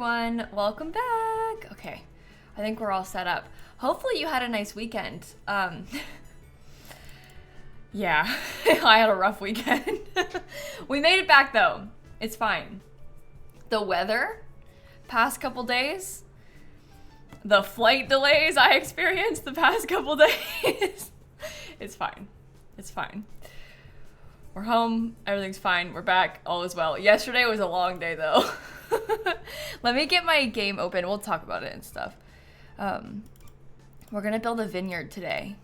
Everyone, welcome back. Okay, I think we're all set up. Hopefully you had a nice weekend. Yeah, I had a rough weekend. We made it back though. It's fine. The weather, past couple days, the flight delays I experienced the past couple days. It's fine. It's fine. We're home, everything's fine, we're back, all is well. Yesterday was a long day though. Let me get my game open, we'll talk about it and stuff. We're gonna build a vineyard today.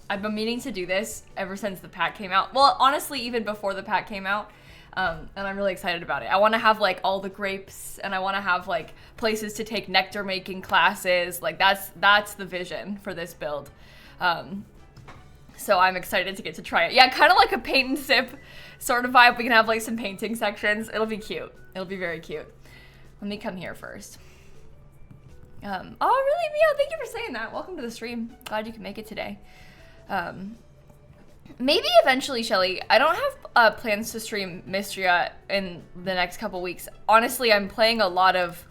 I've been meaning to do this ever since the pack came out. Well, honestly, even before the pack came out. And I'm really excited about it. I wanna have like all the grapes and I wanna have like places to take nectar making classes. Like that's the vision for this build. So I'm excited to get to try it. Yeah, kind of like a paint and sip sort of vibe. We can have like some painting sections. It'll be cute. It'll be very cute. Let me come here first. Oh, really, Mia? Thank you for saying that. Welcome to the stream. Glad you can make it today. Maybe eventually, Shelly. I don't have plans to stream Mystria in the next couple weeks. Honestly, I'm playing a lot of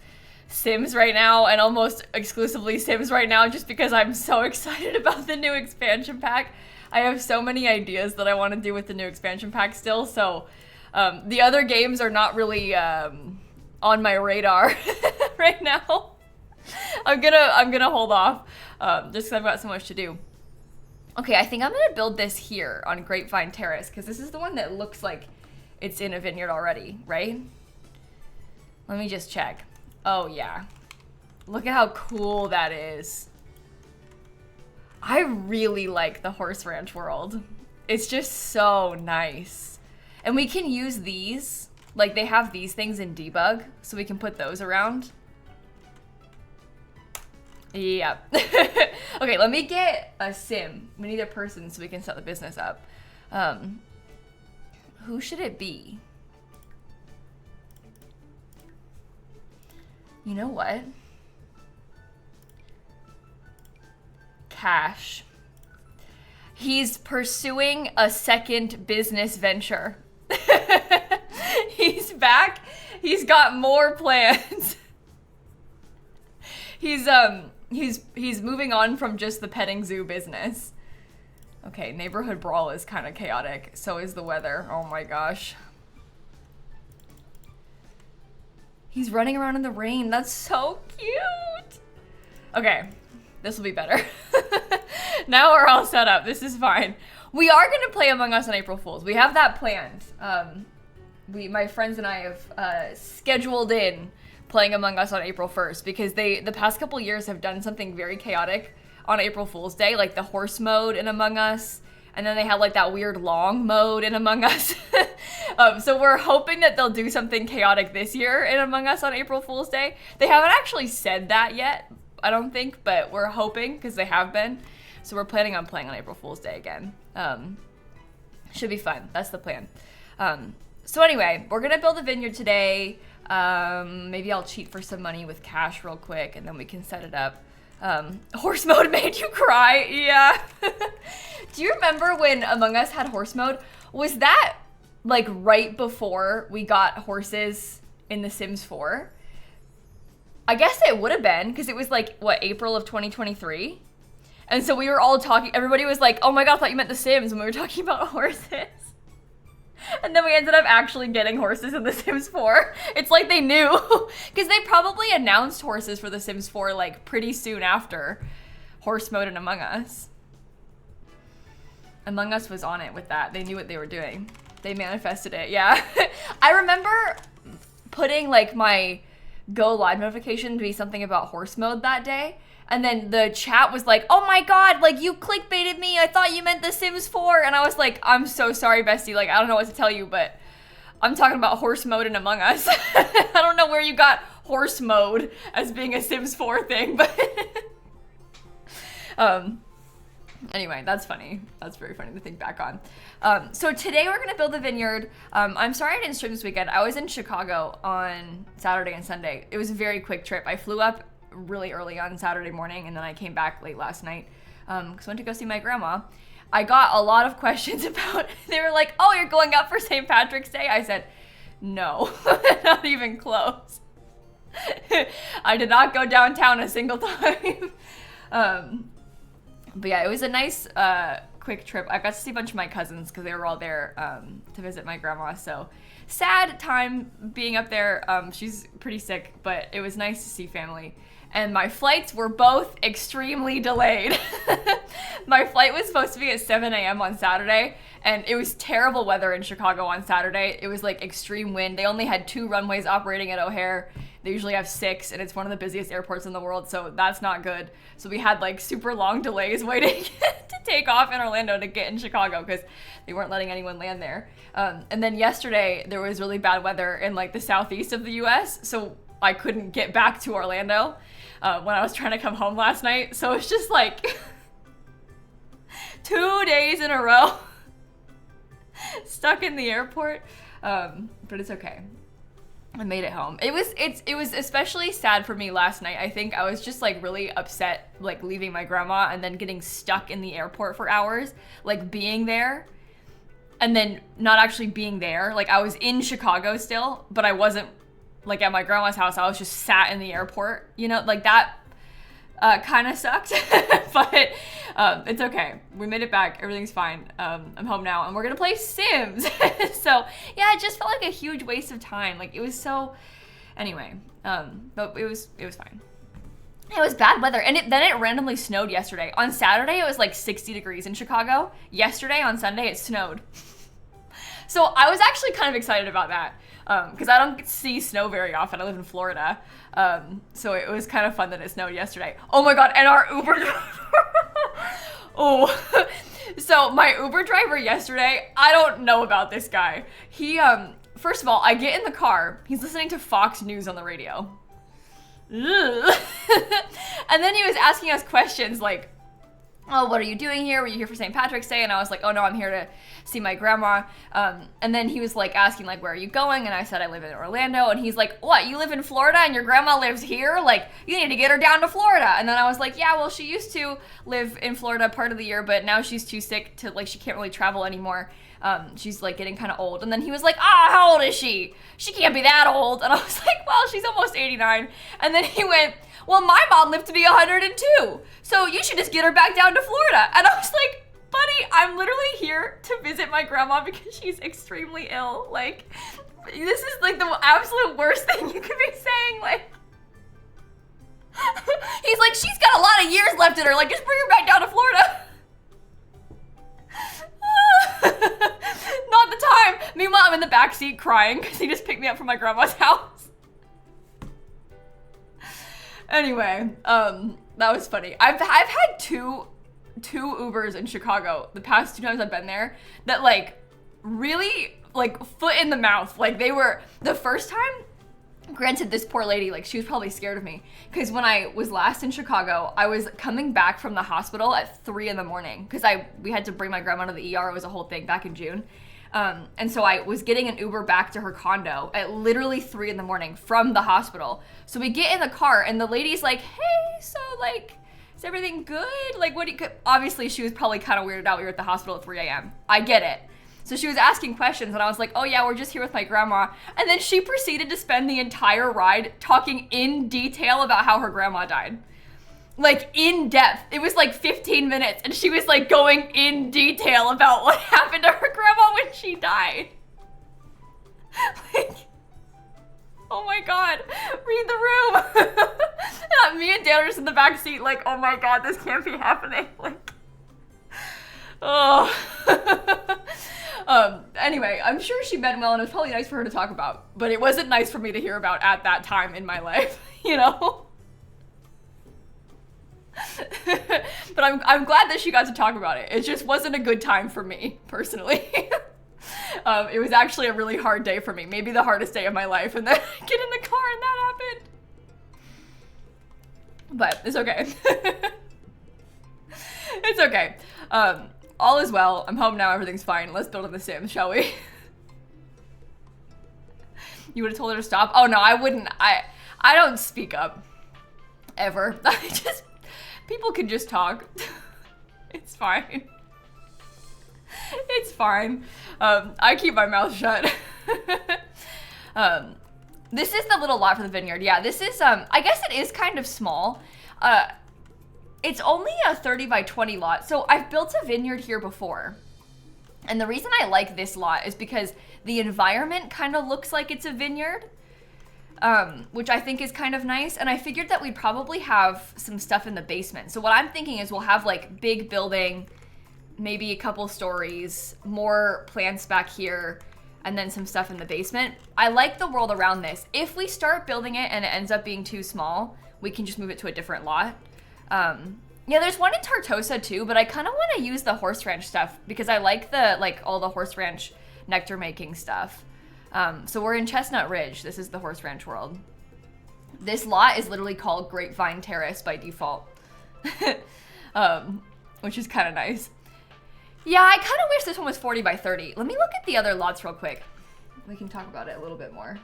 Sims right now and almost exclusively Sims right now just because I'm so excited about the new expansion pack. I have so many ideas that I want to do with the new expansion pack still, so the other games are not really on my radar right now. I'm gonna hold off just because I've got so much to do. Okay, I think I'm gonna build this here on Grapevine Terrace because this is the one that looks like it's in a vineyard already, right? Let me just check. Oh yeah, look at how cool that is. I really like the horse ranch world. It's just so nice. And we can use these, like they have these things in debug, so we can put those around. Yeah. Okay, let me get a sim. We need a person so we can set the business up. Who should it be? You know what? Cash. He's pursuing a second business venture. He's back. He's got more plans. He's moving on from just the petting zoo business. Okay, neighborhood brawl is kind of chaotic. So is the weather. Oh my gosh. He's running around in the rain. That's so cute. Okay, this will be better. Now we're all set up. This is fine. We are going to play Among Us on April Fools. We have that planned. My friends and I have scheduled in playing Among Us on April 1st because the past couple years have done something very chaotic on April Fool's Day, like the horse mode in Among Us. And then they had like that weird long mode in Among Us. So we're hoping that they'll do something chaotic this year in Among Us on April Fool's Day. They haven't actually said that yet, I don't think, but we're hoping because they have been. So we're planning on playing on April Fool's Day again. Should be fun. That's the plan. So anyway, we're gonna build a vineyard today. Maybe I'll cheat for some money with cash real quick and then we can set it up. Horse mode made you cry. Yeah. Do you remember when Among Us had horse mode? Was that like right before we got horses in The Sims 4? I guess it would have been because it was like, what, April of 2023? And so we were all talking, everybody was like, oh my god, I thought you meant The Sims when we were talking about horses. And then we ended up actually getting horses in The Sims 4. It's like they knew. Because they probably announced horses for The Sims 4 like pretty soon after horse mode in Among Us. Among Us was on it with that. They knew what they were doing. They manifested it, yeah. I remember putting like my go live notification to be something about horse mode that day. And then the chat was like, oh my god, like you clickbaited me. I thought you meant The Sims 4. And I was like, I'm so sorry, bestie. Like, I don't know what to tell you, but I'm talking about horse mode in Among Us. I don't know where you got horse mode as being a Sims 4 thing, but anyway, that's funny. That's very funny to think back on. So today we're gonna build a vineyard. I'm sorry I didn't stream this weekend. I was in Chicago on Saturday and Sunday. It was a very quick trip. I flew up really early on Saturday morning and then I came back late last night because I went to go see my grandma. I got a lot of questions about, they were like, oh, you're going out for St. Patrick's Day? I said, no, not even close. I did not go downtown a single time. But yeah, it was a nice quick trip. I got to see a bunch of my cousins because they were all there to visit my grandma. So sad time being up there. She's pretty sick, but it was nice to see family. And my flights were both extremely delayed. My flight was supposed to be at 7 a.m. on Saturday, and it was terrible weather in Chicago on Saturday. It was like extreme wind. They only had 2 runways operating at O'Hare. They usually have 6, and it's one of the busiest airports in the world, so that's not good. So we had like super long delays waiting to take off in Orlando to get in Chicago because they weren't letting anyone land there. And then yesterday, there was really bad weather in like the southeast of the US, so I couldn't get back to Orlando when I was trying to come home last night. So it's just like 2 days in a row stuck in the airport. But it's okay. I made it home. It was especially sad for me last night. I think I was just like really upset, like leaving my grandma and then getting stuck in the airport for hours, like being there and then not actually being there. Like I was in Chicago still, but I wasn't like at my grandma's house. I was just sat in the airport, you know, like that kind of sucked, but it's okay. We made it back. Everything's fine. I'm home now and we're gonna play Sims. So yeah, it just felt like a huge waste of time. Like it was so, anyway, but it was fine. It was bad weather, and then it randomly snowed yesterday. On Saturday, it was like 60 degrees in Chicago. Yesterday, on Sunday, it snowed. So I was actually kind of excited about that because I don't see snow very often. I live in Florida. So it was kind of fun that it snowed yesterday. Oh my God, and our Uber driver. Oh, so my Uber driver yesterday, I don't know about this guy. He, first of all, I get in the car. He's listening to Fox News on the radio. And then he was asking us questions like, oh, what are you doing here? Were you here for St. Patrick's Day? And I was like, oh no, I'm here to see my grandma. And then he was like asking like, where are you going? And I said, I live in Orlando. And he's like, what, you live in Florida and your grandma lives here? Like, you need to get her down to Florida. And then I was like, yeah, well, she used to live in Florida part of the year, but now she's too sick to, like, she can't really travel anymore. She's like getting kind of old. And then he was like, how old is she? She can't be that old. And I was like, well, she's almost 89. And then he went, well, my mom lived to be 102. So you should just get her back down to Florida. And I was like, buddy, I'm literally here to visit my grandma because she's extremely ill. Like, this is like the absolute worst thing you could be saying. Like, he's like, she's got a lot of years left in her. Like, just bring her back down to Florida. Not the time. Meanwhile, I'm in the backseat crying because he just picked me up from my grandma's house. Anyway, that was funny. I've had two Ubers in Chicago the past 2 times I've been there that like really like foot in the mouth. Like they were the first time. Granted, this poor lady, like she was probably scared of me because when I was last in Chicago, I was coming back from the hospital at 3 a.m. because we had to bring my grandma to the ER. It was a whole thing back in June. And so I was getting an Uber back to her condo at literally 3 a.m. from the hospital. So we get in the car and the lady's like, hey, so like, is everything good? Like, what do you, obviously she was probably kind of weirded out. We were at the hospital at 3 a.m. I get it. So she was asking questions and I was like, oh yeah, we're just here with my grandma. And then she proceeded to spend the entire ride talking in detail about how her grandma died. Like in depth. It was like 15 minutes and she was like going in detail about what happened to her grandma when she died. Like, oh my God, read the room. Me and Dan are just in the back seat like, oh my God, this can't be happening. Like, oh. Anyway, I'm sure she meant well and it was probably nice for her to talk about, but it wasn't nice for me to hear about at that time in my life, you know? But I'm glad that she got to talk about it. It just wasn't a good time for me, personally. It was actually a really hard day for me. Maybe the hardest day of my life. And then I get in the car and that happened. But it's okay. It's okay. All is well. I'm home now. Everything's fine. Let's build on the Sims, shall we? You would have told her to stop? Oh no, I wouldn't. I don't speak up. Ever. People can just talk. It's fine. It's fine. I keep my mouth shut. This is the little lot for the vineyard. Yeah, this is, I guess it is kind of small. It's only a 30 by 20 lot. So I've built a vineyard here before. And the reason I like this lot is because the environment kind of looks like it's a vineyard, which I think is kind of nice. And I figured that we'd probably have some stuff in the basement. So what I'm thinking is we'll have like big building, maybe a couple stories, more plants back here, and then some stuff in the basement. I like the world around this. If we start building it and it ends up being too small, we can just move it to a different lot. Yeah, there's one in Tartosa too, but I kind of want to use the horse ranch stuff because I like all the horse ranch nectar making stuff. So we're in Chestnut Ridge. This is the horse ranch world. This lot is literally called Grapevine Terrace by default, which is kind of nice. Yeah, I kind of wish this one was 40 by 30. Let me look at the other lots real quick. We can talk about it a little bit more.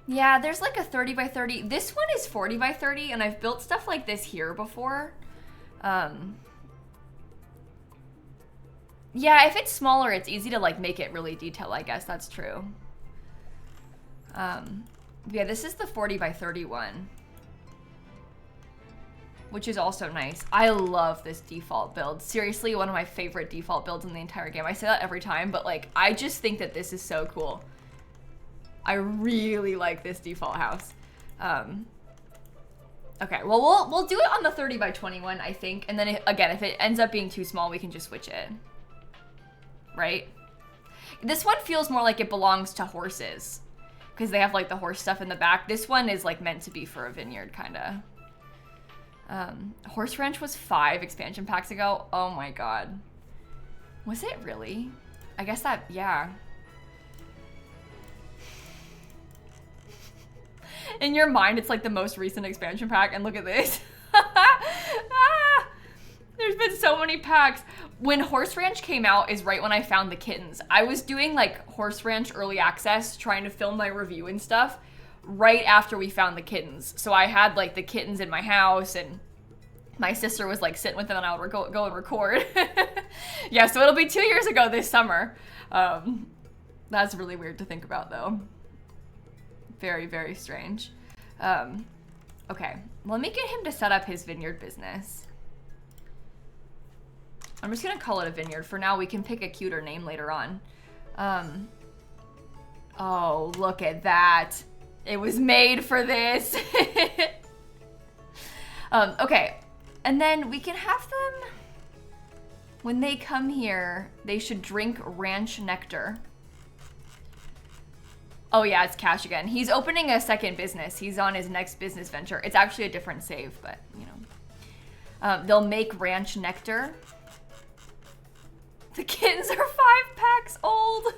Yeah, there's like a 30 by 30. This one is 40 by 30, and I've built stuff like this here before. Yeah, if it's smaller, it's easy to like make it really detailed, I guess. That's true. Yeah, this is the 40 by 31, which is also nice. I love this default build. Seriously, one of my favorite default builds in the entire game. I say that every time, but like, I just think that this is so cool. I really like this default house. Okay, well, we'll do it on the 30 by 21, I think. And then again, if it ends up being too small, we can just switch it. Right? This one feels more like it belongs to horses because they have like the horse stuff in the back. This one is like meant to be for a vineyard, kind of. Horse Ranch was 5 expansion packs ago. Oh my god. Was it really? I guess that, yeah. In your mind, it's like the most recent expansion pack, and look at this. There's been so many packs. When Horse Ranch came out is right when I found the kittens. I was doing like Horse Ranch early access, trying to film my review and stuff, right after we found the kittens. So I had like the kittens in my house, and my sister was like sitting with them, and I would go and record. Yeah, so it'll be 2 years ago this summer. That's really weird to think about though. Very, very strange. Okay, let me get him to set up his vineyard business. I'm just gonna call it a vineyard. For now, we can pick a cuter name later on. Oh, look at that. It was made for this. Okay, and then we can have them, when they come here, they should drink ranch nectar. Oh yeah, it's Cash again. He's opening a second business. He's on his next business venture. It's actually a different save, but you know. They'll make ranch nectar. The kittens are 5 packs old.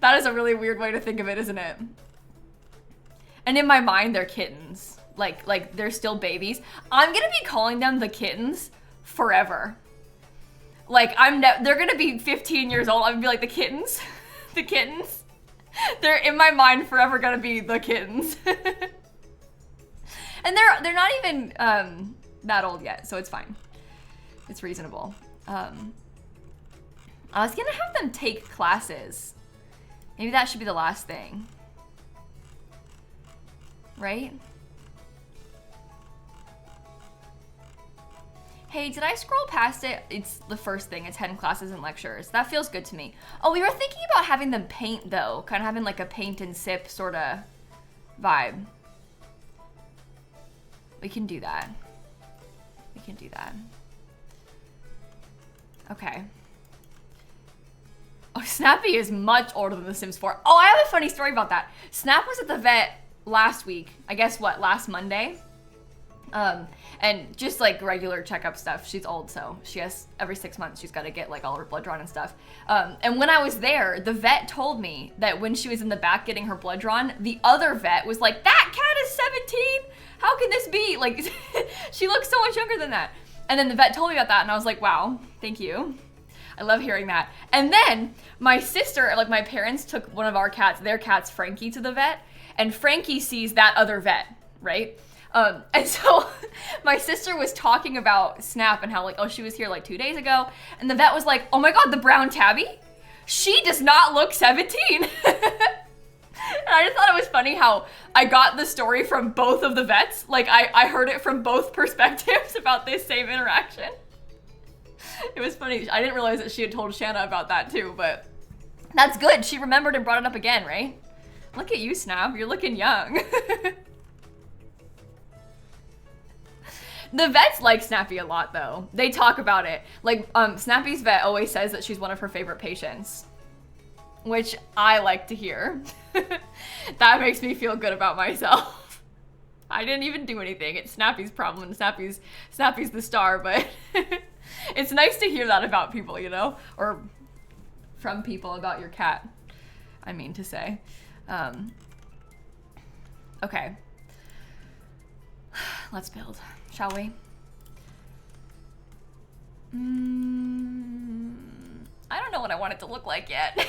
That is a really weird way to think of it, isn't it? And in my mind, they're kittens. Like they're still babies. I'm gonna be calling them the kittens forever. Like they're gonna be 15 years old. I'm gonna be like the kittens, the kittens. They're in my mind forever gonna be the kittens. And they're not even that old yet, so it's fine. It's reasonable. I was gonna have them take classes. Maybe that should be the last thing. Right? Hey, did I scroll past it? It's the first thing, attend classes and lectures. That feels good to me. Oh, we were thinking about having them paint though. Kind of having like a paint and sip sort of vibe. We can do that. We can do that. Okay. Oh, Snappy is much older than The Sims 4. Oh, I have a funny story about that. Snap was at the vet last week. I guess what, last Monday? And just like regular checkup stuff. She's old, so she has, every 6 months, she's got to get like all her blood drawn and stuff. And when I was there, the vet told me that when she was in the back getting her blood drawn, the other vet was like, that cat is 17? How can this be? Like, she looks so much younger than that. And then the vet told me about that, and I was like, wow, thank you. I love hearing that. And then my sister, like my parents took one of our cats, their cat's Frankie, to the vet, and Frankie sees that other vet, right? And so my sister was talking about Snap and how like, oh, she was here like 2 days ago. And the vet was like, oh my God, the brown tabby? She does not look 17. And I just thought it was funny how I got the story from both of the vets. Like, I heard it from both perspectives about this same interaction. It was funny. I didn't realize that she had told Shanna about that too, but that's good. She remembered and brought it up again, right? Look at you, Snap. You're looking young. The vets like Snappy a lot, though. They talk about it. Like, Snappy's vet always says that she's one of her favorite patients, which I like to hear. That makes me feel good about myself. I didn't even do anything. It's Snappy's problem, and Snappy's the star, but it's nice to hear that about people, you know? Or from people about your cat, I mean to say. Okay. Let's build, shall we? I don't know what I want it to look like yet.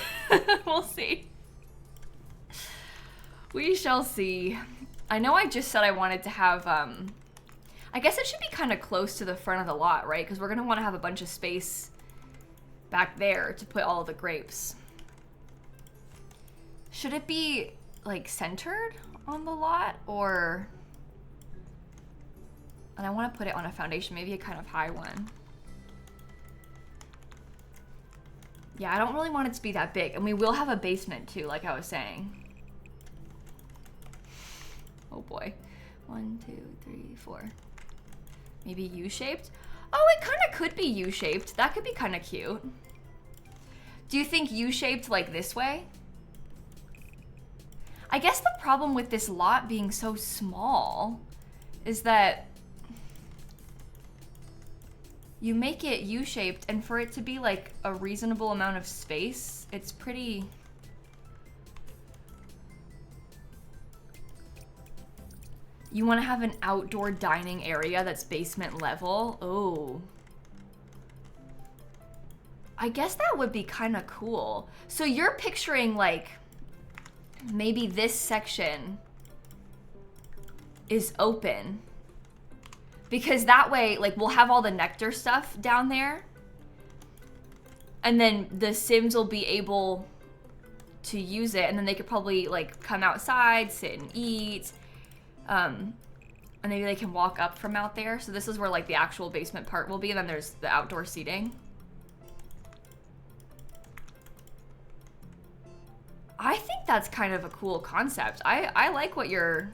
We'll see. We shall see. I know I just said I wanted to have, I guess it should be kind of close to the front of the lot, right? Because we're going to want to have a bunch of space back there to put all of the grapes. Should it be, like, centered on the lot, or... And I want to put it on a foundation, maybe a kind of high one. Yeah, I don't really want it to be that big. And we will have a basement too, like I was saying. Oh boy. 1, 2, 3, 4. Maybe U-shaped? Oh, it kind of could be U-shaped. That could be kind of cute. Do you think U-shaped like this way? I guess the problem with this lot being so small is that you make it U-shaped, and for it to be like a reasonable amount of space, it's pretty... You want to have an outdoor dining area that's basement level? Oh. I guess that would be kind of cool. So you're picturing like, maybe this section is open. Because that way, like, we'll have all the Nectar stuff down there. And then the Sims will be able to use it. And then they could probably, like, come outside, sit and eat. And maybe they can walk up from out there. So this is where, like, the actual basement part will be. And then there's the outdoor seating. I think that's kind of a cool concept. I like what you're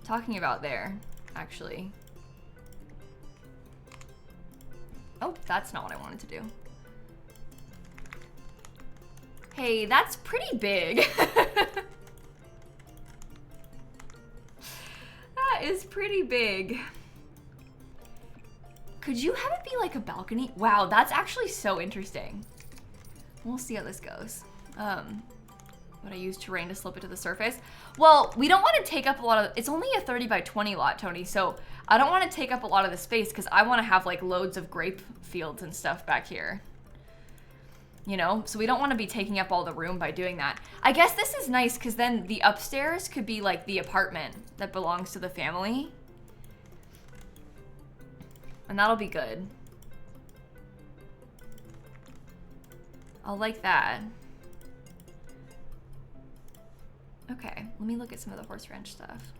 talking about there, actually. Oh, that's not what I wanted to do. Hey, that's pretty big. That is pretty big. Could you have it be like a balcony? Wow, that's actually so interesting. We'll see how this goes. Would I use terrain to slope it to the surface? Well, we don't want to take up a lot of, it's only a 30 by 20 lot, Tony, so I don't want to take up a lot of the space because I want to have like loads of grape fields and stuff back here. You know, so we don't want to be taking up all the room by doing that. I guess this is nice because then the upstairs could be like the apartment that belongs to the family. And that'll be good. I'll like that. Okay, let me look at some of the horse ranch stuff.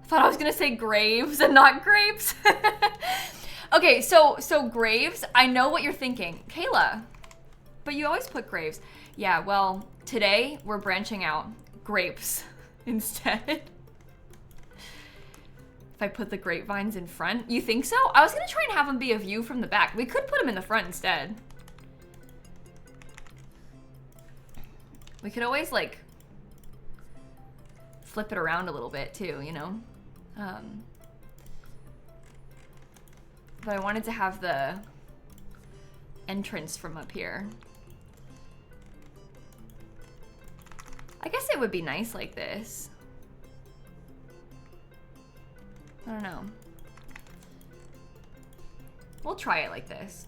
I thought I was gonna say graves and not grapes. Okay, so graves, I know what you're thinking. Kayla, but you always put graves. Yeah, well, today we're branching out grapes instead. If I put the grapevines in front, you think so? I was gonna try and have them be a view from the back. We could put them in the front instead. We could always like flip it around a little bit too, you know? But I wanted to have the entrance from up here. I guess it would be nice like this. I don't know. We'll try it like this.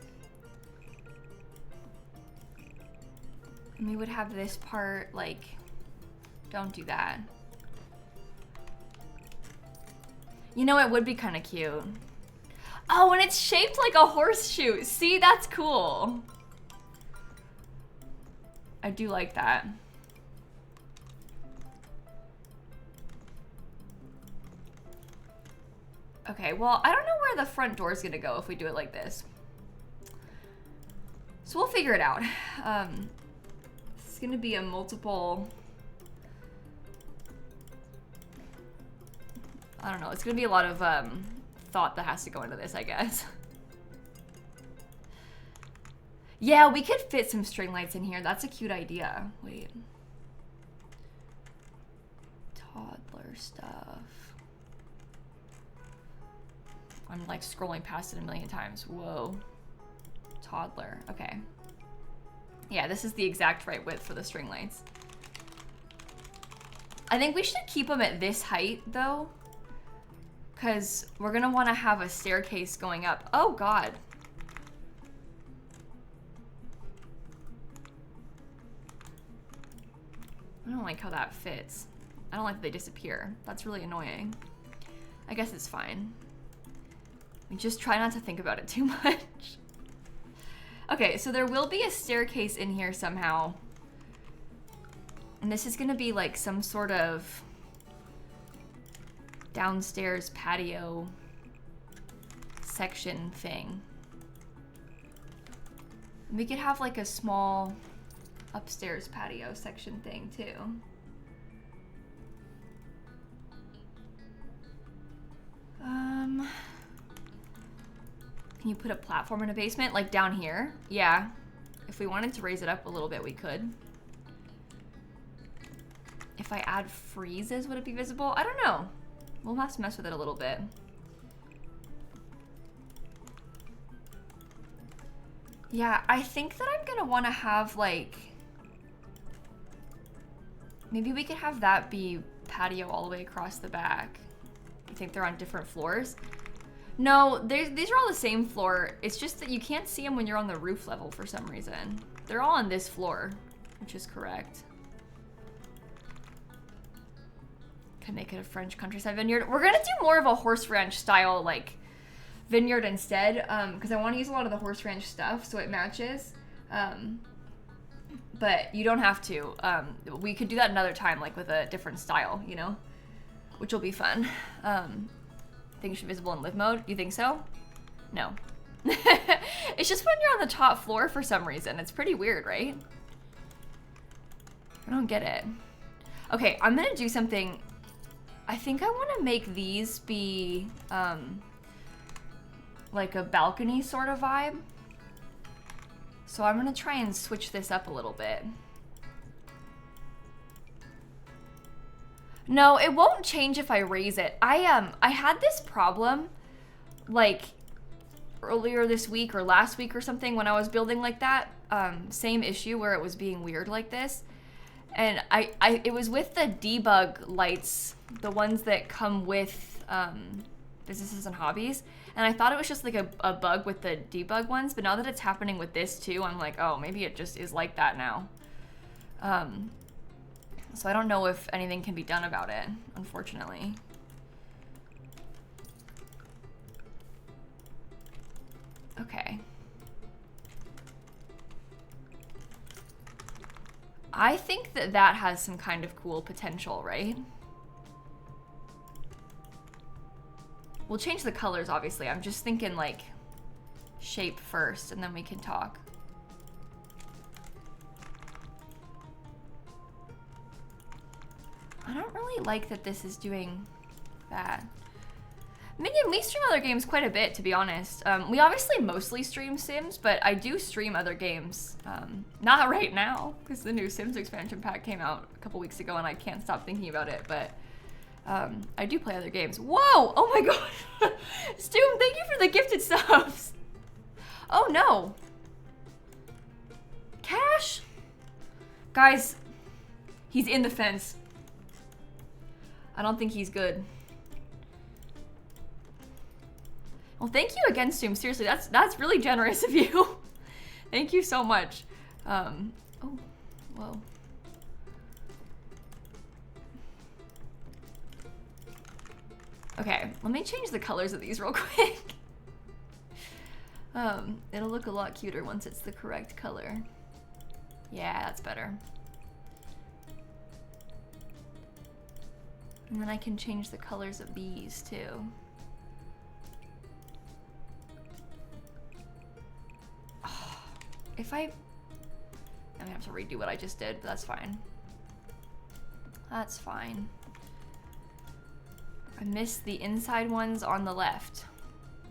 And we would have this part like, don't do that. You know, it would be kind of cute. Oh, and it's shaped like a horseshoe. See, that's cool. I do like that. Okay, well, I don't know where the front door is gonna go if we do it like this. So we'll figure it out. It's gonna be a multiple... I don't know, it's gonna be a lot of thought that has to go into this, I guess. Yeah, we could fit some string lights in here. That's a cute idea. Wait. Toddler stuff. I'm like scrolling past it a million times. Whoa. Toddler. Okay. Yeah, this is the exact right width for the string lights. I think we should keep them at this height though, because we're gonna want to have a staircase going up. Oh God. I don't like how that fits. I don't like that they disappear. That's really annoying. I guess it's fine. We just try not to think about it too much. Okay, so there will be a staircase in here somehow. And this is gonna be like some sort of downstairs patio section thing. We could have like a small upstairs patio section thing too. Can you put a platform in a basement? Like down here? Yeah. If we wanted to raise it up a little bit, we could. If I add freezes, would it be visible? I don't know. We'll have to mess with it a little bit. Yeah, I think that I'm gonna wanna have like, maybe we could have that be patio all the way across the back. I think they're on different floors. No, these are all the same floor. It's just that you can't see them when you're on the roof level for some reason. They're all on this floor, which is correct. Can make it a French countryside vineyard. We're gonna do more of a horse ranch style like vineyard instead, because I want to use a lot of the horse ranch stuff so it matches. But you don't have to. We could do that another time, like with a different style, you know, which will be fun. Think it should be visible in live mode? You think so? No. It's just when you're on the top floor for some reason. It's pretty weird, right? I don't get it. Okay, I'm gonna do something. I think I want to make these be like a balcony sort of vibe. So I'm gonna try and switch this up a little bit. No, it won't change if I raise it. I had this problem like earlier this week or last week or something when I was building like that. Same issue where it was being weird like this. And it was with the debug lights, the ones that come with businesses and hobbies. And I thought it was just like a bug with the debug ones, but now that it's happening with this too, I'm like, oh, maybe it just is like that now. So I don't know if anything can be done about it, unfortunately. Okay. I think that that has some kind of cool potential, right? We'll change the colors, obviously. I'm just thinking like shape first and then we can talk. I don't really like that this is doing that. Minion, we stream other games quite a bit, to be honest. We obviously mostly stream Sims, but I do stream other games. Not right now, because the new Sims expansion pack came out a couple weeks ago and I can't stop thinking about it, but I do play other games. Whoa! Oh my god! Stoom, thank you for the gifted subs! Oh no! Cash? Guys, he's in the fence. I don't think he's good. Well, thank you again, Stoom. Seriously, that's really generous of you. Thank you so much. Oh, whoa. Okay, let me change the colors of these real quick. It'll look a lot cuter once it's the correct color. Yeah, that's better. And then I can change the colors of these too. Oh, if I'm gonna have to redo what I just did, but that's fine. That's fine. I missed the inside ones on the left.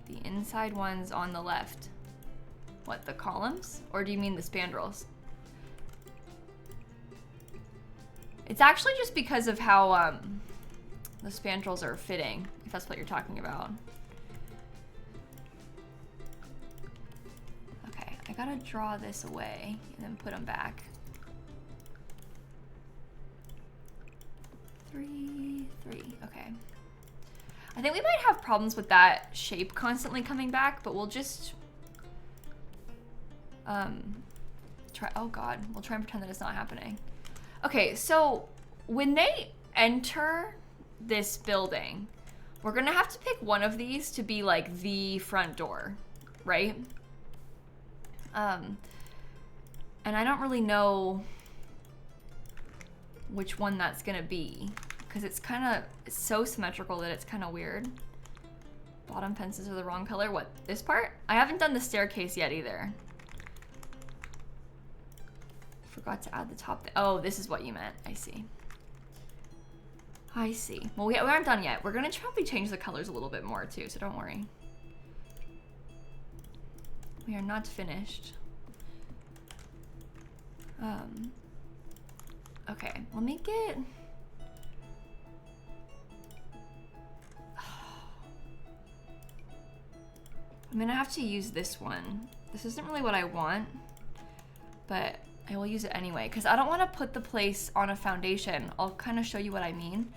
The inside ones on the left. What, the columns? Or do you mean the spandrels? It's actually just because of how the spandrels are fitting, if that's what you're talking about. Okay, I gotta draw this away and then put them back. 3, 3, okay. I think we might have problems with that shape constantly coming back, but we'll just try, oh God, we'll try and pretend that it's not happening. Okay, so when they enter this building, we're gonna have to pick one of these to be like the front door, right? And I don't really know which one that's gonna be, because it's so symmetrical that it's kind of weird. Bottom fences are the wrong color. What, this part? I haven't done the staircase yet either. Forgot to add the top. Oh, this is what you meant. I see. I see. Well, we aren't done yet. We're gonna probably change the colors a little bit more too, so don't worry. We are not finished. Okay, let me get... I'm gonna have to use this one. This isn't really what I want, but I will use it anyway, because I don't want to put the place on a foundation. I'll kind of show you what I mean.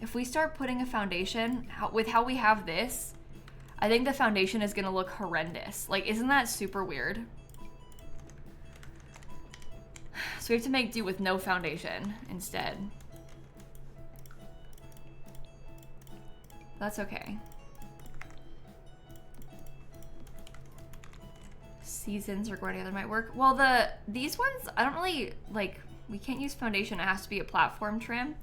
If we start putting a foundation, with how we have this, I think the foundation is gonna look horrendous. Like, isn't that super weird? So we have to make do with no foundation instead. That's okay. Seasons are going together might work. Well, these ones, I don't really, like, we can't use foundation. It has to be a platform trim.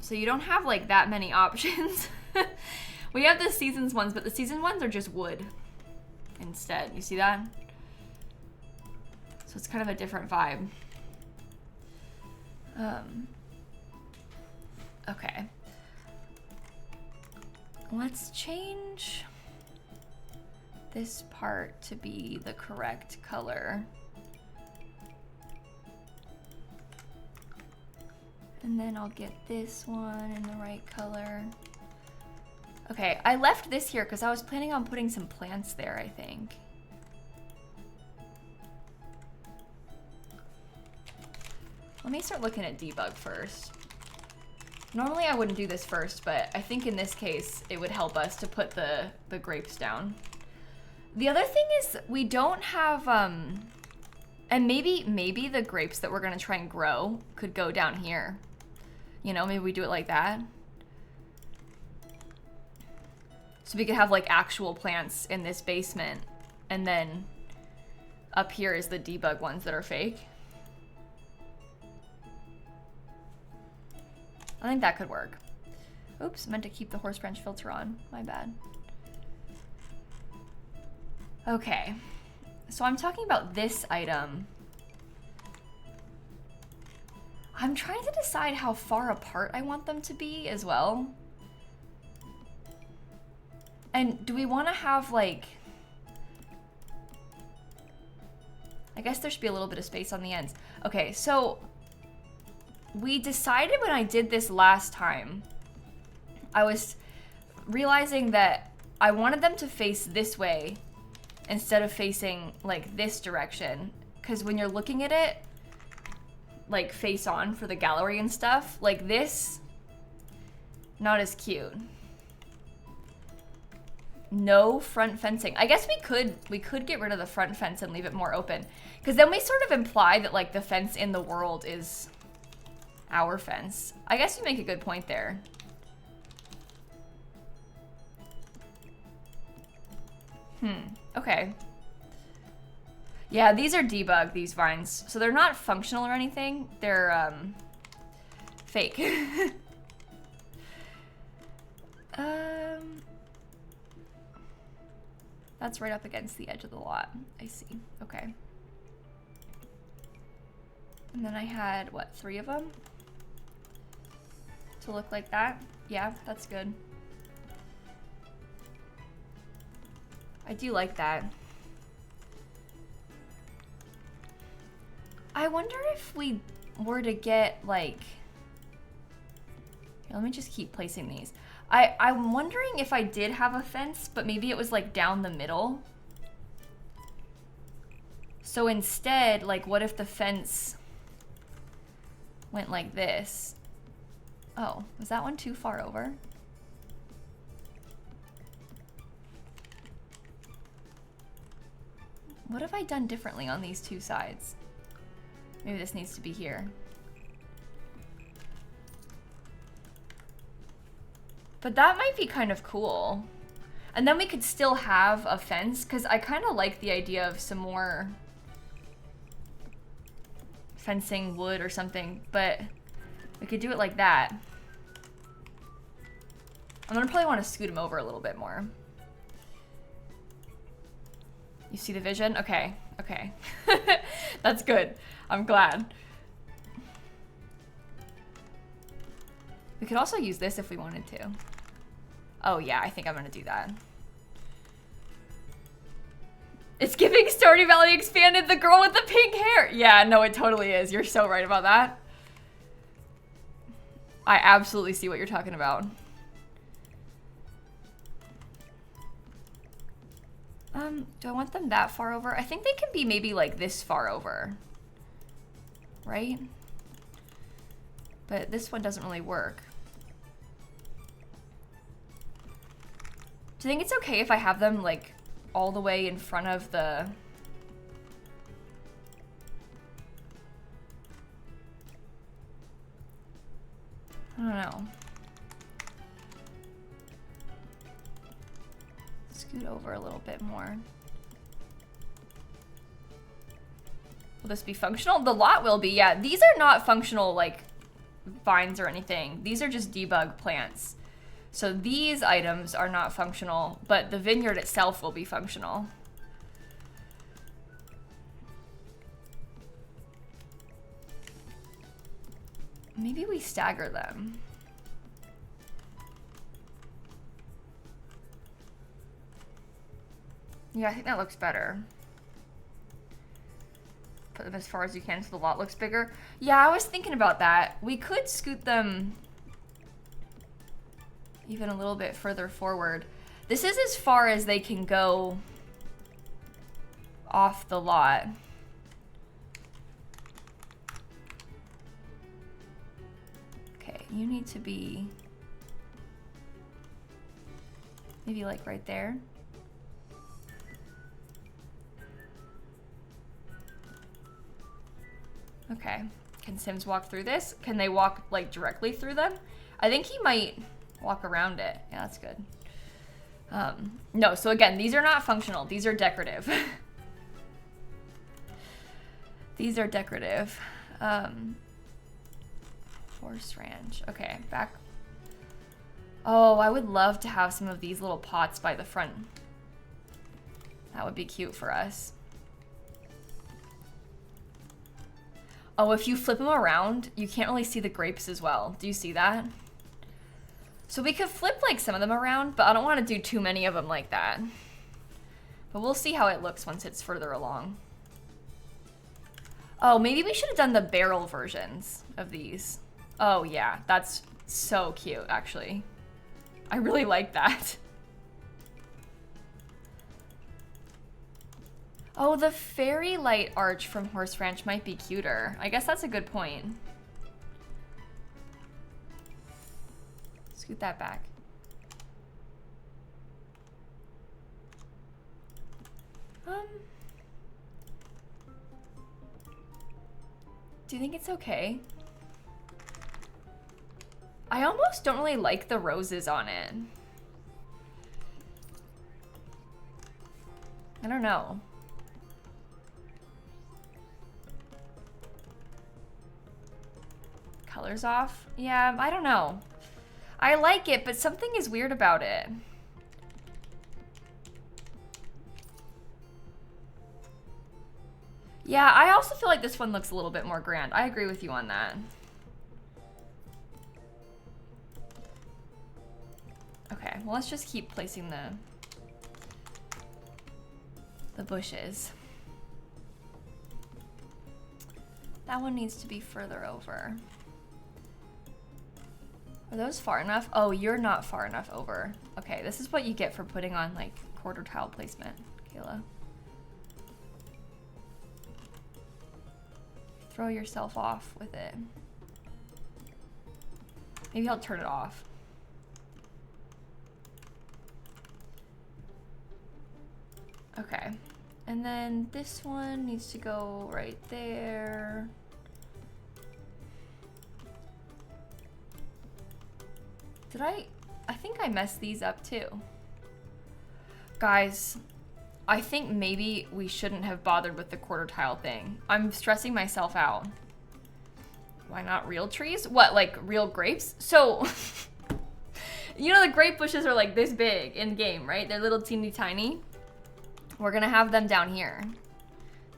So you don't have, like, that many options. We have the seasons ones, but the season ones are just wood instead. You see that? So it's kind of a different vibe. Okay. Let's change this part to be the correct color. And then I'll get this one in the right color. Okay, I left this here because I was planning on putting some plants there, I think. Let me start looking at debug first. Normally I wouldn't do this first, but I think in this case it would help us to put the grapes down. The other thing is we don't have, and maybe the grapes that we're gonna try and grow could go down here. You know, maybe we do it like that. So we could have like actual plants in this basement, and then up here is the debug ones that are fake. I think that could work. Oops, meant to keep the horse branch filter on. My bad. Okay, so I'm talking about this item. I'm trying to decide how far apart I want them to be as well. And do we want to have like... I guess there should be a little bit of space on the ends. Okay, so we decided when I did this last time, I was realizing that I wanted them to face this way instead of facing like this direction. Because when you're looking at it, like face on for the gallery and stuff, like this, not as cute. No front fencing. I guess we could get rid of the front fence and leave it more open. Because then we sort of imply that like the fence in the world is our fence. I guess you make a good point there. Okay. Yeah, these are debug, these vines. So they're not functional or anything. They're fake. That's right up against the edge of the lot. I see. Okay. And then I had, what, 3 of them? To look like that? Yeah, that's good. I do like that. I wonder if we were to get, like... Here, let me just keep placing these. I'm wondering if I did have a fence, but maybe it was, like, down the middle. So instead, like, what if the fence went like this? Oh, was that one too far over? What have I done differently on these 2 sides? Maybe this needs to be here. But that might be kind of cool. And then we could still have a fence, because I kind of like the idea of some more fencing wood or something, but we could do it like that. I'm gonna probably want to scoot him over a little bit more. You see the vision? Okay, okay. That's good. I'm glad. We could also use this if we wanted to. Oh yeah, I think I'm gonna do that. It's giving Stardew Valley Expanded, the girl with the pink hair. Yeah, no, it totally is. You're so right about that. I absolutely see what you're talking about. Do I want them that far over? I think they can be maybe like this far over. Right? But this one doesn't really work. Do you think it's okay if I have them like all the way in front of the... I don't know. Scoot over a little bit more. Will this be functional? The lot will be, yeah. These are not functional like vines or anything. These are just debug plants. So these items are not functional, but the vineyard itself will be functional. Maybe we stagger them. Yeah, I think that looks better. Put them as far as you can so the lot looks bigger. Yeah, I was thinking about that. We could scoot them even a little bit further forward. This is as far as they can go off the lot. Okay, you need to be maybe like right there. Okay, can Sims walk through this? Can they walk like directly through them? I think he might walk around it. Yeah, that's good. No, so again, these are not functional. These are decorative. These are decorative. Horse ranch. Okay, back. Oh, I would love to have some of these little pots by the front. That would be cute for us. Oh, if you flip them around, you can't really see the grapes as well. Do you see that? So we could flip like some of them around, but I don't want to do too many of them like that. But we'll see how it looks once it's further along. Oh, maybe we should have done the barrel versions of these. Oh yeah, that's so cute, actually. I really like that. Oh, the fairy light arch from Horse Ranch might be cuter. I guess that's a good point. Scoot that back. Do you think it's okay? I almost don't really like the roses on it. I don't know. colors off. Yeah, I don't know. I like it, but something is weird about it. Yeah, I also feel like this one looks a little bit more grand. I agree with you on that. Okay, well, let's just keep placing the bushes. That one needs to be further over. Are those far enough? Oh, you're not far enough over. Okay, this is what you get for putting on like quarter tile placement, Kayla. Throw yourself off with it. Maybe I'll turn it off. Okay, and then this one needs to go right there. Did I think I messed these up too. Guys, I think maybe we shouldn't have bothered with the quarter tile thing. I'm stressing myself out. Why not real trees? What, like real grapes? So, you know the grape bushes are like this big in game, right? They're little teeny tiny. We're gonna have them down here.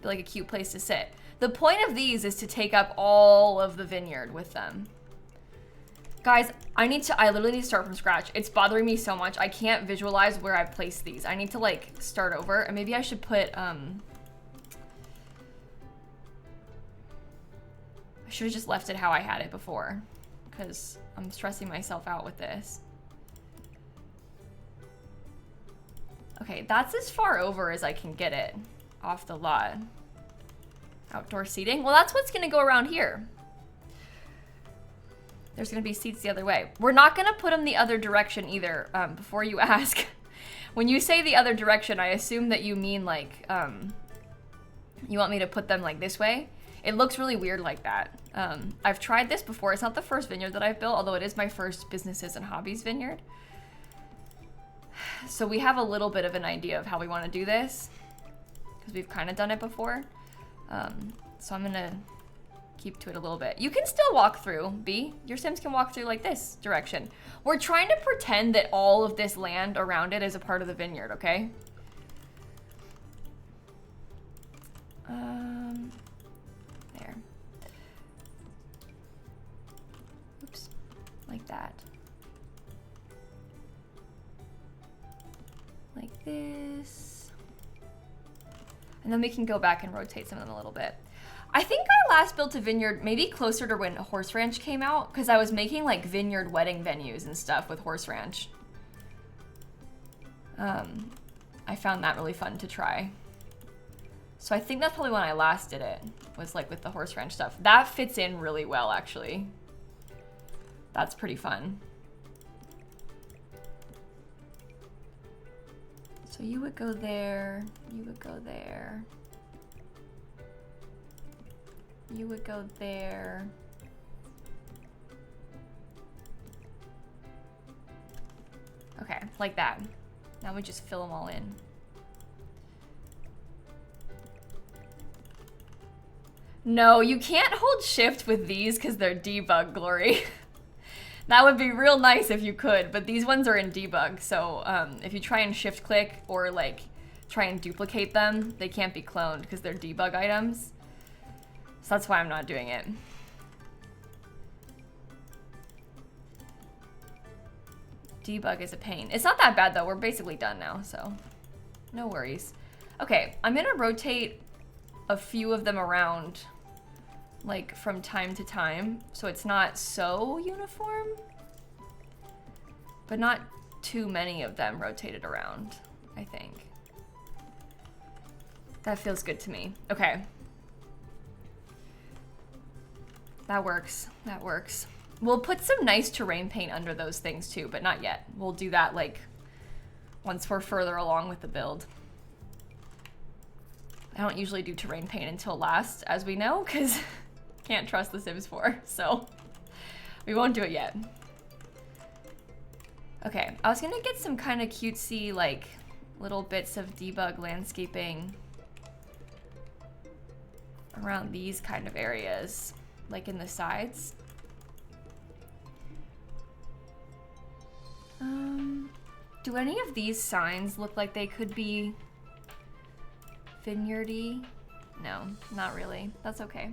Be like a cute place to sit. The point of these is to take up all of the vineyard with them. Guys, I literally need to start from scratch. It's bothering me so much. I can't visualize where I've placed these. I need to like start over, and maybe I should put, I should have just left it how I had it before, because I'm stressing myself out with this. Okay, that's as far over as I can get it off the lot. Outdoor seating. Well, that's what's gonna go around here. There's gonna be seats the other way. We're not gonna put them the other direction either, before you ask. When you say the other direction, I assume that you mean like, you want me to put them like this way? It looks really weird like that. I've tried this before. It's not the first vineyard that I've built, although it is my first businesses and hobbies vineyard. So we have a little bit of an idea of how we want to do this, because we've kind of done it before. So I'm gonna keep to it a little bit. You can still walk through, B. Your Sims can walk through like this direction. We're trying to pretend that all of this land around it is a part of the vineyard, okay? There. Oops, like that. Like this. And then we can go back and rotate some of them a little bit. I think I last built a vineyard maybe closer to when Horse Ranch came out, because I was making like vineyard wedding venues and stuff with Horse Ranch. I found that really fun to try. So I think that's probably when I last did it, was like with the Horse Ranch stuff. That fits in really well, actually. That's pretty fun. So you would go there, you would go there. You would go there. Okay, like that. Now we just fill them all in. No, you can't hold shift with these because they're debug, Glory. That would be real nice if you could, but these ones are in debug, so if you try and shift click or like try and duplicate them, they can't be cloned because they're debug items. So that's why I'm not doing it. Debug is a pain. It's not that bad though, we're basically done now, so no worries. Okay, I'm gonna rotate a few of them around like from time to time, so it's not so uniform, but not too many of them rotated around, I think. That feels good to me. Okay. That works, that works. We'll put some nice terrain paint under those things too, but not yet. We'll do that like once we're further along with the build. I don't usually do terrain paint until last, as we know, because can't trust the Sims 4, so we won't do it yet. Okay, I was gonna get some kind of cutesy, like, little bits of debug landscaping around these kind of areas, like in the sides. Do any of these signs look like they could be vineyardy? No, not really. That's okay.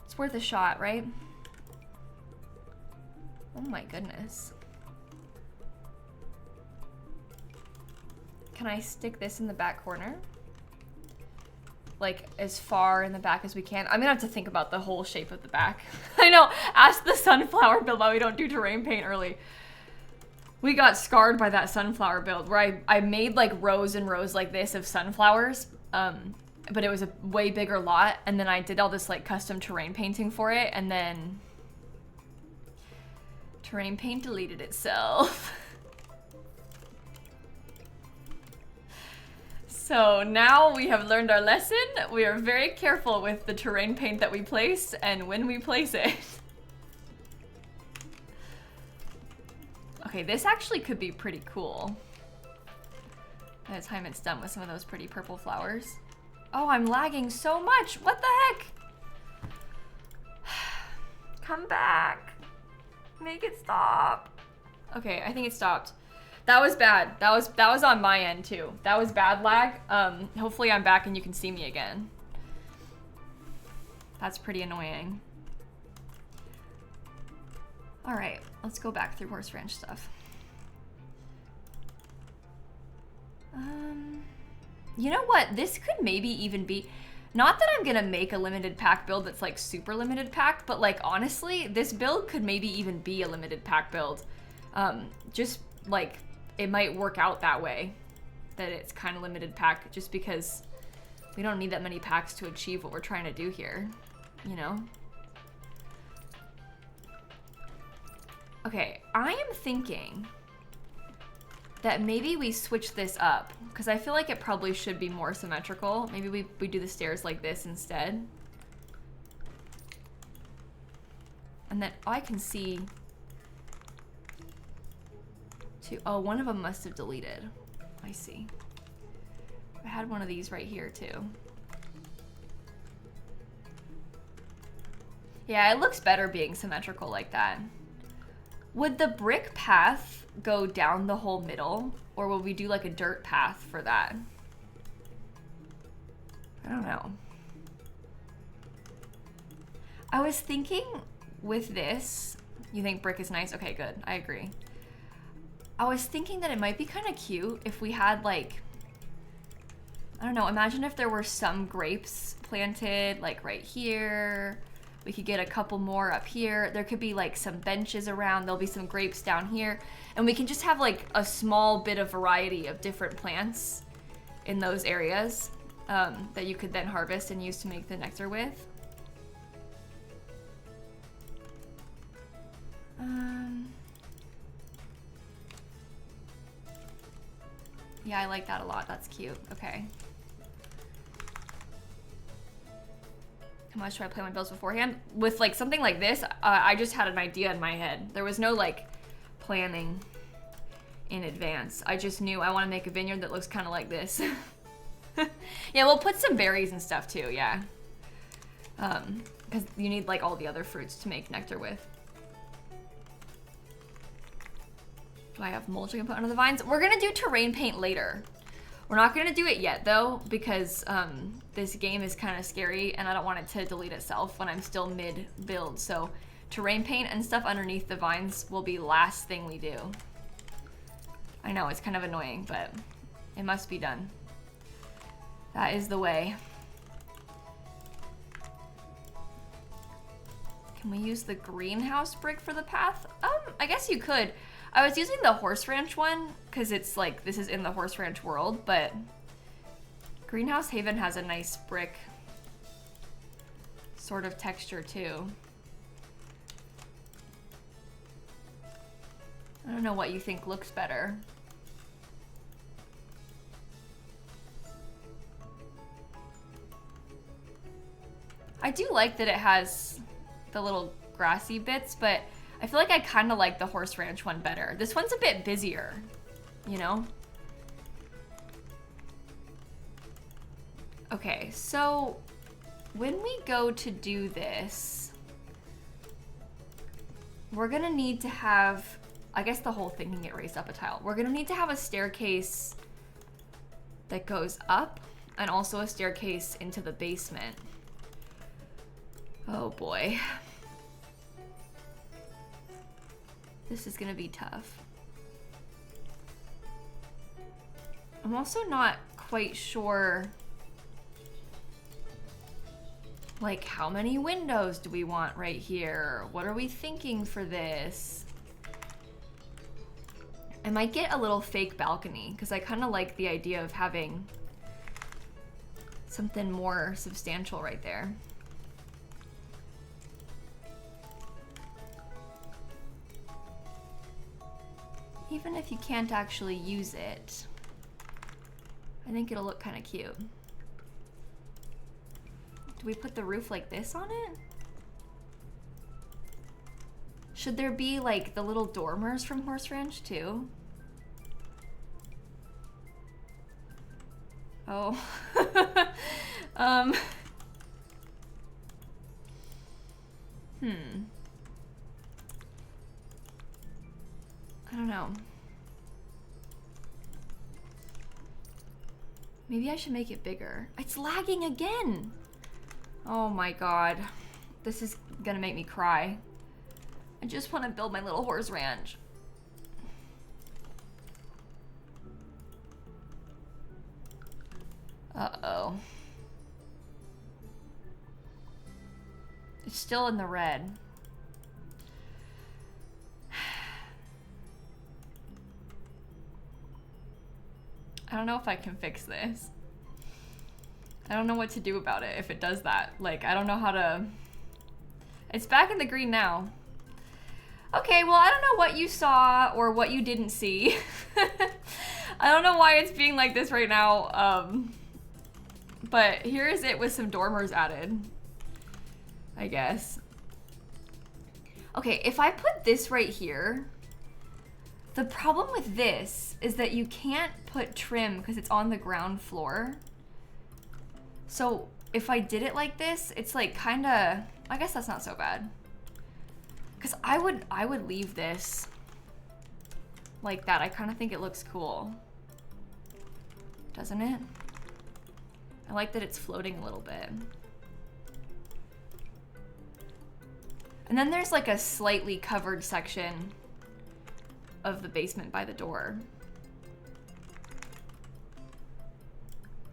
It's worth a shot, right? Oh my goodness. Can I stick this in the back corner? Like as far in the back as we can. I'm gonna have to think about the whole shape of the back. I know, ask the sunflower build why we don't do terrain paint early. We got scarred by that sunflower build where I made like rows and rows like this of sunflowers, but it was a way bigger lot, and then I did all this like custom terrain painting for it, and then terrain paint deleted itself. So now we have learned our lesson. We are very careful with the terrain paint that we place and when we place it. Okay, this actually could be pretty cool by the time it's done with some of those pretty purple flowers. Oh, I'm lagging so much. What the heck? Come back. Make it stop. Okay, I think it stopped. That was bad. That was on my end too. That was bad lag. Hopefully I'm back and you can see me again. That's pretty annoying. All right, let's go back through horse ranch stuff. You know what? This could maybe even be, not that I'm gonna make a limited pack build that's like super limited packed, but like honestly, this build could maybe even be a limited pack build. Just like, it might work out that way, that it's kind of limited pack, just because we don't need that many packs to achieve what we're trying to do here, you know? Okay, I am thinking that maybe we switch this up, because I feel like it probably should be more symmetrical. Maybe we do the stairs like this instead. And then I can see two. Oh, one of them must have deleted. I see. I had one of these right here too. Yeah, it looks better being symmetrical like that. Would the brick path go down the whole middle, or will we do like a dirt path for that? I don't know. I was thinking with this, you think brick is nice? Okay, good, I agree. I was thinking that it might be kind of cute if we had like, I don't know, imagine if there were some grapes planted like right here. We could get a couple more up here. There could be like some benches around. There'll be some grapes down here. And we can just have like a small bit of variety of different plants in those areas that you could then harvest and use to make the nectar with. Yeah, I like that a lot. That's cute. Okay. How much do I plan my builds beforehand? With like something like this, I just had an idea in my head. There was no like planning in advance. I just knew I want to make a vineyard that looks kind of like this. Yeah, we'll put some berries and stuff too, yeah. Because you need like all the other fruits to make nectar with. Do I have mulch I can put under the vines? We're gonna do terrain paint later. We're not gonna do it yet though, because this game is kind of scary and I don't want it to delete itself when I'm still mid-build. So terrain paint and stuff underneath the vines will be last thing we do. I know, it's kind of annoying, but it must be done. That is the way. Can we use the greenhouse brick for the path? I guess you could. I was using the horse ranch one because it's like, this is in the horse ranch world, but Greenhouse Haven has a nice brick sort of texture too. I don't know what you think looks better. I do like that it has the little grassy bits, but I feel like I kind of like the horse ranch one better. This one's a bit busier, you know? Okay, so when we go to do this, we're gonna need to have I guess the whole thing can get raised up a tile. We're gonna need to have a staircase that goes up and also a staircase into the basement. Oh boy. This is gonna be tough. I'm also not quite sure, like, how many windows do we want right here? What are we thinking for this? I might get a little fake balcony because I kind of like the idea of having something more substantial right there. Even if you can't actually use it, I think it'll look kind of cute. Do we put the roof like this on it? Should there be like the little dormers from Horse Ranch too? Oh. I don't know. Maybe I should make it bigger. It's lagging again. Oh my god. This is gonna make me cry. I just want to build my little horse ranch. Uh-oh. It's still in the red. I don't know if I can fix this. I don't know what to do about it if it does that. Like, I don't know how to... It's back in the green now. Okay, well, I don't know what you saw or what you didn't see. I don't know why it's being like this right now. But here is it with some dormers added, I guess. Okay, if I put this right here, the problem with this is that you can't put trim because it's on the ground floor. So if I did it like this, it's like kind of, I guess that's not so bad. Because I would leave this like that. I kind of think it looks cool. Doesn't it? I like that it's floating a little bit. And then there's like a slightly covered section of the basement by the door.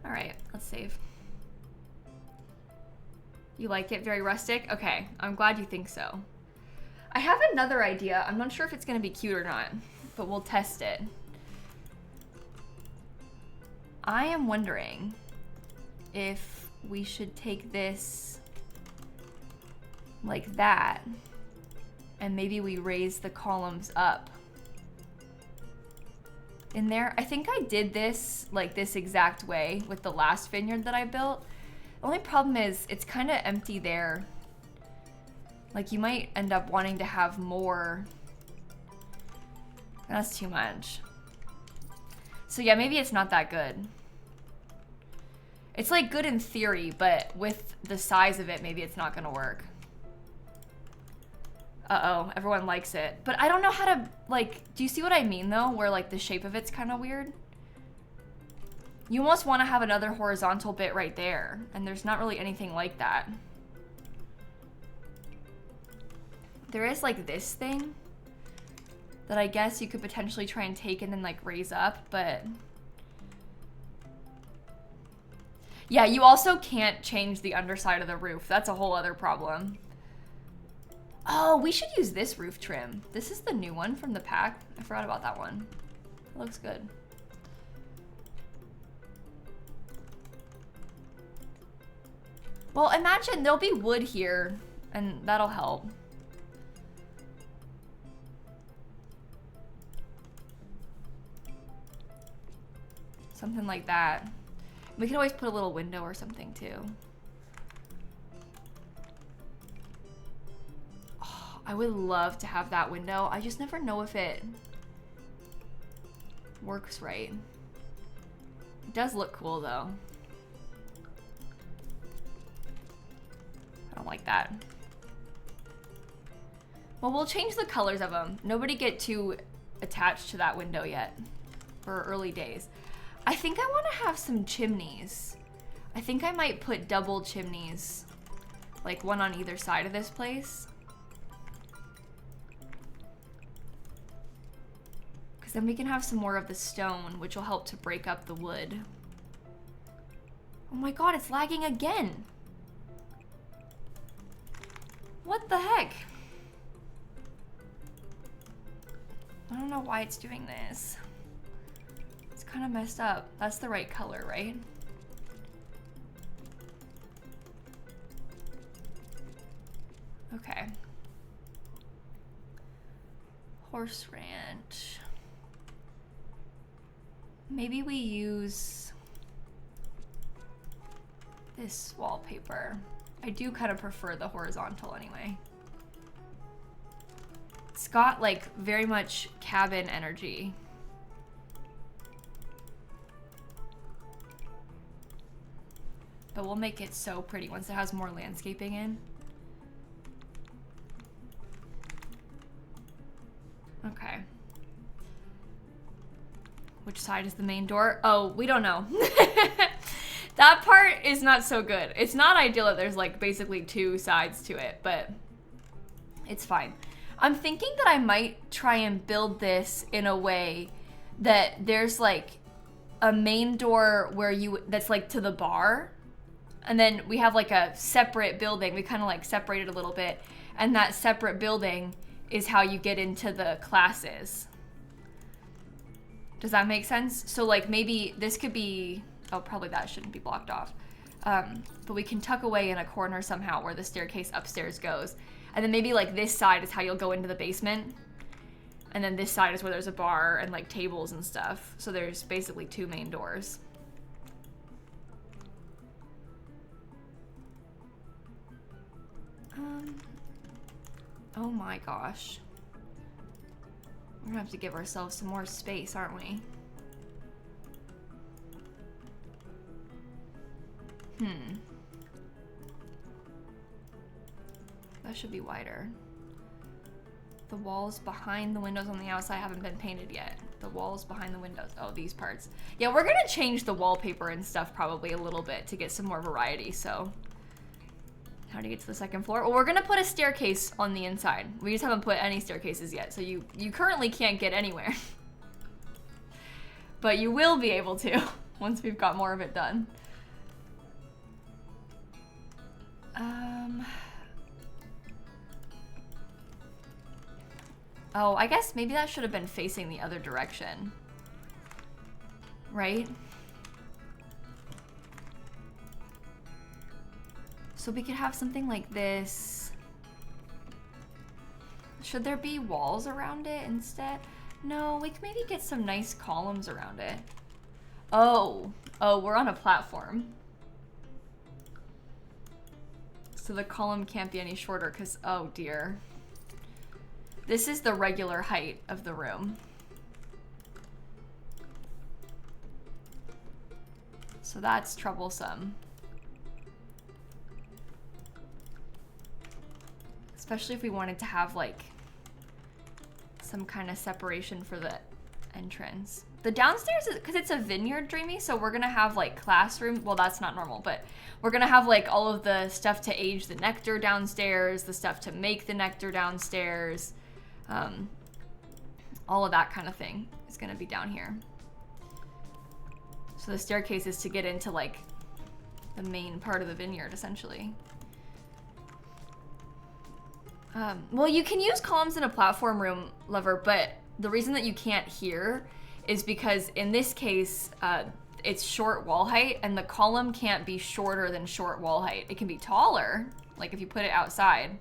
All right, let's save. You like it? Very rustic? Okay, I'm glad you think so. I have another idea. I'm not sure if it's gonna be cute or not, but we'll test it. I am wondering if we should take this like that, and maybe we raise the columns up in there. I think I did this like this exact way with the last vineyard that I built. The only problem is it's kind of empty there. Like you might end up wanting to have more. That's too much. So yeah, maybe it's not that good. It's like good in theory, but with the size of it, maybe it's not gonna work. Uh-oh, everyone likes it. But I don't know how to, like, do you see what I mean though? Where like the shape of it's kind of weird. You almost want to have another horizontal bit right there, and there's not really anything like that. There is like this thing that I guess you could potentially try and take and then like raise up, but yeah, you also can't change the underside of the roof. That's a whole other problem. Oh, we should use this roof trim. This is the new one from the pack. I forgot about that one. It looks good. Well, imagine there'll be wood here, and that'll help. Something like that. We could always put a little window or something too. Oh, I would love to have that window. I just never know if it works right. It does look cool though. I don't like that. Well, we'll change the colors of them. Nobody get too attached to that window yet, for early days. I think I want to have some chimneys. I think I might put double chimneys, like one on either side of this place. Because then we can have some more of the stone, which will help to break up the wood. Oh my god, it's lagging again. What the heck? I don't know why it's doing this. It's kind of messed up. That's the right color, right? Okay. Horse ranch. Maybe we use this wallpaper. I do kind of prefer the horizontal anyway. It's got like very much cabin energy. But we'll make it so pretty once it has more landscaping in. Okay. Which side is the main door? Oh, we don't know. That part is not so good. It's not ideal that there's like basically two sides to it, but it's fine. I'm thinking that I might try and build this in a way that there's like a main door where that's like to the bar, and then we have like a separate building. We kind of like separate it a little bit, and that separate building is how you get into the classes. Does that make sense? So like maybe this could be, oh, probably that shouldn't be blocked off. But we can tuck away in a corner somehow where the staircase upstairs goes. And then maybe like this side is how you'll go into the basement. And then this side is where there's a bar and like tables and stuff. So there's basically two main doors. Oh my gosh. We're gonna have to give ourselves some more space, aren't we? That should be wider. The walls behind the windows on the outside haven't been painted yet. The walls behind the windows. Oh, these parts. Yeah, we're gonna change the wallpaper and stuff probably a little bit to get some more variety, so. How to get to the second floor? Well, we're gonna put a staircase on the inside. We just haven't put any staircases yet, so you currently can't get anywhere. But you will be able to once we've got more of it done. Oh, I guess maybe that should have been facing the other direction. Right? So we could have something like this. Should there be walls around it instead? No, we can maybe get some nice columns around it. Oh, we're on a platform. So the column can't be any shorter because, oh dear. This is the regular height of the room. So that's troublesome. Especially if we wanted to have like some kind of separation for the entrance. The downstairs is, because it's a vineyard, Dreamy, so we're gonna have like classroom. Well, that's not normal, but we're gonna have like all of the stuff to age the nectar downstairs, the stuff to make the nectar downstairs. All of that kind of thing is gonna be down here. So the staircase is to get into like the main part of the vineyard, essentially. Well, you can use columns in a platform room, Lover, but the reason that you can't here is because in this case, it's short wall height, and the column can't be shorter than short wall height. It can be taller, like if you put it outside,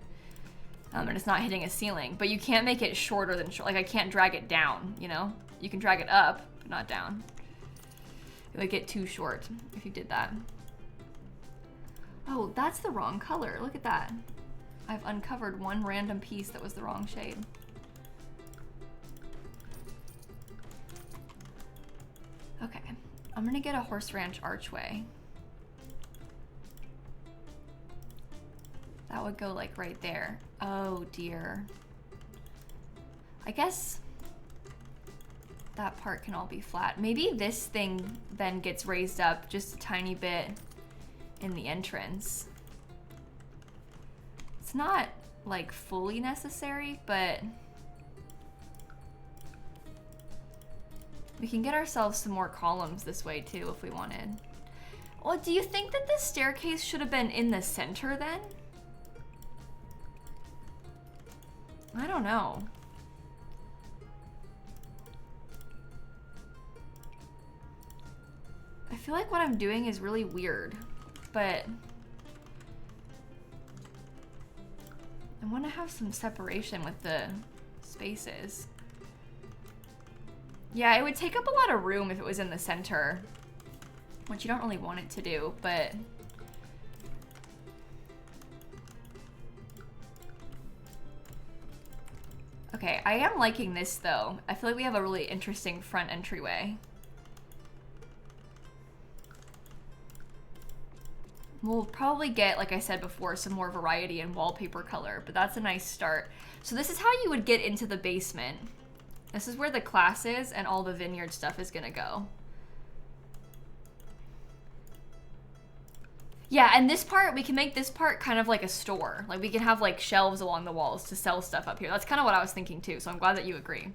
and it's not hitting a ceiling, but you can't make it shorter than short. Like I can't drag it down, you know? You can drag it up, but not down. It would get too short if you did that. Oh, that's the wrong color. Look at that. I've uncovered one random piece that was the wrong shade. Okay, I'm gonna get a horse ranch archway. That would go like right there. Oh dear. I guess that part can all be flat. Maybe this thing then gets raised up just a tiny bit in the entrance. It's not like fully necessary, but we can get ourselves some more columns this way too if we wanted. Well, do you think that this staircase should have been in the center then? I don't know. I feel like what I'm doing is really weird, but I want to have some separation with the spaces. Yeah, it would take up a lot of room if it was in the center, which you don't really want it to do, but okay, I am liking this though. I feel like we have a really interesting front entryway. We'll probably get, like I said before, some more variety in wallpaper color, but that's a nice start. So this is how you would get into the basement. This is where the class is and all the Vineyard stuff is gonna go. Yeah, and this part, we can make this part kind of like a store. Like we can have like shelves along the walls to sell stuff up here. That's kind of what I was thinking too, so I'm glad that you agree.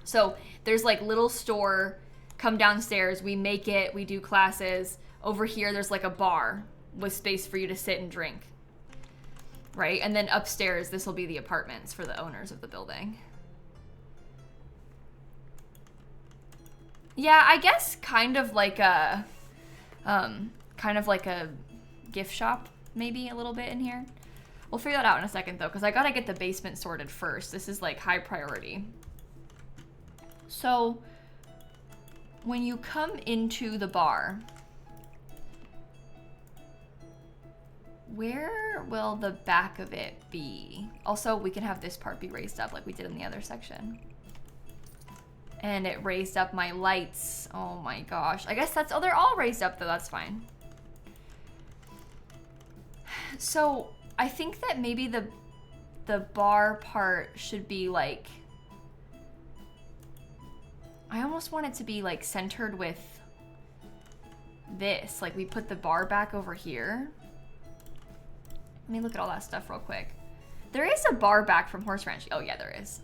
So there's like little store, come downstairs, we make it, we do classes. Over here, there's like a bar with space for you to sit and drink, right? And then upstairs, this will be the apartments for the owners of the building. Yeah, I guess kind of like a gift shop, maybe a little bit in here. We'll figure that out in a second though, because I gotta get the basement sorted first. This is like high priority. So when you come into the bar, where will the back of it be? Also, we can have this part be raised up like we did in the other section. And it raised up my lights. Oh my gosh. I guess that's, oh, they're all raised up though, that's fine. So I think that maybe the bar part should be like, I almost want it to be like centered with this. Like we put the bar back over here. Let me look at all that stuff real quick. There is a bar back from Horse Ranch. Oh yeah, there is.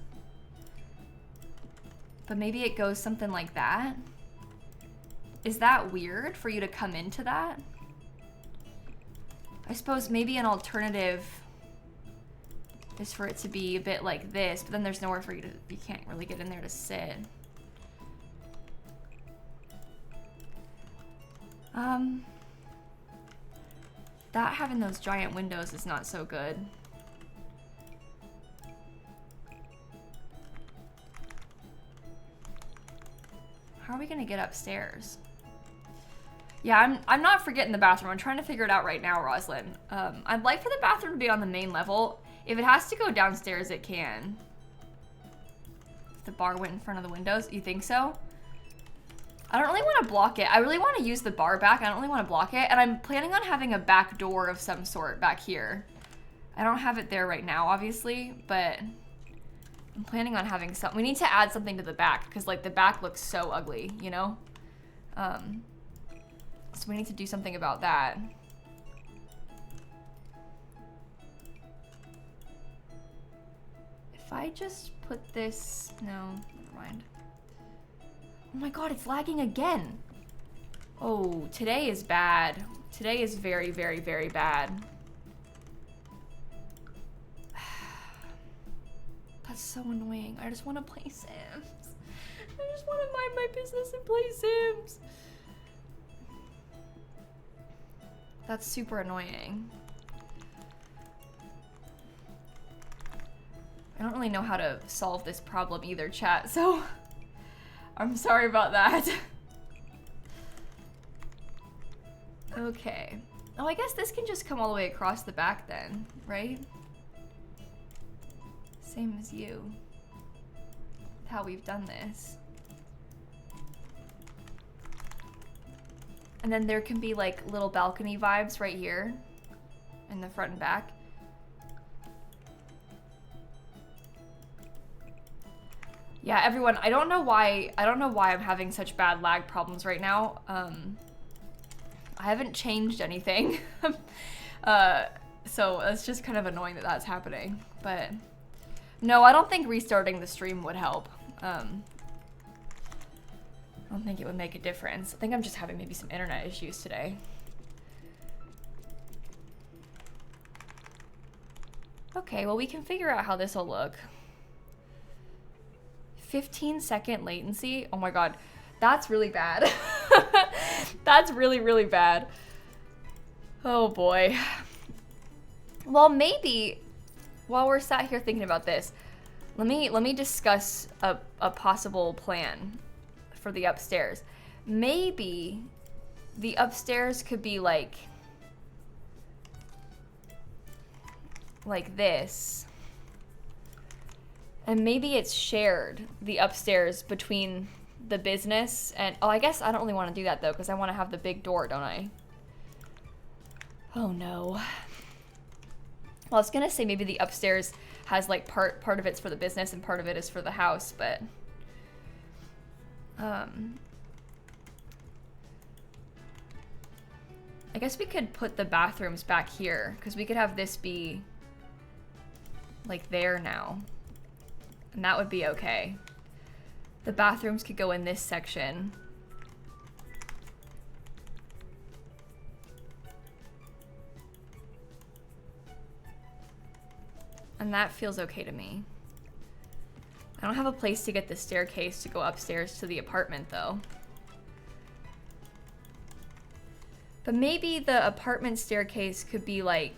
But maybe it goes something like that. Is that weird for you to come into that? I suppose maybe an alternative is for it to be a bit like this, but then there's nowhere for you to, you can't really get in there to sit. That having those giant windows is not so good. How are we gonna get upstairs? Yeah, I'm not forgetting the bathroom. I'm trying to figure it out right now, Roslyn. I'd like for the bathroom to be on the main level. If it has to go downstairs, it can. If the bar went in front of the windows, you think so? I don't really want to block it. I really want to use the bar back. I don't really want to block it. And I'm planning on having a back door of some sort back here. I don't have it there right now, obviously, but I'm planning on having some. We need to add something to the back because like the back looks so ugly, you know? So we need to do something about that. If I just put this, no, never mind. Oh my God, it's lagging again. Oh, today is bad. Today is very, very, very bad. That's so annoying. I just want to play Sims. I just want to mind my business and play Sims. That's super annoying. I don't really know how to solve this problem either, chat, so I'm sorry about that. Okay. Oh, I guess this can just come all the way across the back then, right? Same as you. How we've done this. And then there can be like little balcony vibes right here in the front and back. Yeah, everyone, I don't know why I'm having such bad lag problems right now. I haven't changed anything. So it's just kind of annoying that that's happening. But no, I don't think restarting the stream would help. I don't think it would make a difference. I think I'm just having maybe some internet issues today. Okay, well, we can figure out how this will look. 15-second latency? Oh my god, that's really bad. That's really, really bad. Oh boy. Well, maybe while we're sat here thinking about this, let me discuss a possible plan for the upstairs. Maybe the upstairs could be like this. And maybe it's shared, the upstairs, between the business and... Oh, I guess I don't really want to do that, though, because I want to have the big door, don't I? Oh, no. Well, I was going to say maybe the upstairs has, like, part of it's for the business and part of it is for the house, but... I guess we could put the bathrooms back here, because we could have this be, like, there now. And that would be okay. The bathrooms could go in this section. And that feels okay to me. I don't have a place to get the staircase to go upstairs to the apartment, though. But maybe the apartment staircase could be like...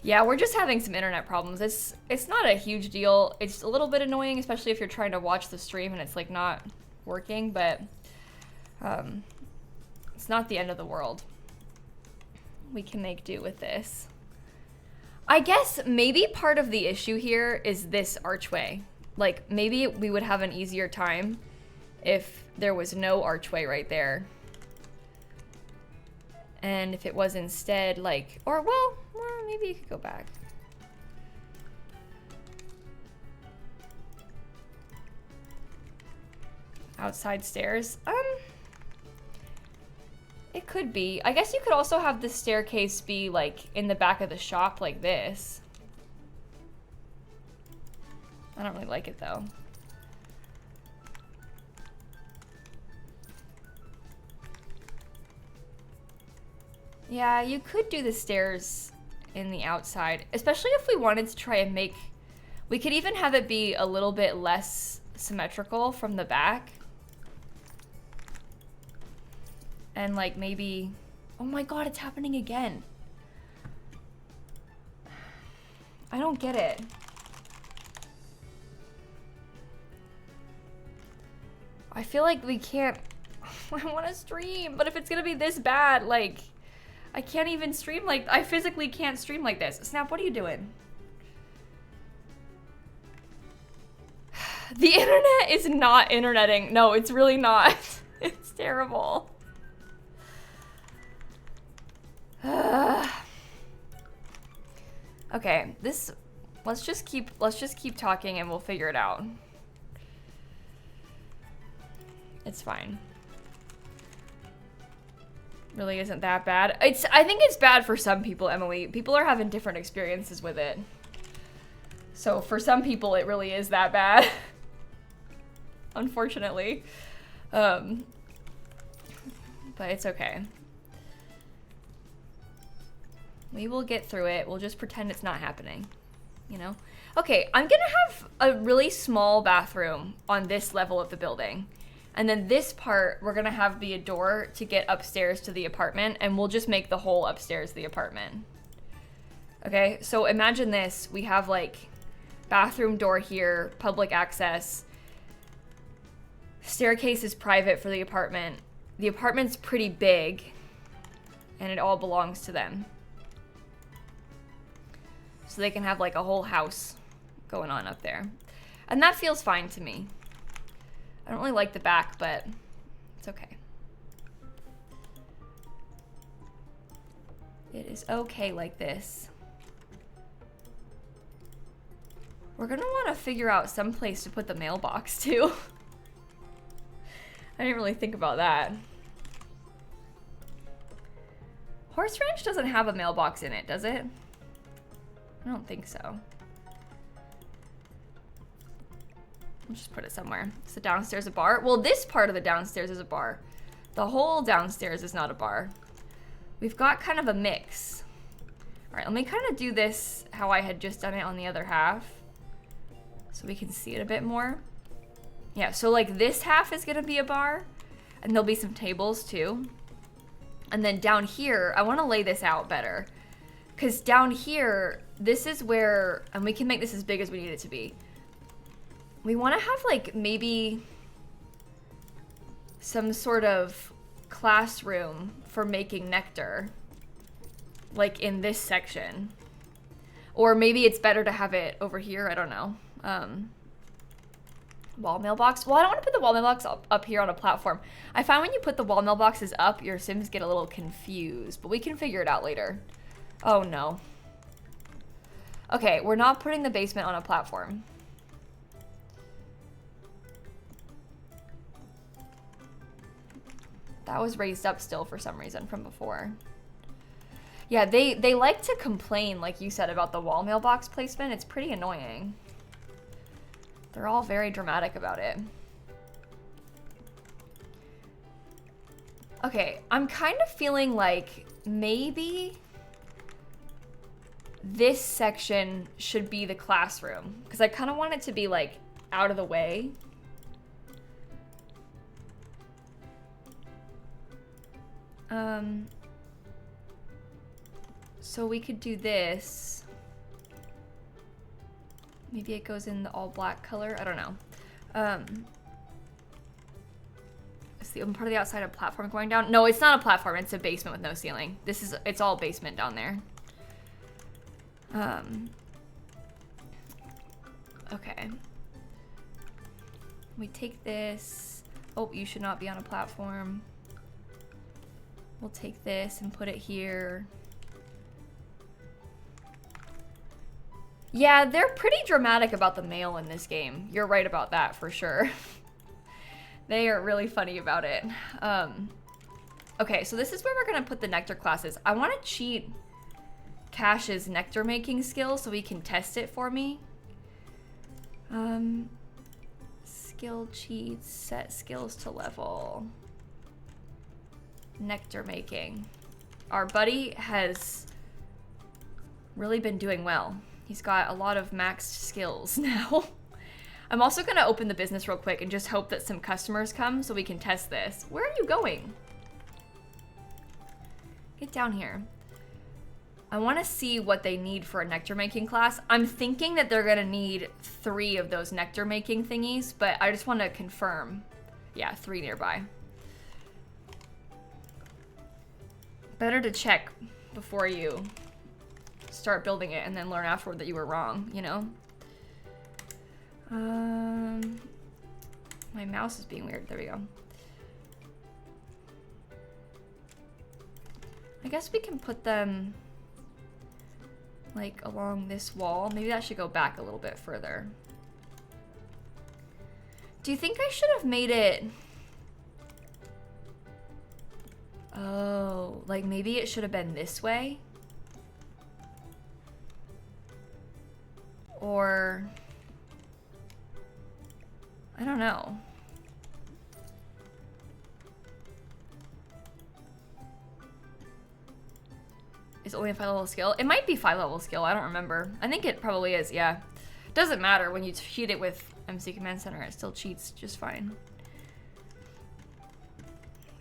Yeah, we're just having some internet problems. It's not a huge deal. It's a little bit annoying, especially if you're trying to watch the stream and it's like not working, but it's not the end of the world. We can make do with this. I guess maybe part of the issue here is this archway. Like, maybe we would have an easier time if there was no archway right there. And if it was instead like, or well, maybe you could go back. Outside stairs. It could be. I guess you could also have the staircase be like in the back of the shop like this. I don't really like it though. Yeah, you could do the stairs in the outside, especially if we wanted to try and make... We could even have it be a little bit less symmetrical from the back. And like maybe... Oh my god, it's happening again. I don't get it. I feel like we can't... I want to stream, but if it's gonna be this bad, like... I can't even stream like... I physically can't stream like this. Snap, what are you doing? The internet is not interneting. No, it's really not. It's terrible. Okay, this... Let's just keep talking and we'll figure it out. It's fine. Really isn't that bad. I think it's bad for some people, Emily. People are having different experiences with it. So for some people, it really is that bad. Unfortunately. But it's okay. We will get through it. We'll just pretend it's not happening. You know? Okay, I'm gonna have a really small bathroom on this level of the building. And then this part, we're gonna have be a door to get upstairs to the apartment, and we'll just make the whole upstairs the apartment. Okay, so imagine this. We have like bathroom door here, public access. Staircase is private for the apartment. The apartment's pretty big, and it all belongs to them. So they can have like a whole house going on up there. And that feels fine to me. I don't really like the back, but it's okay. It is okay like this. We're gonna want to figure out some place to put the mailbox too. I didn't really think about that. Horse Ranch doesn't have a mailbox in it, does it? I don't think so. I'll just put it somewhere. Is the downstairs a bar? Well, this part of the downstairs is a bar. The whole downstairs is not a bar. We've got kind of a mix. All right, let me kind of do this how I had just done it on the other half, so we can see it a bit more. Yeah, so like this half is gonna be a bar, and there'll be some tables too. And then down here, I wanna lay this out better, because down here, this is where, and we can make this as big as we need it to be. We wanna have like maybe some sort of classroom for making nectar, like in this section. Or maybe it's better to have it over here, I don't know. Wall mailbox. Well, I don't want to put the wall mailbox up here on a platform. I find when you put the wall mailboxes up, your Sims get a little confused, but we can figure it out later. Oh no. Okay, we're not putting the basement on a platform. That was raised up still for some reason from before. Yeah, they like to complain, like you said, about the wall mailbox placement. It's pretty annoying. They're all very dramatic about it. Okay, I'm kind of feeling like maybe this section should be the classroom, because I kind of want it to be like out of the way. So we could do this. Maybe it goes in the all black color. I don't know. Is the open part of the outside a platform going down? No, it's not a platform. It's a basement with no ceiling. It's all basement down there. Okay. We take this. Oh, you should not be on a platform. We'll take this and put it here. Yeah, they're pretty dramatic about the mail in this game. You're right about that for sure. They are really funny about it. Okay, so this is where we're gonna put the nectar classes. I wanna cheat Cash's nectar making skill so he can test it for me. Skill cheats, set skills to level. Nectar making. Our buddy has really been doing well. He's got a lot of maxed skills now. I'm also gonna open the business real quick and just hope that some customers come so we can test this. Where are you going? Get down here. I wanna see what they need for a nectar making class. I'm thinking that they're gonna need 3 of those nectar making thingies, but I just wanna confirm. Yeah, 3 nearby. Better to check before you start building it and then learn afterward that you were wrong, you know? My mouse is being weird. There we go. I guess we can put them like along this wall. Maybe that should go back a little bit further. Do you think I should have made it... Oh, like maybe it should have been this way? Or... I don't know. Is only a 5-level skill? It might be 5-level skill, I don't remember. I think it probably is, yeah. Doesn't matter, when you cheat it with MC Command Center, it still cheats just fine.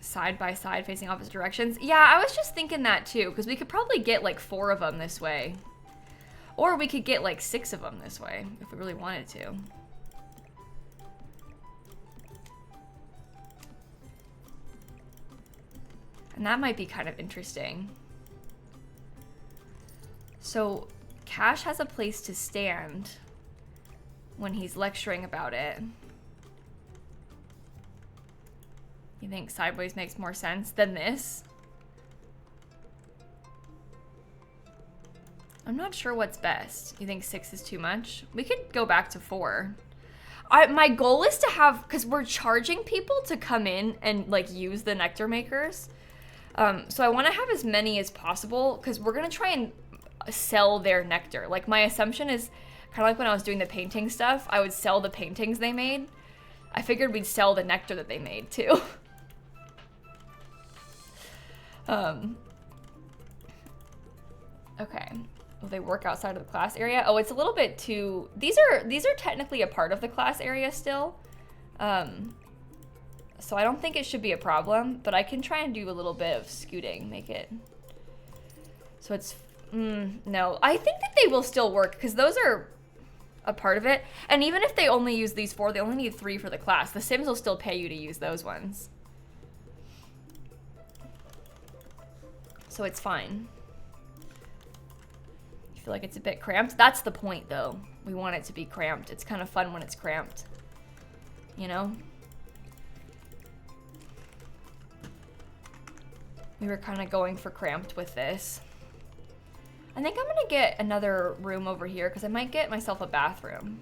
Side by side facing opposite directions. Yeah, I was just thinking that too, because we could probably get like 4 of them this way. Or we could get like 6 of them this way, if we really wanted to. And that might be kind of interesting. So, Cash has a place to stand when he's lecturing about it. You think sideways makes more sense than this? I'm not sure what's best. You think 6 is too much? We could go back to 4. My goal is to have, because we're charging people to come in and like use the nectar makers. So I want to have as many as possible because we're going to try and sell their nectar. Like my assumption is kind of like when I was doing the painting stuff, I would sell the paintings they made. I figured we'd sell the nectar that they made too. Okay. Will they work outside of the class area? Oh, it's a little bit too... These are technically a part of the class area still. So I don't think it should be a problem, but I can try and do a little bit of scooting, make it... So it's... no, I think that they will still work because those are a part of it. And even if they only use these 4, they only need 3 for the class. The Sims will still pay you to use those ones. So it's fine. I feel like it's a bit cramped. That's the point though. We want it to be cramped. It's kind of fun when it's cramped. You know? We were kind of going for cramped with this. I think I'm gonna get another room over here because I might get myself a bathroom.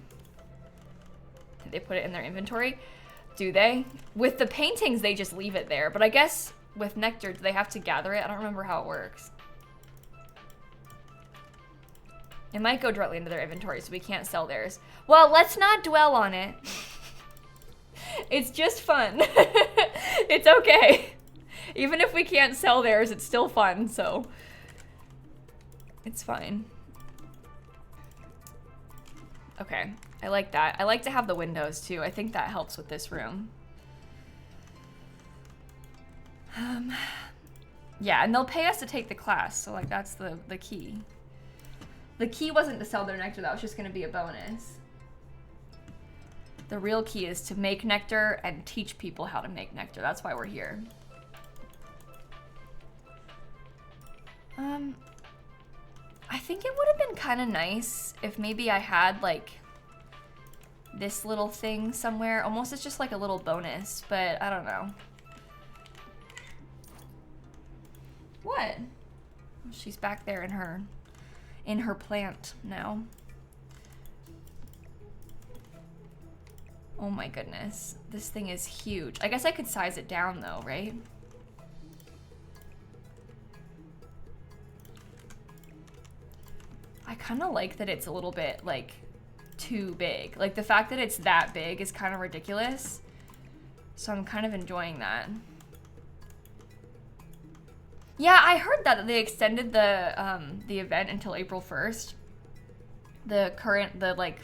Did they put it in their inventory? Do they? With the paintings, they just leave it there. But I guess with Nectar, do they have to gather it? I don't remember how it works. It might go directly into their inventory, so we can't sell theirs. Well, let's not dwell on it. It's just fun. It's okay. Even if we can't sell theirs, it's still fun, so it's fine. Okay, I like that. I like to have the windows too. I think that helps with this room. Yeah, and they'll pay us to take the class, so like that's the key. The key wasn't to sell their nectar, that was just gonna be a bonus. The real key is to make nectar and teach people how to make nectar. That's why we're here. I think it would have been kind of nice if maybe I had like this little thing somewhere. Almost it's just like a little bonus, but I don't know. What? She's back there in her plant now. Oh my goodness. This thing is huge. I guess I could size it down though, right? I kind of like that it's a little bit like too big. Like the fact that it's that big is kind of ridiculous. So I'm kind of enjoying that. Yeah, I heard that they extended the event until April 1st. The like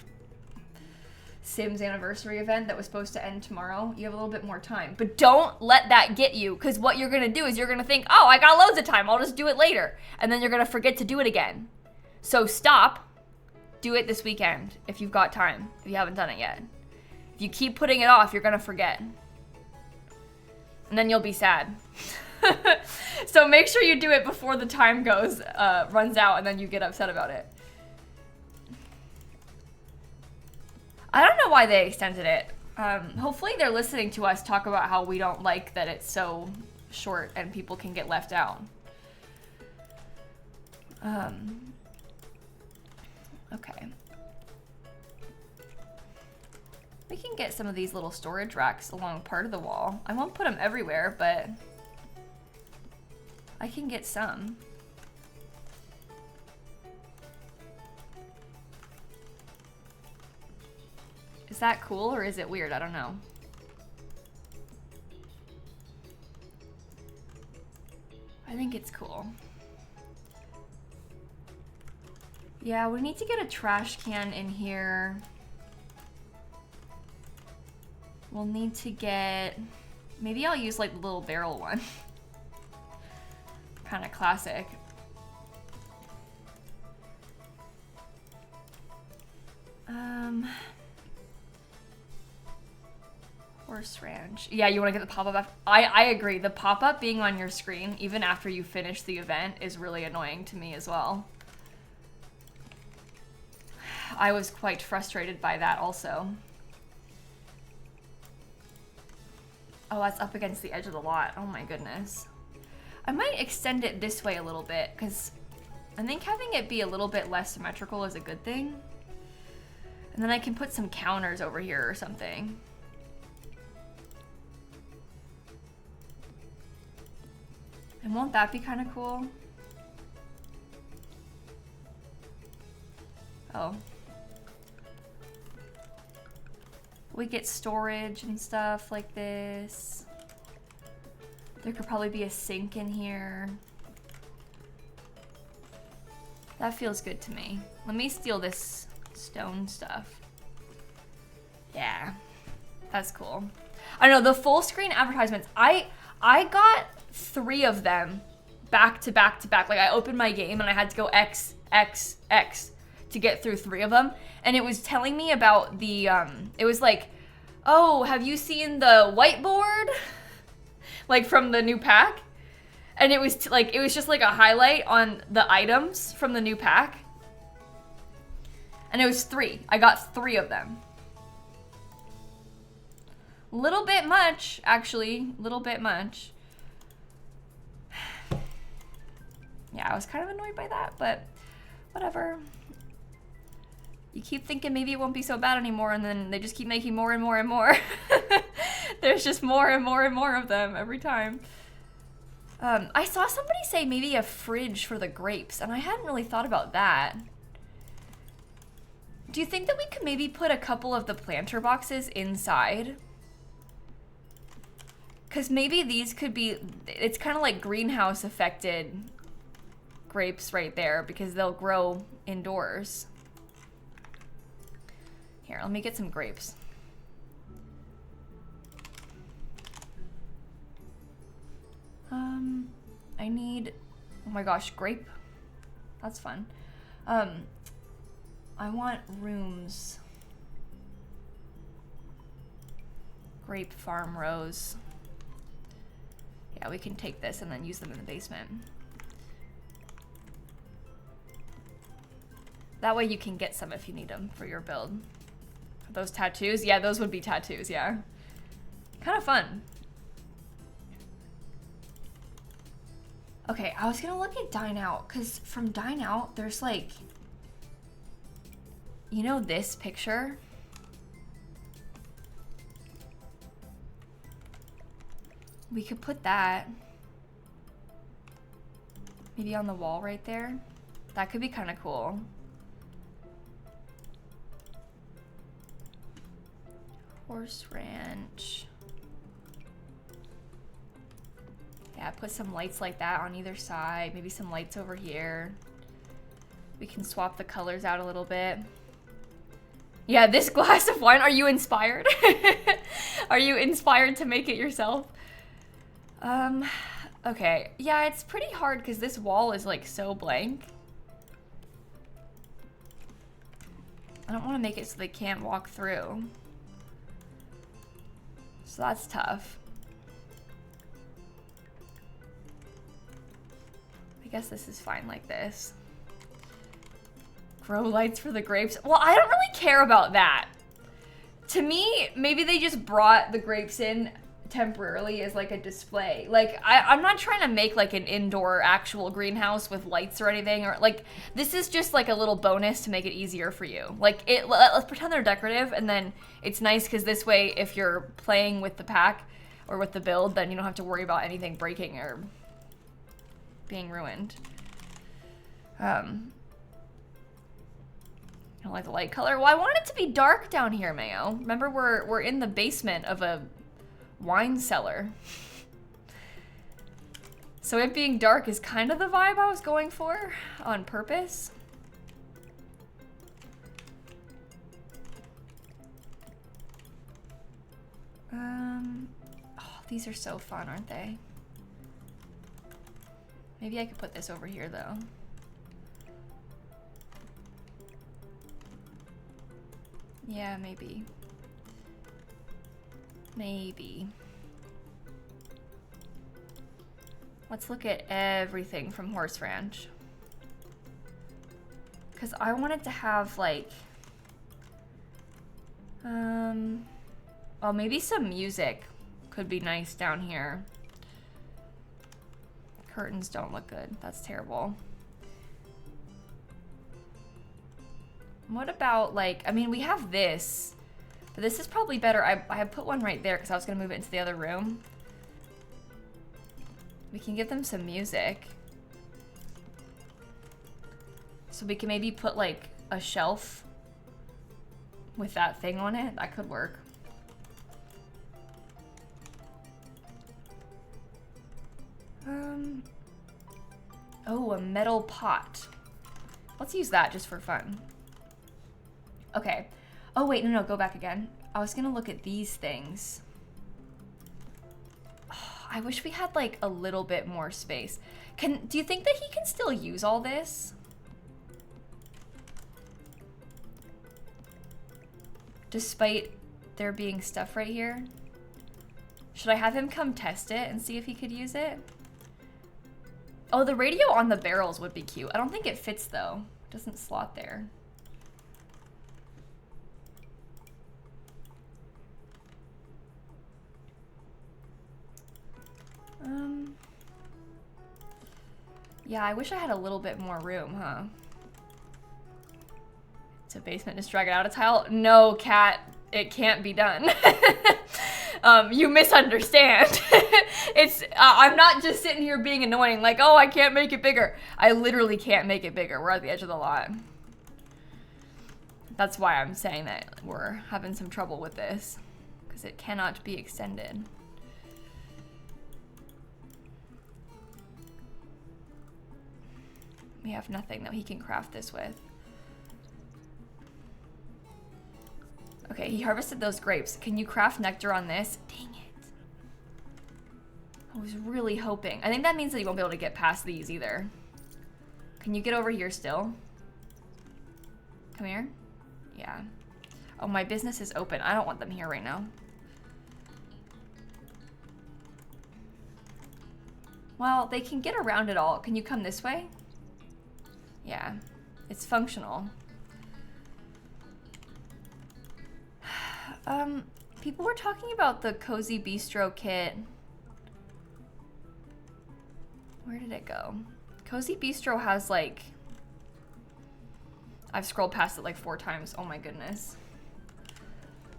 Sims anniversary event that was supposed to end tomorrow. You have a little bit more time, but don't let that get you, because what you're gonna do is you're gonna think, oh, I got loads of time, I'll just do it later, and then you're gonna forget to do it again. So stop, do it this weekend if you've got time, if you haven't done it yet. If you keep putting it off, you're gonna forget, and then you'll be sad. So make sure you do it before the time runs out, and then you get upset about it. I don't know why they extended it. Hopefully they're listening to us talk about how we don't like that it's so short and people can get left out. Okay. We can get some of these little storage racks along part of the wall. I won't put them everywhere, but I can get some. Is that cool or is it weird? I don't know. I think it's cool. Yeah, we need to get a trash can in here. We'll need to get, maybe I'll use like the little barrel one. Kind of classic. Horse Ranch. Yeah, you want to get the pop-up. I agree. The pop-up being on your screen, even after you finish the event, is really annoying to me as well. I was quite frustrated by that also. Oh, that's up against the edge of the lot. Oh my goodness. I might extend it this way a little bit, because I think having it be a little bit less symmetrical is a good thing. And then I can put some counters over here or something. And won't that be kind of cool? Oh. We get storage and stuff like this. There could probably be a sink in here. That feels good to me. Let me steal this stone stuff. Yeah, that's cool. I don't know, the full screen advertisements, I got 3 of them back to back to back. Like I opened my game and I had to go X, X, X to get through 3 of them. And it was telling me about the, it was like, oh, have you seen the whiteboard? Like from the new pack? And it was like, it was just like a highlight on the items from the new pack. And it was 3. I got 3 of them. Little bit much, actually. Little bit much. Yeah, I was kind of annoyed by that, but whatever. You keep thinking maybe it won't be so bad anymore, and then they just keep making more and more and more. There's just more and more and more of them every time. I saw somebody say maybe a fridge for the grapes, and I hadn't really thought about that. Do you think that we could maybe put a couple of the planter boxes inside? Because maybe these could be, it's kind of like greenhouse affected grapes right there because they'll grow indoors. Here, let me get some grapes. I need, oh my gosh, grape. That's fun. I want rooms. Grape farm rows. Yeah, we can take this and then use them in the basement. That way you can get some if you need them for your build. Those tattoos? Yeah, those would be tattoos, yeah. Kind of fun. Okay, I was gonna look at Dine Out, because from Dine Out, there's like, you know this picture? We could put that maybe on the wall right there. That could be kind of cool. Horse ranch. Yeah, put some lights like that on either side. Maybe some lights over here. We can swap the colors out a little bit. Yeah, this glass of wine, are you inspired? Are you inspired to make it yourself? Okay. Yeah, it's pretty hard because this wall is like so blank. I don't want to make it so they can't walk through. So that's tough. I guess this is fine like this. Grow lights for the grapes. Well, I don't really care about that. To me, maybe they just brought the grapes in temporarily as like a display. Like, I'm not trying to make like an indoor actual greenhouse with lights or anything. Or like, this is just like a little bonus to make it easier for you. Like, let's pretend they're decorative, and then it's nice because this way, if you're playing with the pack or with the build, then you don't have to worry about anything breaking or being ruined. I don't like the light color. Well, I want it to be dark down here, Mayo. Remember, we're in the basement of a wine cellar. So it being dark is kind of the vibe I was going for on purpose. Oh, these are so fun, aren't they? Maybe I could put this over here, though. Yeah, maybe. Maybe. Let's look at everything from Horse Ranch. Because I wanted to have, like... oh, maybe some music could be nice down here. Curtains don't look good. That's terrible. What about like, I mean, we have this, but this is probably better. I have put one right there because I was gonna move it into the other room. We can give them some music. So we can maybe put like a shelf with that thing on it. That could work. Oh, a metal pot. Let's use that just for fun. Okay. Oh wait, no, go back again. I was gonna look at these things. Oh, I wish we had like a little bit more space. Do you think that he can still use all this? Despite there being stuff right here? Should I have him come test it and see if he could use it? Oh, the radio on the barrels would be cute. I don't think it fits though. It doesn't slot there. Yeah, I wish I had a little bit more room, huh? It's a basement, just drag it out a tile. No, cat, it can't be done. You misunderstand. I'm not just sitting here being annoying, like, oh, I can't make it bigger. I literally can't make it bigger. We're at the edge of the lot. That's why I'm saying that we're having some trouble with this, because it cannot be extended. We have nothing that he can craft this with. Okay, he harvested those grapes. Can you craft nectar on this? Dang it. I was really hoping. I think that means that you won't be able to get past these either. Can you get over here still? Come here. Yeah. Oh, my business is open. I don't want them here right now. Well, they can get around it all. Can you come this way? Yeah, it's functional. People were talking about the Cozy Bistro kit. Where did it go? Cozy Bistro has like, I've scrolled past it like 4 times. Oh my goodness.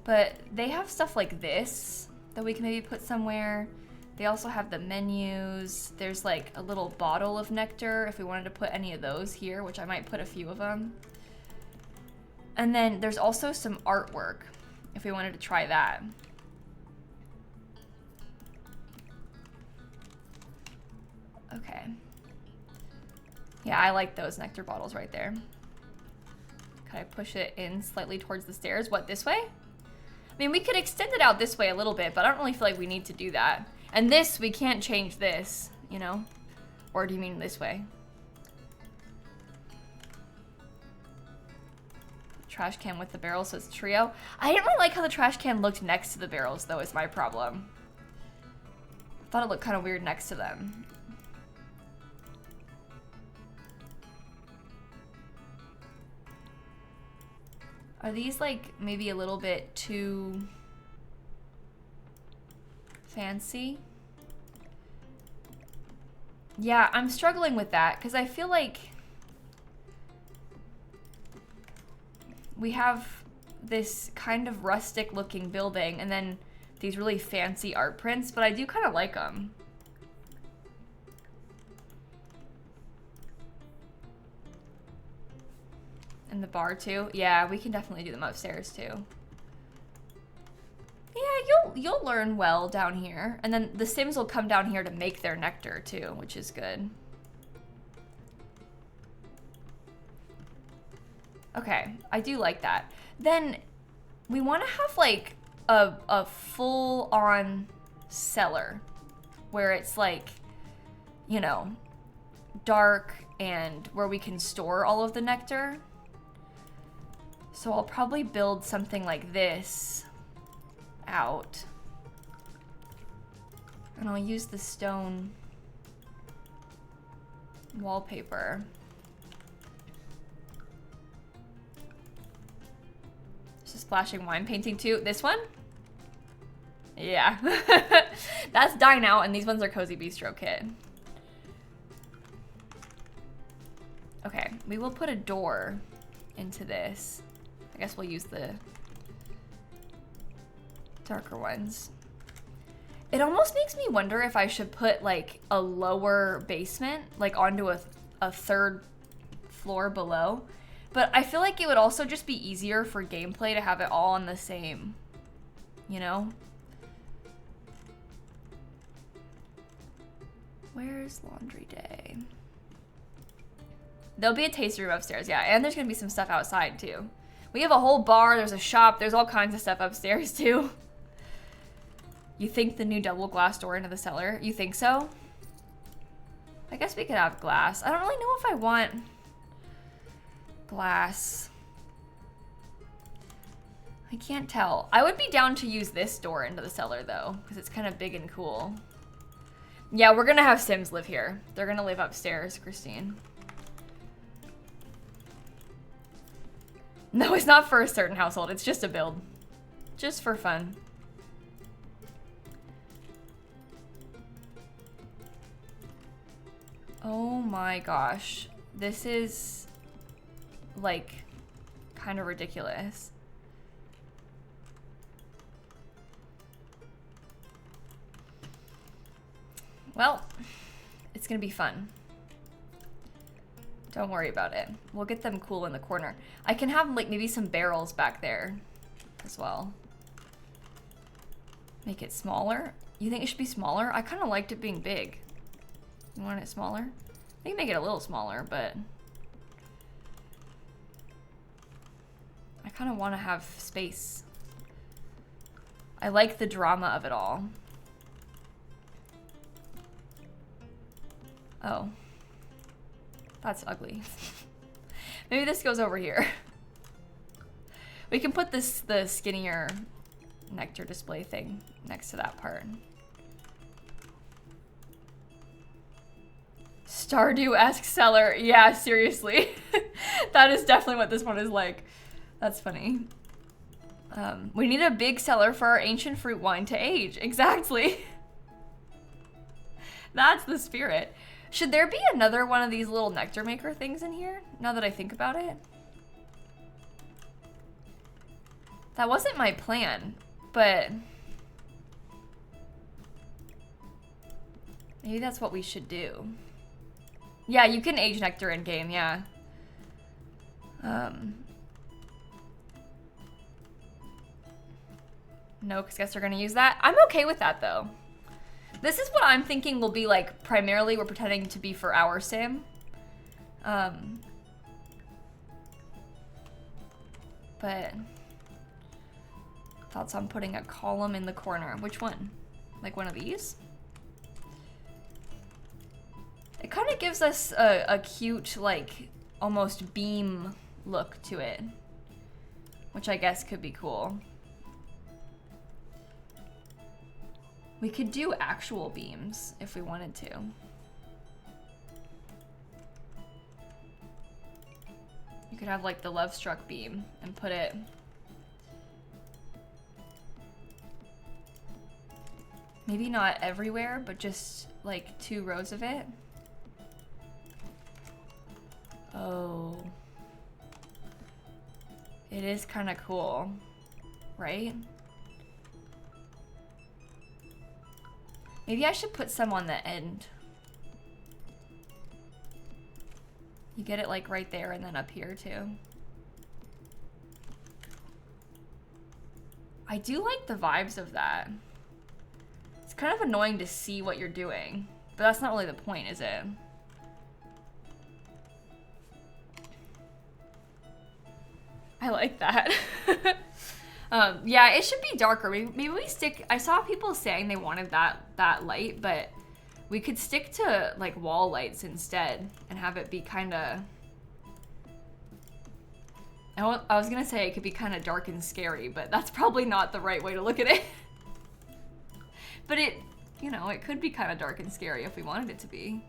But they have stuff like this that we can maybe put somewhere. They also have the menus. There's like a little bottle of nectar if we wanted to put any of those here, which I might put a few of them. And then there's also some artwork if we wanted to try that. Okay. Yeah, I like those nectar bottles right there. Could I push it in slightly towards the stairs? What, this way? I mean, we could extend it out this way a little bit, but I don't really feel like we need to do that. And this, we can't change this, you know? Or do you mean this way? Trash can with the barrel, so it's a trio. I didn't really like how the trash can looked next to the barrels, though, is my problem. I thought it looked kind of weird next to them. Are these, like, maybe a little bit too fancy? Yeah, I'm struggling with that, because I feel like we have this kind of rustic looking building and then these really fancy art prints, but I do kind of like them. And the bar too. Yeah, we can definitely do them upstairs too. Yeah, you'll learn well down here. And then the Sims will come down here to make their nectar too, which is good. Okay, I do like that. Then we want to have like a full-on cellar where it's like, you know, dark and where we can store all of the nectar. So I'll probably build something like this out. And I'll use the stone wallpaper. There's a splashing wine painting too. This one? Yeah. That's Dine Out, and these ones are Cozy Bistro Kit. Okay, we will put a door into this. I guess we'll use the darker ones. It almost makes me wonder if I should put like a lower basement, like onto a third floor below. But I feel like it would also just be easier for gameplay to have it all on the same, you know? Where's laundry day? There'll be a tasting room upstairs, yeah, and there's gonna be some stuff outside too. We have a whole bar, there's a shop, there's all kinds of stuff upstairs too. You think the new double glass door into the cellar? You think so? I guess we could have glass. I don't really know if I want glass. I can't tell. I would be down to use this door into the cellar though, because it's kind of big and cool. Yeah, we're gonna have Sims live here. They're gonna live upstairs, Christine. No, it's not for a certain household. It's just a build. Just for fun. Oh my gosh. This is like kind of ridiculous. Well, it's gonna be fun. Don't worry about it. We'll get them cool in the corner. I can have like maybe some barrels back there as well. Make it smaller. You think it should be smaller? I kind of liked it being big. You want it smaller? I can make it a little smaller, but I kind of want to have space. I like the drama of it all. Oh. That's ugly. Maybe this goes over here. We can put this, the skinnier Nectar display thing next to that part. Stardew-esque cellar. Yeah, seriously. That is definitely what this one is like. That's funny. We need a big cellar for our ancient fruit wine to age. Exactly. That's the spirit. Should there be another one of these little nectar maker things in here? Now that I think about it. That wasn't my plan, but maybe that's what we should do. Yeah, you can age nectar in game, yeah. No, because I guess they're gonna use that. I'm okay with that though. This is what I'm thinking will be like, primarily we're pretending to be for our sim. But thoughts on putting a column in the corner. Which one? Like one of these? It kind of gives us a cute, like, almost beam look to it. Which I guess could be cool. We could do actual beams if we wanted to. You could have like the Love Struck beam and put it maybe not everywhere, but just like 2 rows of it. Oh. It is kind of cool, right? Maybe I should put some on the end. You get it like right there and then up here too. I do like the vibes of that. It's kind of annoying to see what you're doing, but that's not really the point, is it? I like that. Yeah, it should be darker. Maybe we stick, I saw people saying they wanted that light, but we could stick to like wall lights instead and have it be kind of, I was gonna say it could be kind of dark and scary, but that's probably not the right way to look at it. But it, you know, it could be kind of dark and scary if we wanted it to be.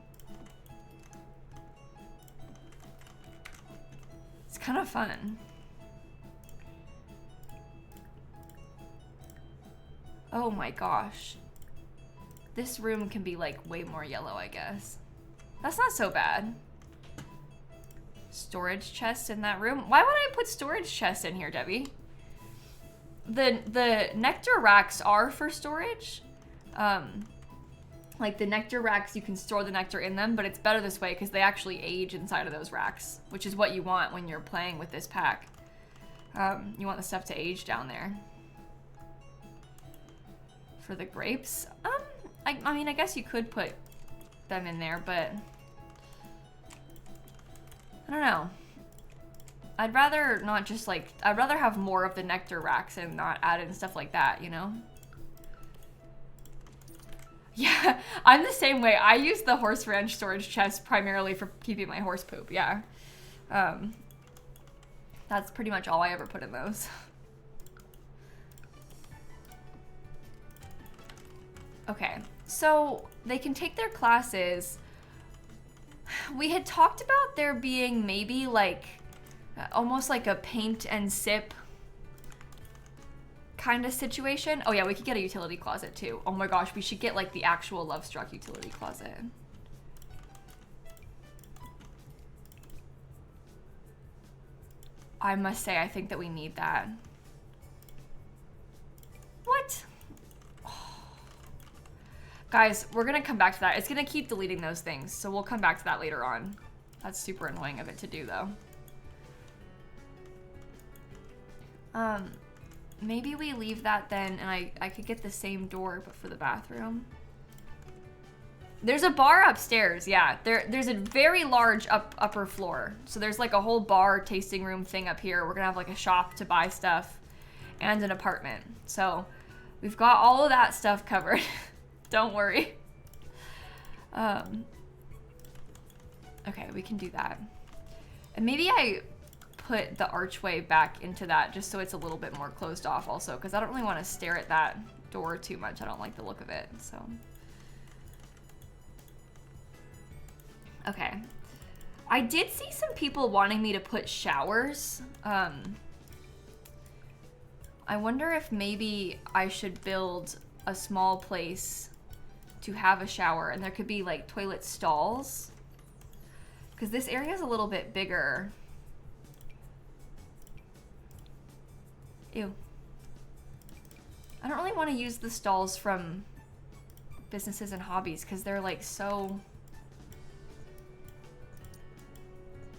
It's kind of fun. Oh my gosh. This room can be like way more yellow, I guess. That's not so bad. storage chest in that room. Why would I put storage chests in here, Debbie? The nectar racks are for storage. Like the nectar racks, you can store the nectar in them, but it's better this way because they actually age inside of those racks, which is what you want when you're playing with this pack. You want the stuff to age down there. For the grapes, I mean, I guess you could put them in there, but I don't know. I'd rather not just like, I'd rather have more of the nectar racks and not add in stuff like that, you know? Yeah, I'm the same way. I use the horse ranch storage chest primarily for keeping my horse poop, yeah. That's pretty much all I ever put in those. Okay, so they can take their classes. We had talked about there being maybe like almost like a paint and sip kind of situation. Oh yeah, we could get a utility closet too. Oh my gosh, we should get like the actual Lovestruck utility closet. I must say, I think that we need that. What? Guys, we're gonna come back to that. It's gonna keep deleting those things, so we'll come back to that later on. That's super annoying of it to do, though. Maybe we leave that then, and I could get the same door, but for the bathroom. There's a bar upstairs, yeah. There's a very large upper floor. So there's like a whole bar tasting room thing up here. We're gonna have like a shop to buy stuff and an apartment. So we've got all of that stuff covered. Don't worry. Okay, we can do that. And maybe I put the archway back into that just so it's a little bit more closed off also, because I don't really want to stare at that door too much. I don't like the look of it, so. Okay. I did see some people wanting me to put showers. I wonder if maybe I should build a small place to have a shower, and there could be like toilet stalls, because this area is a little bit bigger. Ew. I don't really want to use the stalls from Businesses and Hobbies because they're like so,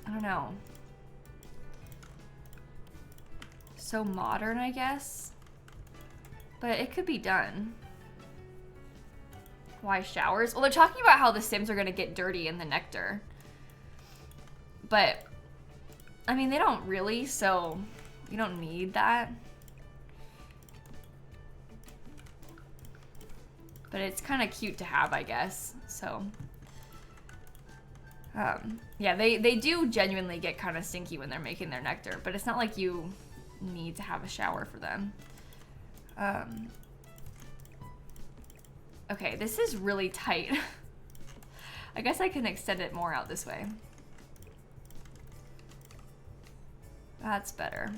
I don't know, so modern, I guess, but it could be done. Why showers? Well, they're talking about how the Sims are going to get dirty in the Nectar. But, I mean, they don't really, so you don't need that. But it's kind of cute to have, I guess, so. Yeah, they do genuinely get kind of stinky when they're making their Nectar, but it's not like you need to have a shower for them. Okay, this is really tight. I guess I can extend it more out this way. That's better.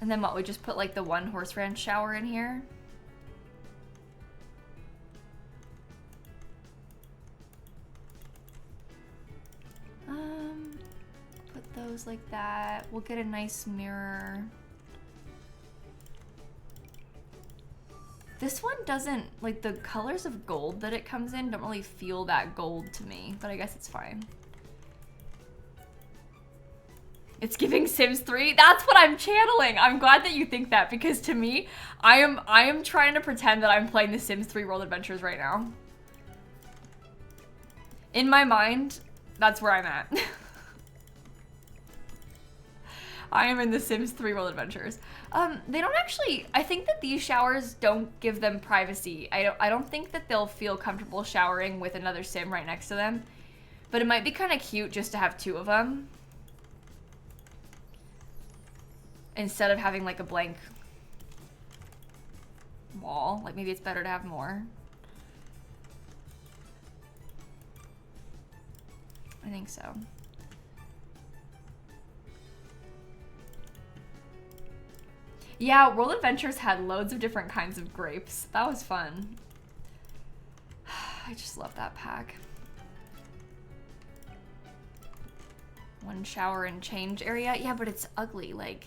And then what, we just put like the one horse ranch shower in here? Put those like that. We'll get a nice mirror. This one doesn't, like the colors of gold that it comes in don't really feel that gold to me, but I guess it's fine. It's giving Sims 3. That's what I'm channeling. I'm glad that you think that, because to me, I am trying to pretend that I'm playing the Sims 3 World Adventures right now. In my mind, that's where I'm at. I am in the Sims 3 World Adventures. They don't actually, I think that these showers don't give them privacy. I don't think that they'll feel comfortable showering with another Sim right next to them. But it might be kind of cute just to have two of them, instead of having like a blank wall. Like maybe it's better to have more. I think so. Yeah, World Adventures had loads of different kinds of grapes. That was fun. I just love that pack. One shower and change area. Yeah, but it's ugly, like.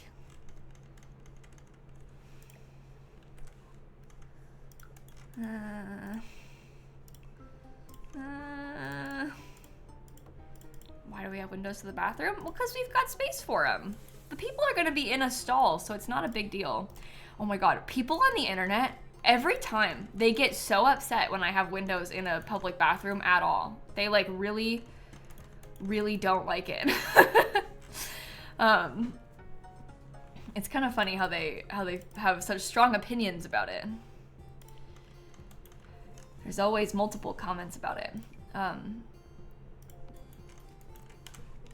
Why do we have windows to the bathroom? Well, because we've got space for them. The people are gonna be in a stall, so it's not a big deal. Oh my God, people on the internet, every time they get so upset when I have windows in a public bathroom at all. They like really don't like it. It's kind of funny how they have such strong opinions about it. There's always multiple comments about it.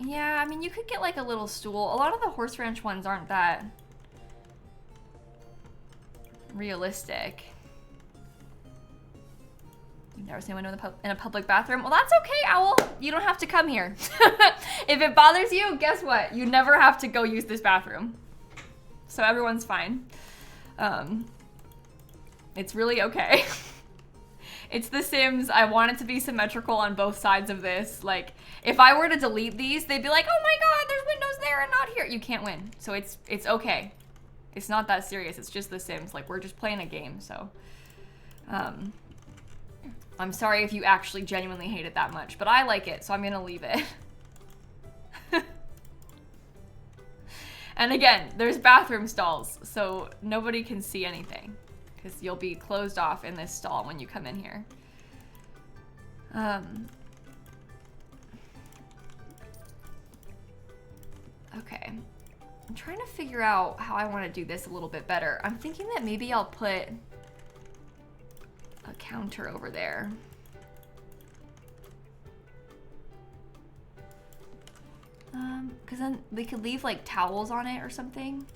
Yeah, I mean, you could get like a little stool. A lot of the horse ranch ones aren't that realistic. You've never seen a window in a public bathroom? Well, that's okay, Owl. You don't have to come here. If it bothers you, guess what? You never have to go use this bathroom. So everyone's fine. It's really okay. It's The Sims. I want it to be symmetrical on both sides of this. Like, if I were to delete these, they'd be like, oh my God, there's windows there and not here. You can't win. So it's okay. It's not that serious. It's just The Sims. Like, we're just playing a game, so. I'm sorry if you actually genuinely hate it that much, but I like it, so I'm gonna leave it. And again, there's bathroom stalls, so nobody can see anything, because you'll be closed off in this stall when you come in here. Okay. I'm trying to figure out how I want to do this a little bit better. I'm thinking that maybe I'll put a counter over there. Because then we could leave like towels on it or something.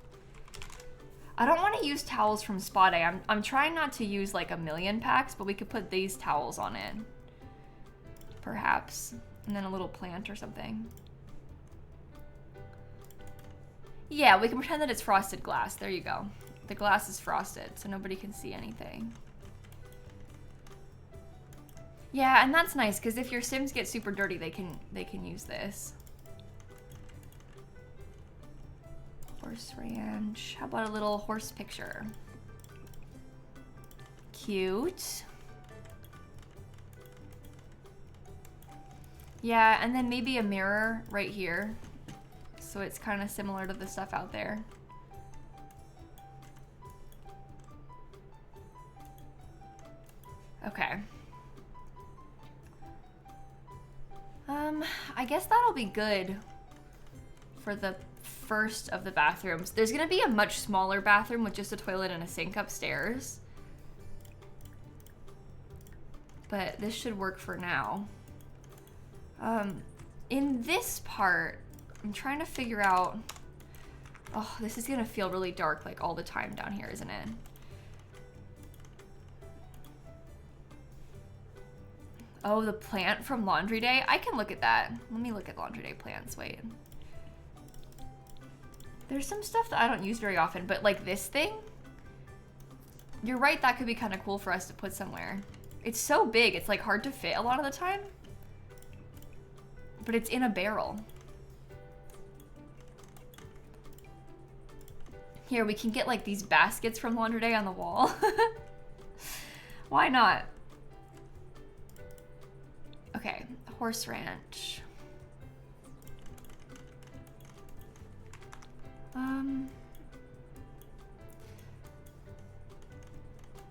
I don't want to use towels from Spa Day. I'm trying not to use like a million packs, but we could put these towels on it. Perhaps. And then a little plant or something. Yeah, we can pretend that it's frosted glass. There you go. The glass is frosted, so nobody can see anything. Yeah, and that's nice, because if your Sims get super dirty, they can use this. Horse ranch. How about a little horse picture? Cute. Yeah, and then maybe a mirror right here. So it's kind of similar to the stuff out there. Okay. I guess that'll be good for the first of the bathrooms. There's gonna be a much smaller bathroom with just a toilet and a sink upstairs. But this should work for now. In this part, I'm trying to figure out, oh, this is gonna feel really dark like all the time down here, isn't it? Oh, the plant from Laundry Day? I can look at that. Let me look at Laundry Day plants, wait. There's some stuff that I don't use very often, but like this thing, you're right, that could be kind of cool for us to put somewhere. It's so big, it's like hard to fit a lot of the time. But it's in a barrel. Here, we can get like these baskets from Laundry Day on the wall. Why not? Okay, horse ranch.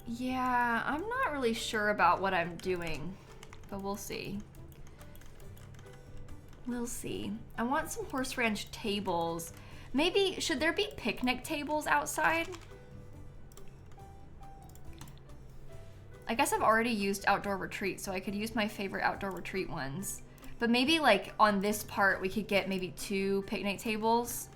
Yeah, I'm not really sure about what I'm doing, but we'll see. We'll see. I want some horse ranch tables. Maybe, should there be picnic tables outside? I guess I've already used outdoor retreat, so I could use my favorite outdoor retreat ones. But maybe like on this part, we could get maybe 2 picnic tables.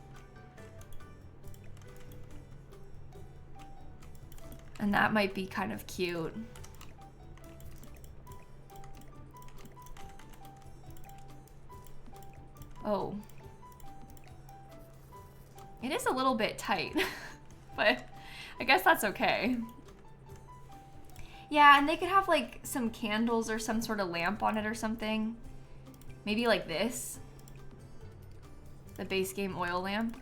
And that might be kind of cute. Oh. It is a little bit tight, but I guess that's okay. Yeah, and they could have like some candles or some sort of lamp on it or something. Maybe like this. The base game oil lamp.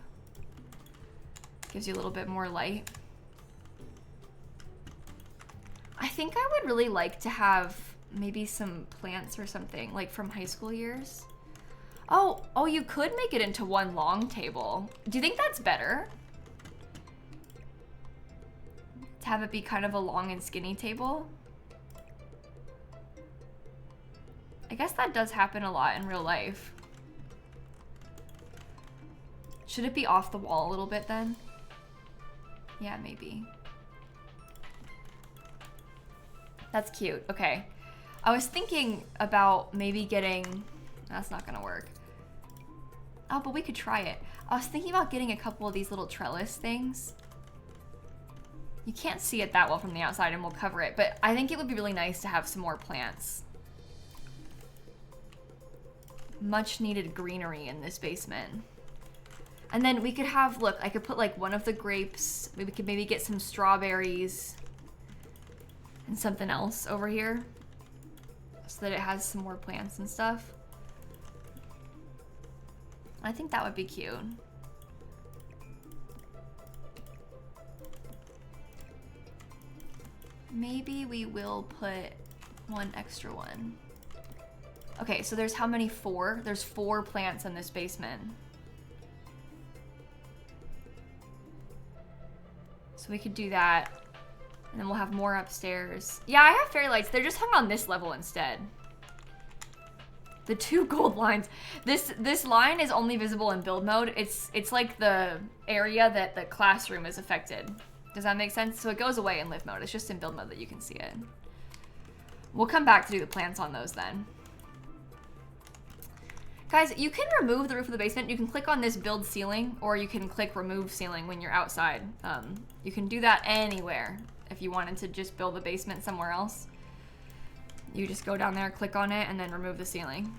Gives you a little bit more light. I think I would really like to have maybe some plants or something, like from high school years. Oh, you could make it into one long table. Do you think that's better? To have it be kind of a long and skinny table? I guess that does happen a lot in real life. Should it be off the wall a little bit then? Yeah, maybe. That's cute. Okay. I was thinking about maybe getting... That's not gonna work. Oh, but we could try it. I was thinking about getting a couple of these little trellis things. You can't see it that well from the outside and we'll cover it, but I think it would be really nice to have some more plants. Much needed greenery in this basement. And then we could have, look, I could put like one of the grapes. We could maybe get some strawberries and something else over here so that it has some more plants and stuff. I think that would be cute. Maybe we will put one extra one. Okay, so there's how many? 4? There's 4 plants in this basement. So we could do that. And then we'll have more upstairs. Yeah, I have fairy lights. They're just hung on this level instead. The 2 gold lines. This line is only visible in build mode. It's like the area that the classroom is affected. Does that make sense? So it goes away in live mode. It's just in build mode that you can see it. We'll come back to do the plants on those then. Guys, you can remove the roof of the basement. You can click on this build ceiling, or you can click remove ceiling when you're outside. You can do that anywhere if you wanted to just build the basement somewhere else. You just go down there, click on it, and then remove the ceiling.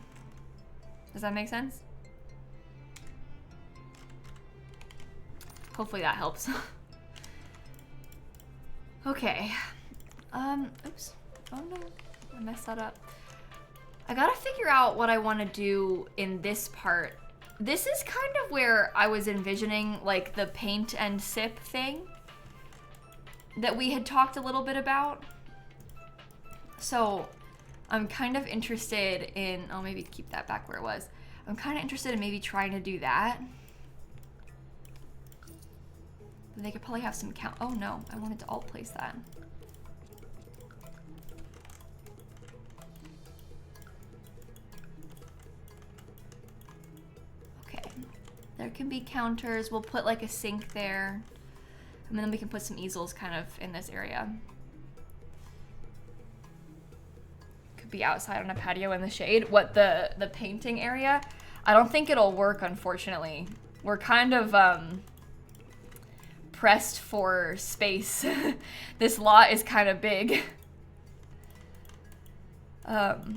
Does that make sense? Hopefully that helps. Okay. Oops. Oh no, I messed that up. I gotta figure out what I want to do in this part. This is kind of where I was envisioning like the paint and sip thing that we had talked a little bit about. So I'm kind of interested in, oh, maybe keep that back where it was. I'm kind of interested in maybe trying to do that. They could probably have some count. Oh no, I wanted to alt place that. Okay, there can be counters. We'll put like a sink there. And then we can put some easels kind of in this area. Could be outside on a patio in the shade. What, the painting area? I don't think it'll work, unfortunately. We're kind of pressed for space. This lot is kind of big. The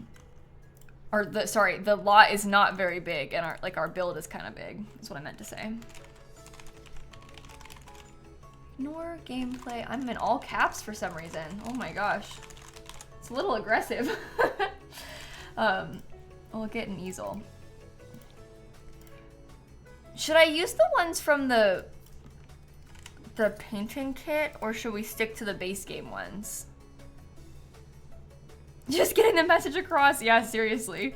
lot is not very big, and our build is kind of big. That's what I meant to say. Ignore gameplay. I'm in all caps for some reason. Oh my gosh. It's a little aggressive. We'll get an easel. Should I use the ones from the painting kit, or should we stick to the base game ones? Just getting the message across. Yeah, seriously.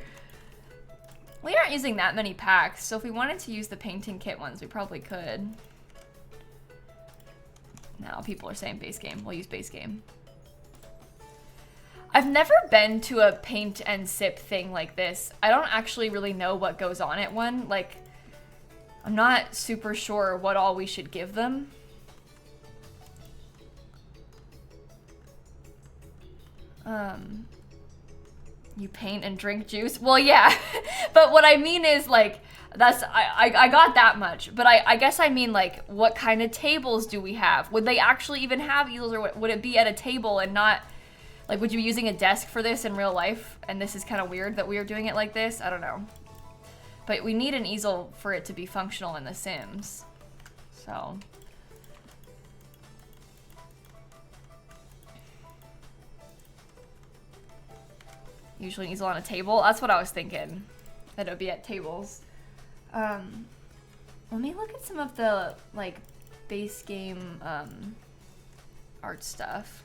We aren't using that many packs, so if we wanted to use the painting kit ones, we probably could. Now people are saying base game. We'll use base game. I've never been to a paint and sip thing like this. I don't actually really know what goes on at one. Like, I'm not super sure what all we should give them. You paint and drink juice? Well, yeah. But what I mean is, like, I got that much. But I guess I mean, like, what kind of tables do we have? Would they actually even have easels, or would it be at a table and not, like, would you be using a desk for this in real life? And this is kind of weird that we are doing it like this? I don't know. But we need an easel for it to be functional in The Sims. So. Usually needs on a table. That's what I was thinking. That it would be at tables. Let me look at some of the like base game art stuff.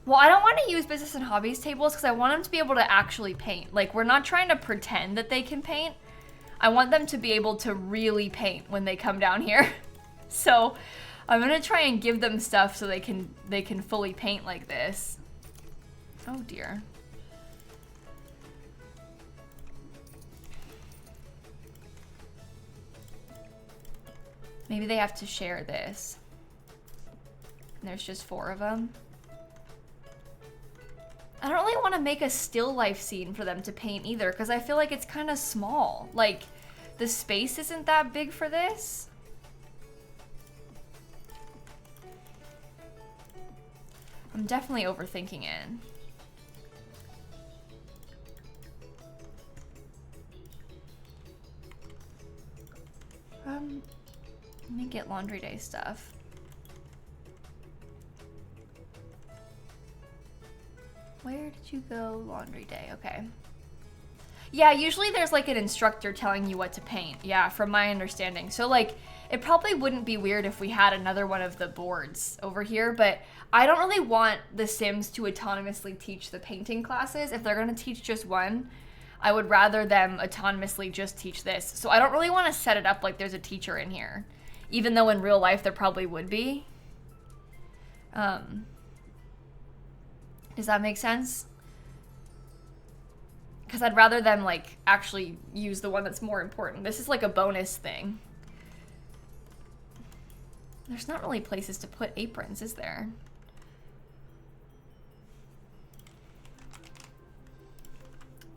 Well, I don't want to use business and hobbies tables because I want them to be able to actually paint. Like, we're not trying to pretend that they can paint. I want them to be able to really paint when they come down here. So I'm gonna try and give them stuff so they can fully paint like this. Oh dear. Maybe they have to share this. And there's just 4 of them. I don't really want to make a still life scene for them to paint either, because I feel like it's kind of small. Like, the space isn't that big for this. I'm definitely overthinking it. Let me get laundry day stuff. Where did you go? Laundry day, okay. Yeah, usually there's like an instructor telling you what to paint. Yeah, from my understanding. So like, it probably wouldn't be weird if we had another one of the boards over here, but I don't really want the Sims to autonomously teach the painting classes. If they're gonna teach just one, I would rather them autonomously just teach this. So I don't really want to set it up like there's a teacher in here, even though in real life there probably would be. Does that make sense? Because I'd rather them like actually use the one that's more important. This is like a bonus thing. There's not really places to put aprons, is there?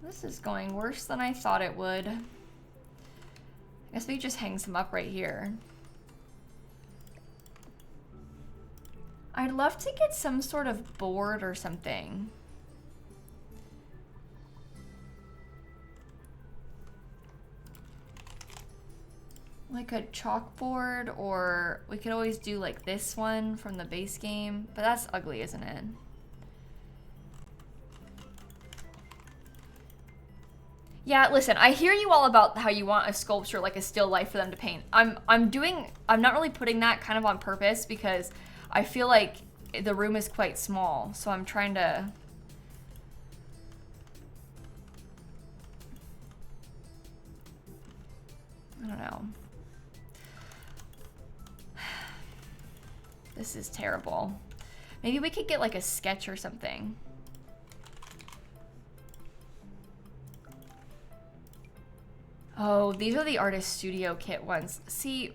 This is going worse than I thought it would. I guess we just hang some up right here. I'd love to get some sort of board or something. Like a chalkboard, or we could always do like this one from the base game, but that's ugly, isn't it? Yeah, listen, I hear you all about how you want a sculpture, like a still life for them to paint. I'm not really putting that kind of on purpose because I feel like the room is quite small, so I'm trying to... I don't know. This is terrible. Maybe we could get like a sketch or something. Oh, these are the Artist Studio kit ones. See,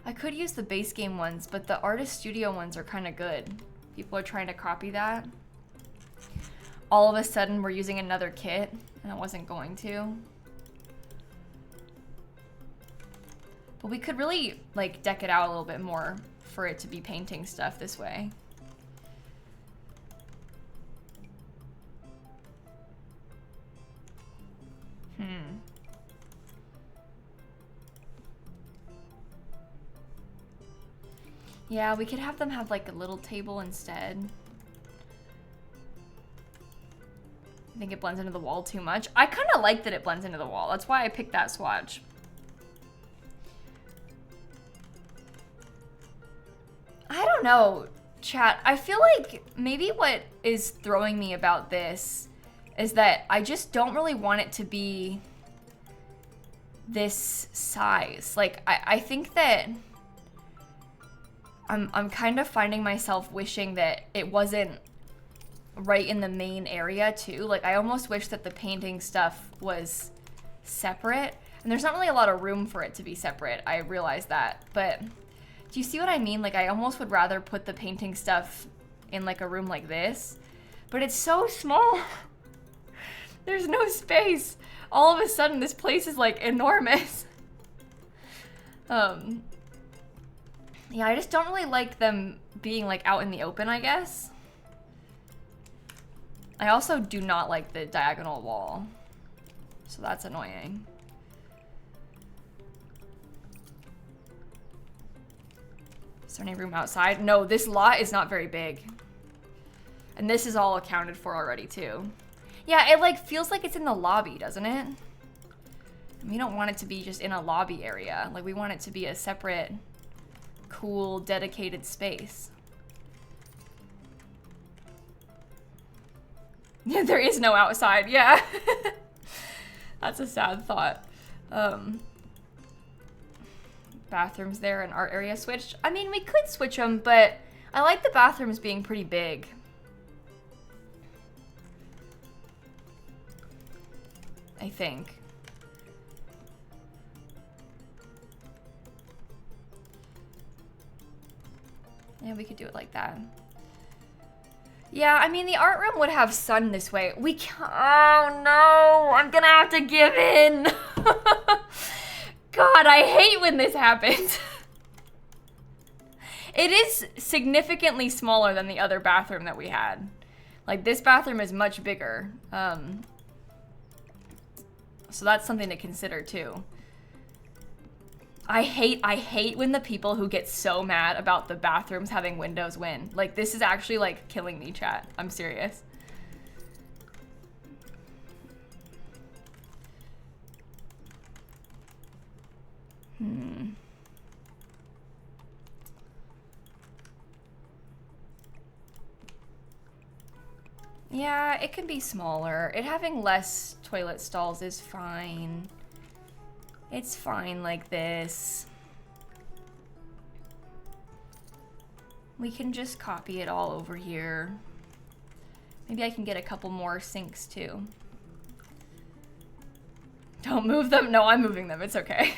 I could use the base game ones, but the Artist Studio ones are kind of good. People are trying to copy that. All of a sudden, we're using another kit, and I wasn't going to. But we could really, like, deck it out a little bit more for it to be painting stuff this way. Yeah, we could have them have like a little table instead. I think it blends into the wall too much. I kind of like that it blends into the wall. That's why I picked that swatch. I don't know, chat. I feel like maybe what is throwing me about this is that I just don't really want it to be this size. Like, I think that I'm kind of finding myself wishing that it wasn't right in the main area too. Like, I almost wish that the painting stuff was separate. And there's not really a lot of room for it to be separate. I realize that. But do you see what I mean? Like, I almost would rather put the painting stuff in like a room like this. But it's so small. There's no space. All of a sudden, this place is like enormous. Yeah, I just don't really like them being like out in the open, I guess. I also do not like the diagonal wall, so that's annoying. Is there any room outside? No, this lot is not very big. And this is all accounted for already too. Yeah, it like feels like it's in the lobby, doesn't it? We don't want it to be just in a lobby area. Like we want it to be a separate, cool, dedicated space. Yeah, there is no outside, yeah. That's a sad thought. Bathrooms there and art area switched. I mean, we could switch them, but I like the bathrooms being pretty big. I think. Yeah, we could do it like that. Yeah, I mean, the art room would have sun this way. We can't, oh no, I'm gonna have to give in. God, I hate when this happens. It is significantly smaller than the other bathroom that we had. Like, this bathroom is much bigger. So that's something to consider too. I hate when the people who get so mad about the bathrooms having windows win. Like, this is actually like killing me, chat. I'm serious. Yeah, it can be smaller. It having less toilet stalls is fine. It's fine like this. We can just copy it all over here. Maybe I can get a couple more sinks too. Don't move them? No, I'm moving them. It's okay.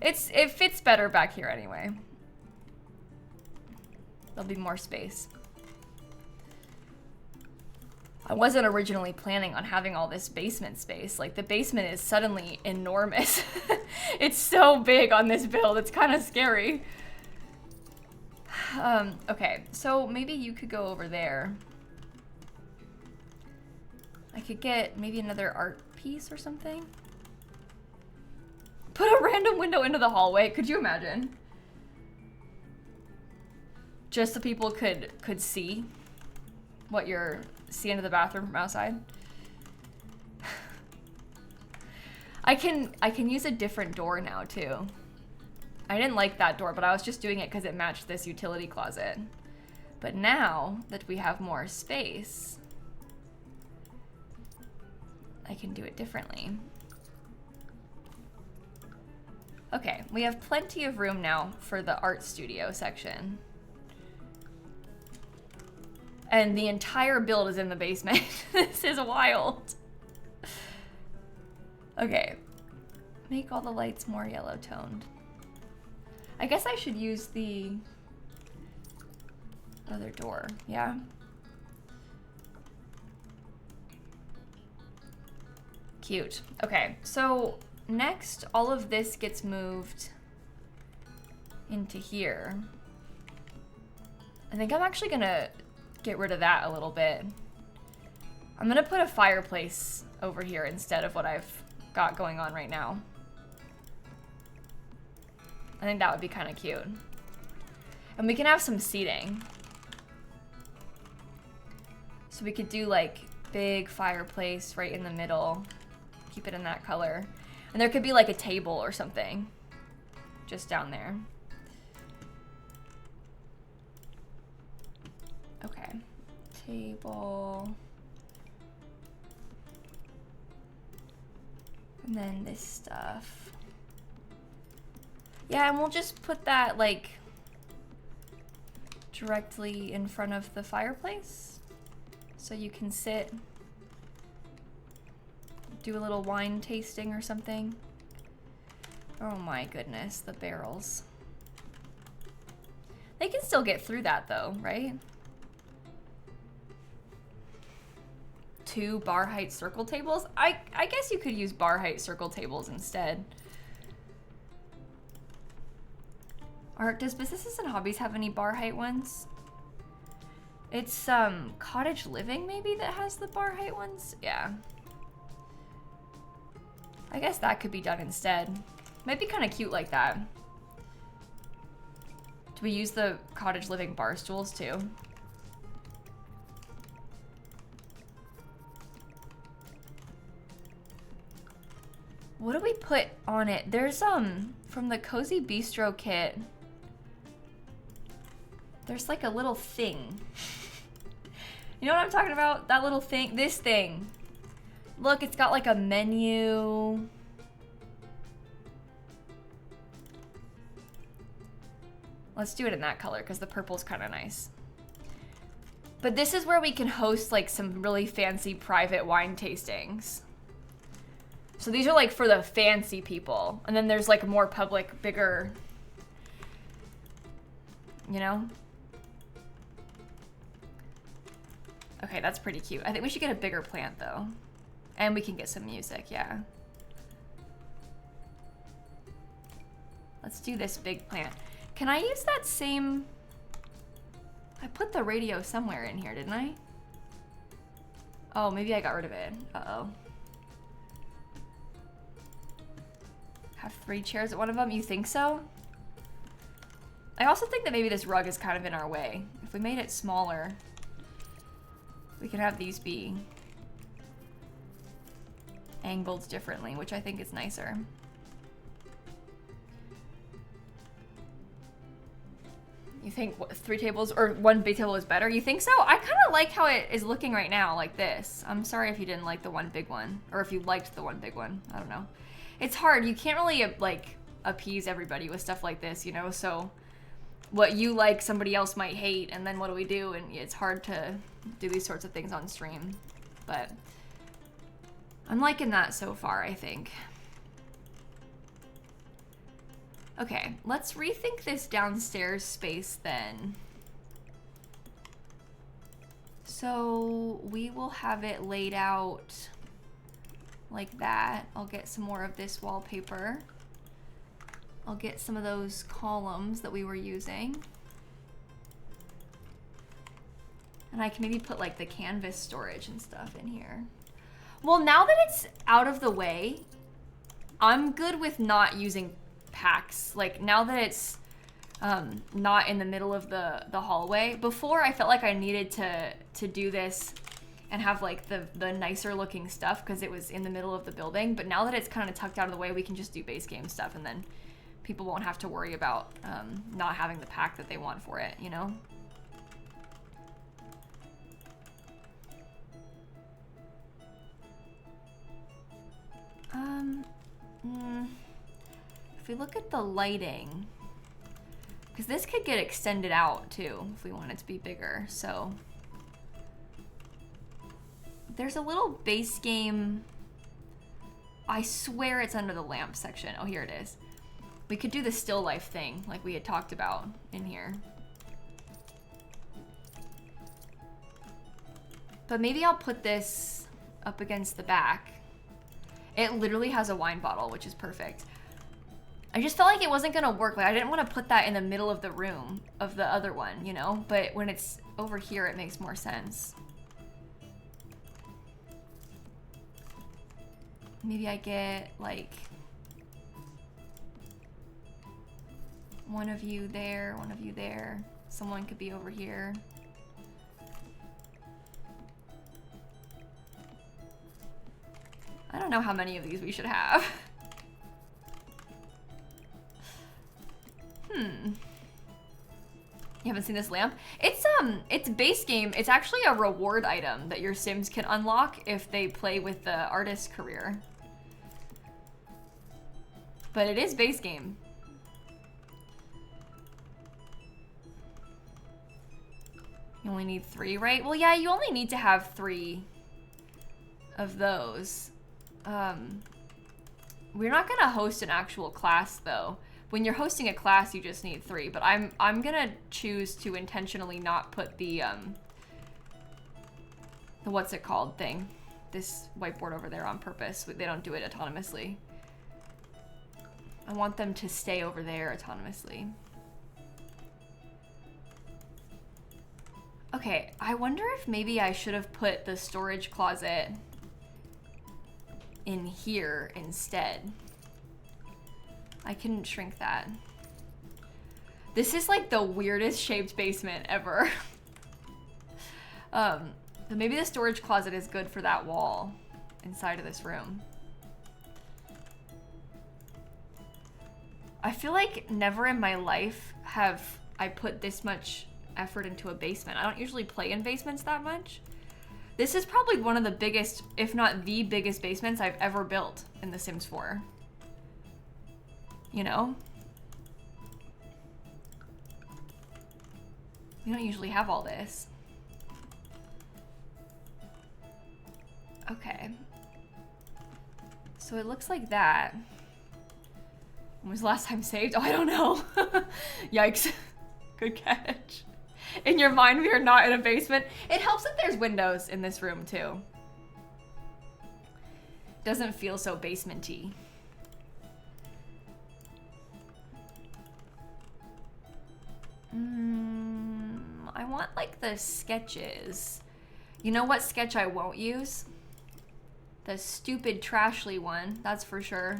It fits better back here anyway. There'll be more space. I wasn't originally planning on having all this basement space. Like, the basement is suddenly enormous. It's so big on this build, it's kind of scary. Okay, so maybe you could go over there. I could get maybe another art piece or something. Put a random window into the hallway, could you imagine? Just so people could see what you're see into the bathroom from outside. I can use a different door now too. I didn't like that door, but I was just doing it because it matched this utility closet. But now that we have more space, I can do it differently. Okay, we have plenty of room now for the art studio section. And the entire build is in the basement. This is wild. Okay. Make all the lights more yellow toned. I guess I should use the other door, yeah? Cute. Okay, so next all of this gets moved into here. I think I'm actually gonna get rid of that a little bit. I'm gonna put a fireplace over here instead of what I've got going on right now. I think that would be kind of cute. And we can have some seating. So we could do like big fireplace right in the middle. Keep it in that color. And there could be like a table or something just down there. Okay, table. And then this stuff. Yeah, and we'll just put that like directly in front of the fireplace. So you can sit, do a little wine tasting or something. Oh my goodness, the barrels. They can still get through that though, right? 2 bar height circle tables? I guess you could use bar height circle tables instead. Does Businesses and Hobbies have any bar height ones? It's Cottage Living maybe that has the bar height ones? Yeah. I guess that could be done instead. Might be kind of cute like that. Do we use the Cottage Living bar stools too? What do we put on it? There's from the Cozy Bistro kit. There's like a little thing. You know what I'm talking about? That little thing, this thing. Look, it's got like a menu. Let's do it in that color because the purple's kind of nice. But this is where we can host like some really fancy private wine tastings. So these are like for the fancy people. And then there's like more public, bigger, you know? Okay, that's pretty cute. I think we should get a bigger plant though. And we can get some music, yeah. Let's do this big plant. Can I use that same... I put the radio somewhere in here, didn't I? Oh, maybe I got rid of it. Uh-oh. Have 3 chairs at one of them? You think so? I also think that maybe this rug is kind of in our way. If we made it smaller, we could have these be angled differently, which I think is nicer. You think 3 tables or 1 big table is better? You think so? I kind of like how it is looking right now, like this. I'm sorry if you didn't like the 1 big one, or if you liked the 1 big one. I don't know. It's hard. You can't really like appease everybody with stuff like this, you know? So what you like, somebody else might hate, and then what do we do? And it's hard to do these sorts of things on stream. But I'm liking that so far, I think. Okay, let's rethink this downstairs space then. So we will have it laid out like that. I'll get some more of this wallpaper. I'll get some of those columns that we were using. And I can maybe put like the canvas storage and stuff in here. Well, now that it's out of the way, I'm good with not using packs. Like now that it's not in the middle of the hallway. Before I felt like I needed to do this and have like the nicer looking stuff because it was in the middle of the building. But now that it's kind of tucked out of the way, we can just do base game stuff and then people won't have to worry about not having the pack that they want for it, you know? If we look at the lighting, because this could get extended out too if we want it to be bigger. So there's a little base game. I swear it's under the lamp section. Oh, here it is. We could do the still life thing like we had talked about in here. But maybe I'll put this up against the back. It literally has a wine bottle, which is perfect. I just felt like it wasn't gonna work. Like I didn't want to put that in the middle of the room of the other one, you know? But when it's over here, it makes more sense. Maybe I get like one of you there, one of you there. Someone could be over here. I don't know how many of these we should have. You haven't seen this lamp? It's base game. It's actually a reward item that your Sims can unlock if they play with the artist career. But it is base game. You only need 3, right? Well, yeah, you only need to have 3 of those. We're not gonna host an actual class though. When you're hosting a class, you just need 3, but I'm gonna choose to intentionally not put the what's it called thing, this whiteboard over there on purpose. They don't do it autonomously. I want them to stay over there autonomously. Okay, I wonder if maybe I should have put the storage closet in here instead. I couldn't shrink that. This is like the weirdest shaped basement ever. But maybe the storage closet is good for that wall inside of this room. I feel like never in my life have I put this much effort into a basement. I don't usually play in basements that much. This is probably one of the biggest, if not the biggest basements I've ever built in The Sims 4. You know? We don't usually have all this. Okay. So it looks like that. When was the last time saved? Oh, I don't know. Yikes. Good catch. In your mind, we are not in a basement. It helps that there's windows in this room, too. Doesn't feel so basement-y. I want, like, the sketches. You know what sketch I won't use? The stupid Trashly one, that's for sure.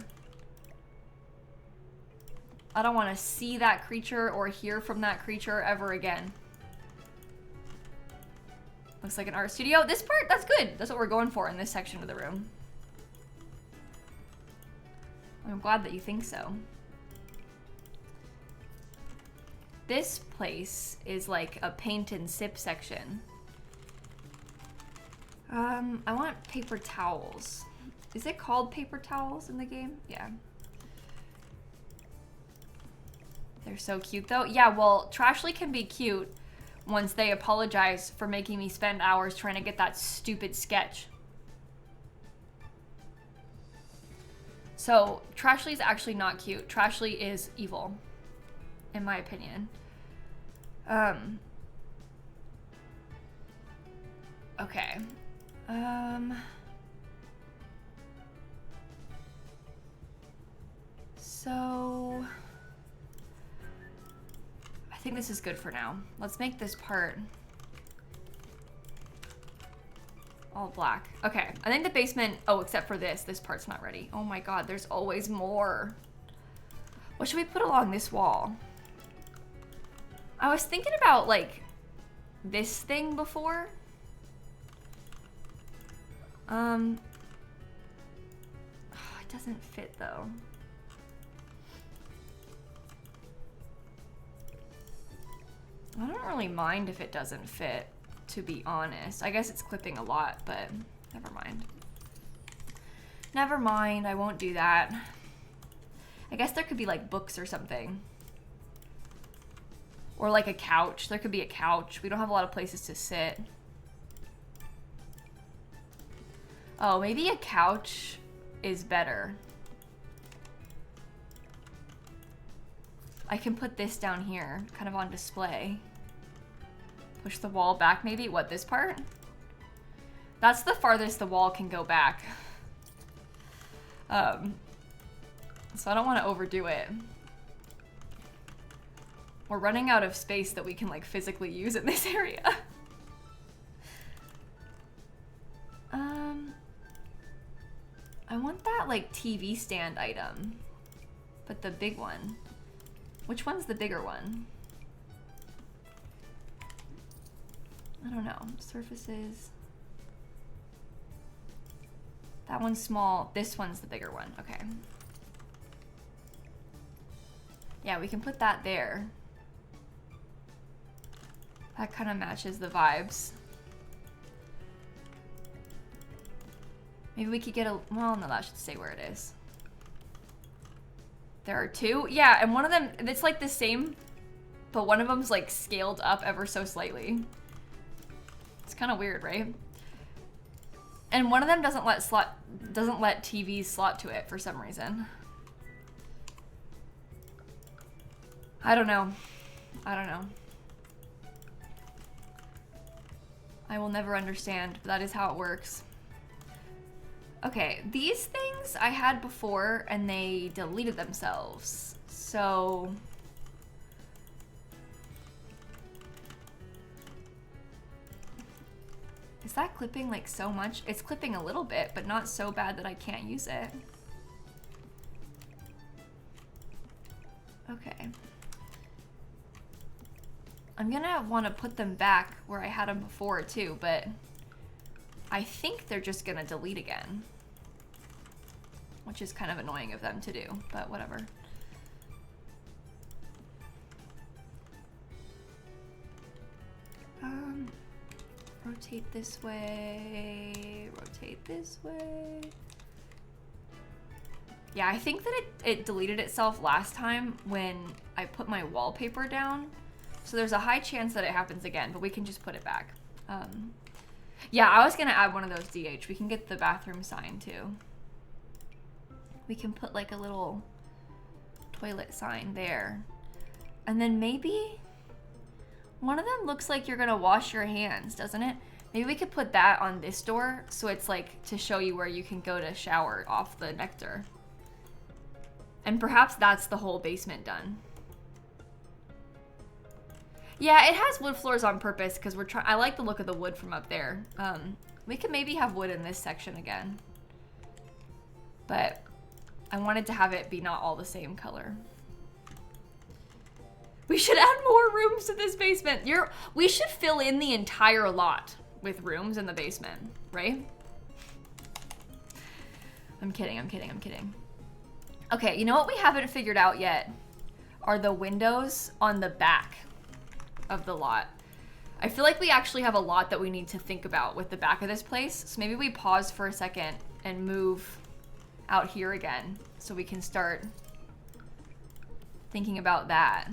I don't want to see that creature or hear from that creature ever again. Looks like an art studio. This part, that's good. That's what we're going for in this section of the room. I'm glad that you think so. This place is like a paint and sip section. I want paper towels. Is it called paper towels in the game? Yeah. They're so cute though. Yeah, well, Trashly can be cute once they apologize for making me spend hours trying to get that stupid sketch. So, Trashly's actually not cute. Trashly is evil, in my opinion. Okay. So I think this is good for now. Let's make this part all black. Okay, I think the basement, oh, except for this part's not ready. Oh my God, there's always more. What should we put along this wall? I was thinking about like this thing before. It doesn't fit though. I don't really mind if it doesn't fit, to be honest. I guess it's clipping a lot, but never mind. Never mind, I won't do that. I guess there could be like books or something. Or like a couch. There could be a couch. We don't have a lot of places to sit. Oh, maybe a couch is better. I can put this down here, kind of on display. Push the wall back maybe. What, this part? That's the farthest the wall can go back. So I don't want to overdo it. We're running out of space that we can like physically use in this area. I want that like TV stand item, but the big one. Which one's the bigger one? I don't know. Surfaces. That one's small. This one's the bigger one. Okay. Yeah, we can put that there. That kind of matches the vibes. Maybe we could get a, well, no, that should say where it is. There are two? Yeah, and one of them, it's like the same, but one of them's like scaled up ever so slightly. It's kind of weird, right? And one of them doesn't let TVs slot to it for some reason. I don't know. I don't know. I will never understand, but that is how it works. Okay, these things I had before and they deleted themselves. So is that clipping like so much? It's clipping a little bit, but not so bad that I can't use it. Okay. I'm gonna want to put them back where I had them before too, but I think they're just gonna delete again, which is kind of annoying of them to do, but whatever. Rotate this way, rotate this way. Yeah, I think that it deleted itself last time when I put my wallpaper down. So there's a high chance that it happens again, but we can just put it back. Yeah, I was gonna add one of those DH. We can get the bathroom sign too. We can put like a little toilet sign there. And then maybe one of them looks like you're gonna wash your hands, doesn't it? Maybe we could put that on this door so it's like to show you where you can go to shower off the Nectar. And perhaps that's the whole basement done. Yeah, it has wood floors on purpose because we're trying. I like the look of the wood from up there. We could maybe have wood in this section again, but I wanted to have it be not all the same color. We should add more rooms to this basement. We should fill in the entire lot with rooms in the basement, right? I'm kidding, I'm kidding, I'm kidding. Okay, you know what we haven't figured out yet are the windows on the back of the lot. I feel like we actually have a lot that we need to think about with the back of this place. So maybe we pause for a second and move out here again so we can start thinking about that.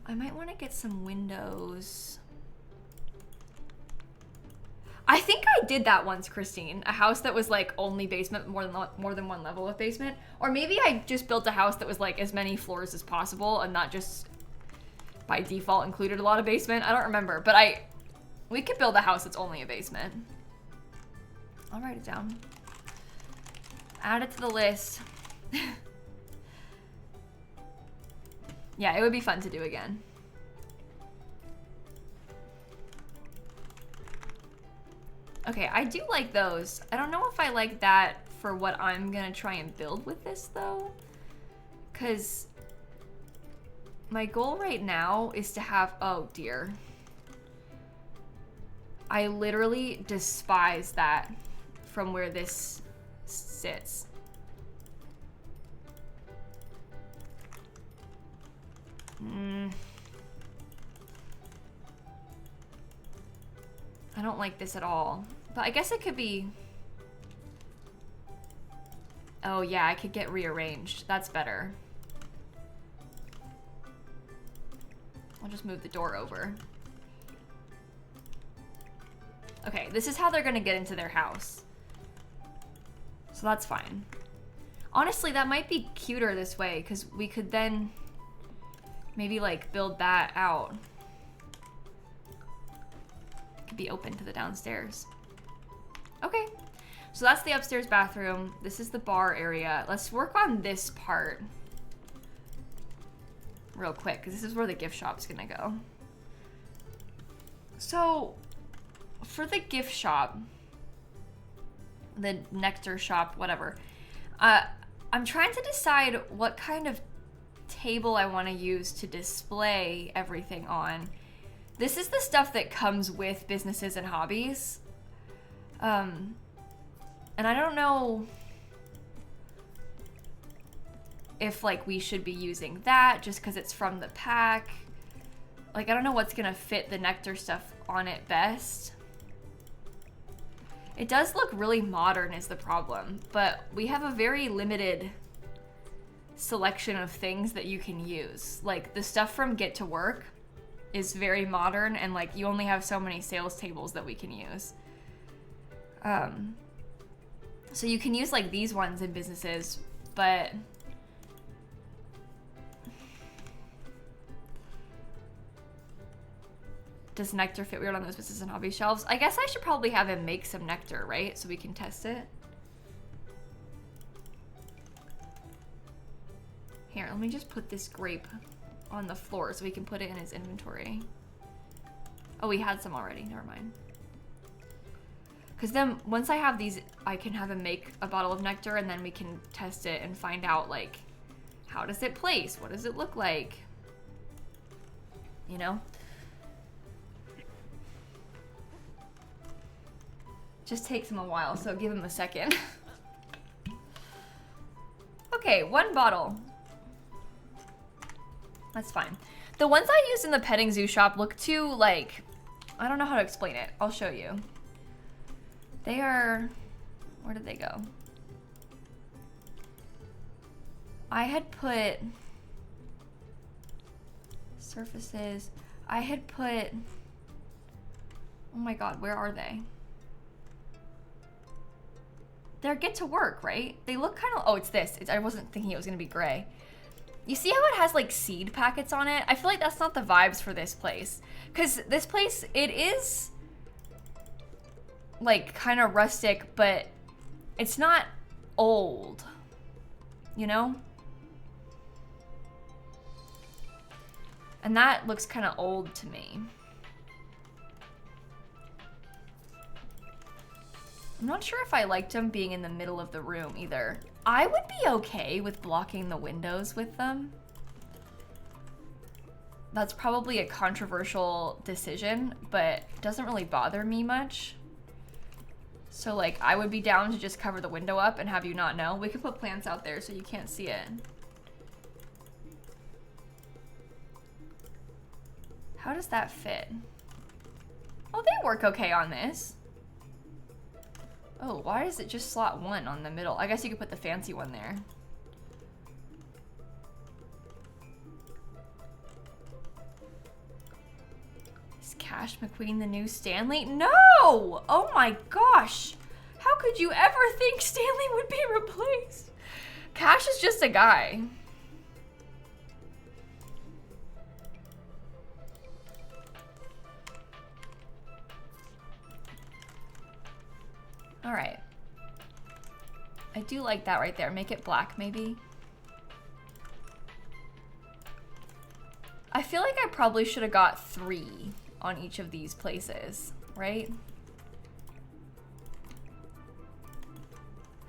I might want to get some windows. I think I did that once, Christine. A house that was like only basement, more than one level of basement. Or maybe I just built a house that was like as many floors as possible and not just by default included a lot of basement. I don't remember, but we could build a house that's only a basement. I'll write it down. Add it to the list. Yeah, it would be fun to do again. Okay, I do like those. I don't know if I like that for what I'm gonna try and build with this though. Cause my goal right now is to have, oh dear. I literally despise that from where this sits. I don't like this at all, but I guess it could be, oh yeah, I could get rearranged. That's better. I'll just move the door over. Okay, this is how they're gonna get into their house. So that's fine. Honestly, that might be cuter this way because we could then maybe like build that out. It could be open to the downstairs. Okay, so that's the upstairs bathroom. This is the bar area. Let's work on this part real quick because this is where the gift shop's gonna go. So for the gift shop, the Nectar shop, whatever, I'm trying to decide what kind of table I want to use to display everything on. This is the stuff that comes with businesses and hobbies. And I don't know if like we should be using that just because it's from the pack. Like I don't know what's gonna fit the Nectar stuff on it best. It does look really modern is the problem, but we have a very limited selection of things that you can use. Like the stuff from Get to Work is very modern and like you only have so many sales tables that we can use. So you can use like these ones in businesses, but does Nectar fit weird on those business and hobby shelves? I guess I should probably have him make some Nectar, right? So we can test it. Here, let me just put this grape on the floor so we can put it in his inventory. Oh, we had some already, never mind. Because then once I have these, I can have him make a bottle of Nectar and then we can test it and find out like, how does it place? What does it look like? You know? Just takes him a while, so give him a second. Okay, one bottle. That's fine. The ones I used in the petting zoo shop look too, like, I don't know how to explain it. I'll show you. They are, where did they go? I had put surfaces. I had put, oh my God, where are they? They're get to work, right? They look kind of, oh, it's this. I wasn't thinking it was gonna be gray. You see how it has like seed packets on it? I feel like that's not the vibes for this place. Cause this place, it is like kind of rustic, but it's not old, you know? And that looks kind of old to me. I'm not sure if I liked them being in the middle of the room either. I would be okay with blocking the windows with them. That's probably a controversial decision, but it doesn't really bother me much. So like, I would be down to just cover the window up and have you not know. We could put plants out there so you can't see it. How does that fit? Oh, they work okay on this. Oh, why does it just slot one on the middle? I guess you could put the fancy one there. Is Cash McQueen the new Stanley? No! Oh my gosh! How could you ever think Stanley would be replaced? Cash is just a guy. All right. I do like that right there. Make it black, maybe. I feel like I probably should have got 3 on each of these places, right?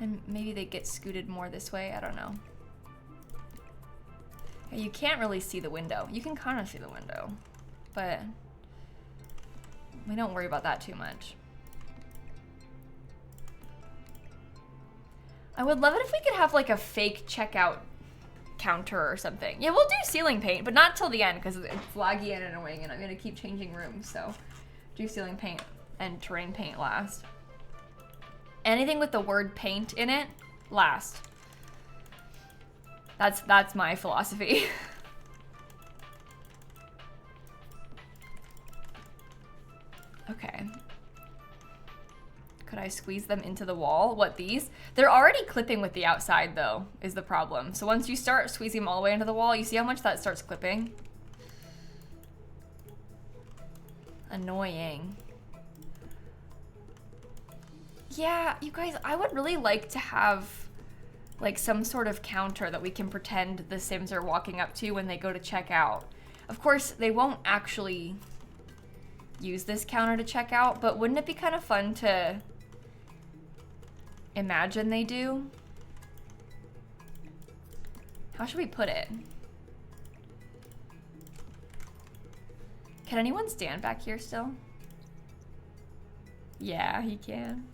And maybe they get scooted more this way. I don't know. Yeah, you can't really see the window. You can kind of see the window, but we don't worry about that too much. I would love it if we could have like a fake checkout counter or something. Yeah, we'll do ceiling paint, but not till the end because it's laggy and annoying and I'm gonna keep changing rooms, so do ceiling paint and terrain paint last. Anything with the word paint in it, last. That's my philosophy. Okay. Could I squeeze them into the wall? What, these? They're already clipping with the outside though, is the problem. So once you start squeezing them all the way into the wall, you see how much that starts clipping? Annoying. Yeah, you guys, I would really like to have like some sort of counter that we can pretend the Sims are walking up to when they go to check out. Of course, they won't actually use this counter to check out, but wouldn't it be kind of fun to imagine they do? How should we put it? Can anyone stand back here still? Yeah, he can.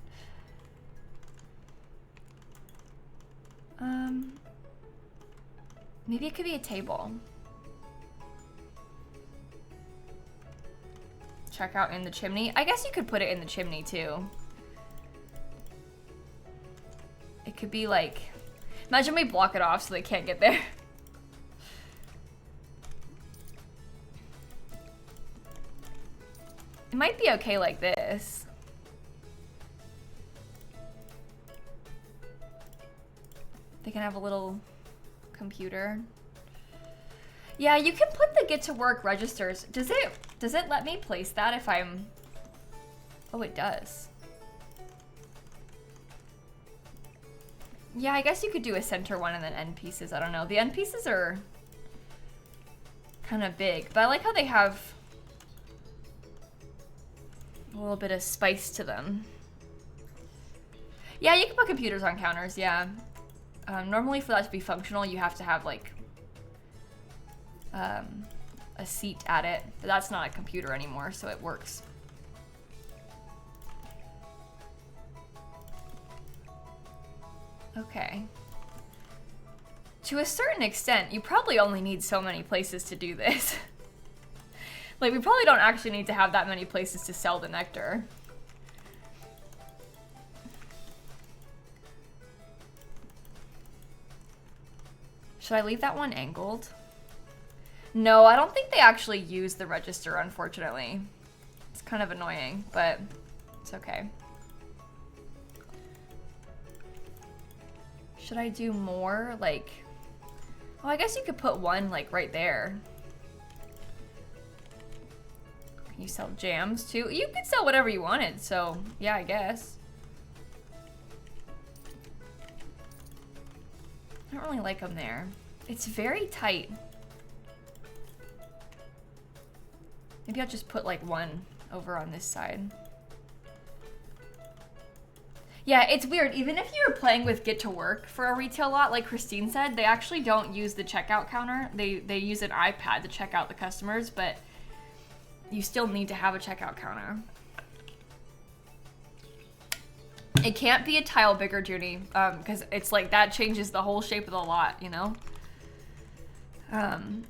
Maybe it could be a table. Check out in the chimney. I guess you could put it in the chimney too. It could be like, imagine we block it off so they can't get there. It might be okay like this. They can have a little computer. Yeah, you can put the get to work registers. Does it let me place that if I'm... Oh, it does. Yeah, I guess you could do a center one and then end pieces. I don't know. The end pieces are kind of big, but I like how they have a little bit of spice to them. Yeah, you can put computers on counters, yeah. Normally for that to be functional, you have to have like a seat at it, but that's not a computer anymore, so it works. Okay. To a certain extent, you probably only need so many places to do this. Like, we probably don't actually need to have that many places to sell the nectar. Should I leave that one angled? No, I don't think they actually use the register, unfortunately. It's kind of annoying, but it's okay. Should I do more, like... Oh, I guess you could put one, like, right there. Can you sell jams, too? You could sell whatever you wanted, so, yeah, I guess. I don't really like them there. It's very tight. Maybe I'll just put, like, one over on this side. Yeah, it's weird. Even if you're playing with Get to Work for a retail lot, like Christine said, they actually don't use the checkout counter. They use an iPad to check out the customers, but you still need to have a checkout counter. It can't be a tile bigger, Judy, because it's like that changes the whole shape of the lot, you know? You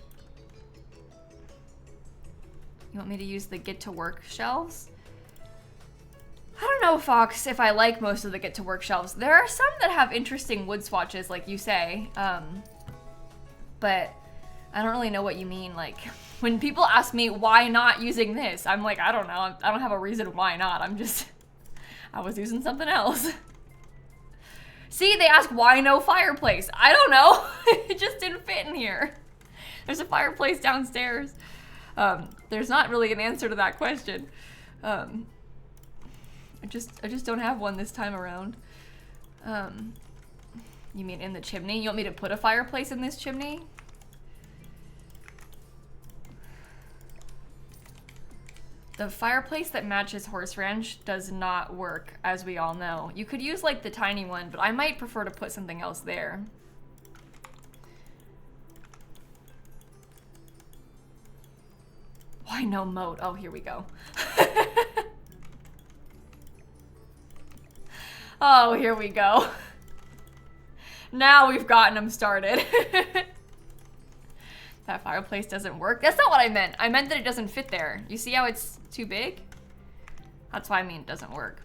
want me to use the Get to Work shelves? I don't know, Fox, if I like most of the Get to Work shelves. There are some that have interesting wood swatches, like you say, but I don't really know what you mean. Like, when people ask me why not using this, I'm like, I don't know. I don't have a reason why not. I was using something else. See, they ask why no fireplace. I don't know. It just didn't fit in here. There's a fireplace downstairs. There's not really an answer to that question. I just don't have one this time around. You mean in the chimney? You want me to put a fireplace in this chimney? The fireplace that matches Horse Ranch does not work, as we all know. You could use like the tiny one, but I might prefer to put something else there. Why no moat? Oh, here we go. Oh, here we go. Now we've gotten them started. That fireplace doesn't work. That's not what I meant. I meant that it doesn't fit there. You see how it's too big? That's why I mean it doesn't work.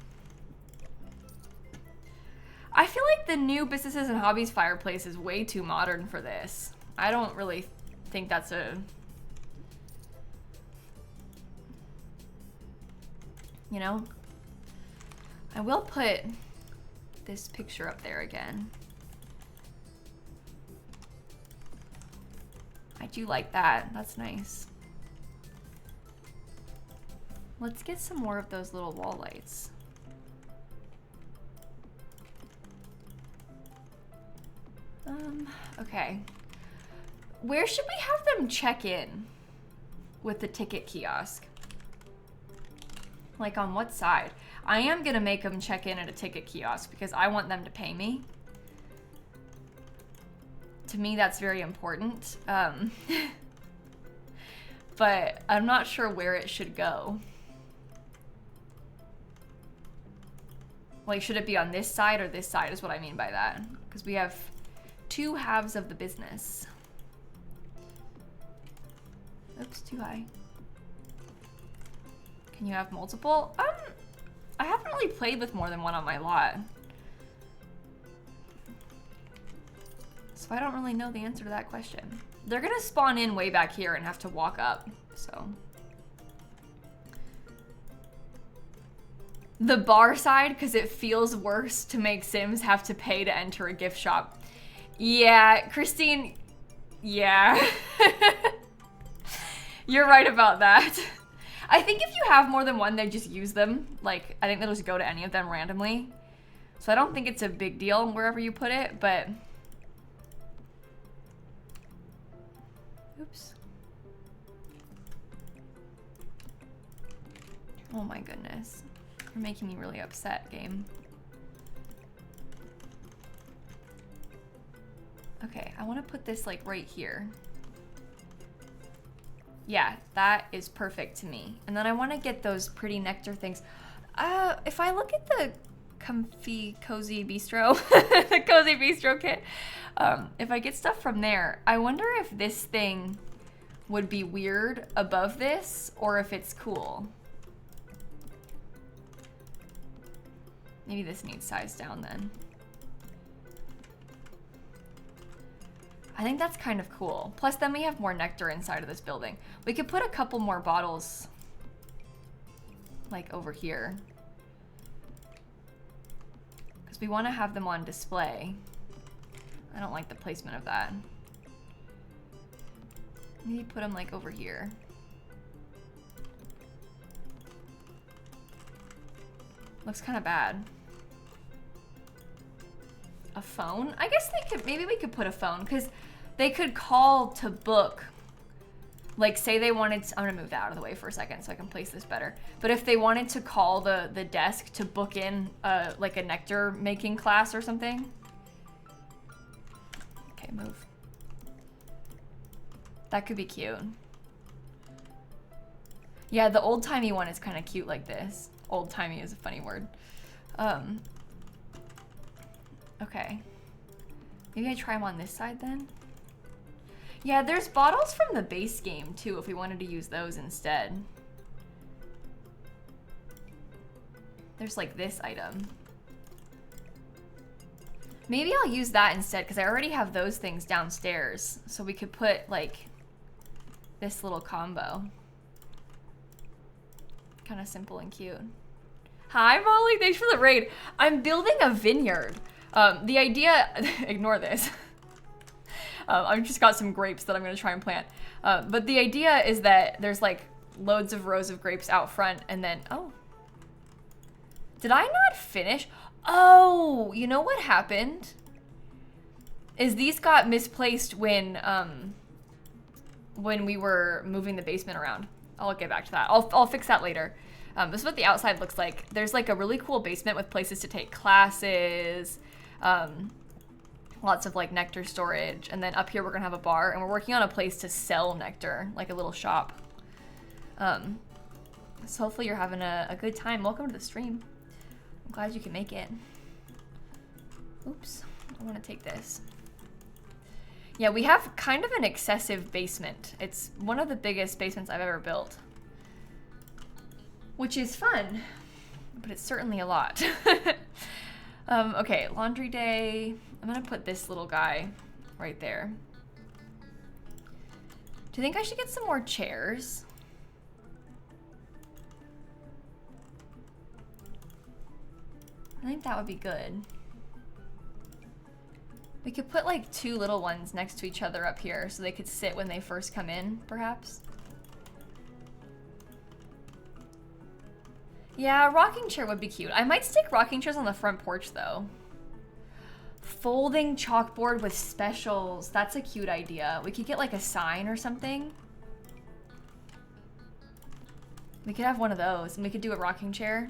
I feel like the new Businesses and Hobbies fireplace is way too modern for this. I don't really think that's a... You know? I will put this picture up there again. I do like that. That's nice. Let's get some more of those little wall lights. Okay. Where should we have them check in with the ticket kiosk? Like on what side? I am gonna make them check in at a ticket kiosk because I want them to pay me. To me, that's very important. But I'm not sure where it should go. Like, should it be on this side or this side is what I mean by that. Because we have two halves of the business. Oops, too high. Can you have multiple? I haven't really played with more than one on my lot. So I don't really know the answer to that question. They're gonna spawn in way back here and have to walk up, so. The bar side, because it feels worse to make Sims have to pay to enter a gift shop. Yeah, Christine, yeah. You're right about that. I think if you have more than one, they just use them. Like, I think they'll just go to any of them randomly. So I don't think it's a big deal wherever you put it, but... Oops. Oh my goodness. You're making me really upset, game. Okay, I want to put this like right here. Yeah, that is perfect to me. And then I want to get those pretty nectar things. If I look at the comfy, cozy bistro, the cozy bistro kit. If I get stuff from there, I wonder if this thing would be weird above this or if it's cool. Maybe this needs size down then. I think that's kind of cool. Plus then we have more nectar inside of this building. We could put a couple more bottles like over here. Because we want to have them on display. I don't like the placement of that. Maybe put them like over here. Looks kind of bad. A phone? I guess they could, maybe we could put a phone because they could call to book. Like say they wanted to, I'm gonna move that out of the way for a second so I can place this better. But if they wanted to call the desk to book in like a nectar making class or something. Okay, move. That could be cute. Yeah, the old-timey one is kind of cute like this. Old-timey is a funny word. Okay. Maybe I try them on this side then? Yeah, there's bottles from the base game too if we wanted to use those instead. There's like this item. Maybe I'll use that instead because I already have those things downstairs. So we could put like this little combo. Kind of simple and cute. Hi Molly, thanks for the raid. I'm building a vineyard. The idea, ignore this. I've just got some grapes that I'm gonna try and plant. But the idea is that there's like loads of rows of grapes out front and then, oh. Did I not finish? Oh, you know what happened? Is these got misplaced when we were moving the basement around. I'll get back to that. I'll fix that later. This is what the outside looks like. There's like a really cool basement with places to take classes, lots of like nectar storage, and then up here we're gonna have a bar, and we're working on a place to sell nectar, like a little shop. So hopefully you're having a good time. Welcome to the stream. I'm glad you can make it. Oops, I wanna take this. Yeah, we have kind of an excessive basement. It's one of the biggest basements I've ever built. Which is fun, but it's certainly a lot. Okay, laundry day. I'm gonna put this little guy right there. Do you think I should get some more chairs? I think that would be good. We could put like two little ones next to each other up here so they could sit when they first come in, perhaps. Yeah, a rocking chair would be cute. I might stick rocking chairs on the front porch though. Folding chalkboard with specials. That's a cute idea. We could get like a sign or something. We could have one of those and we could do a rocking chair.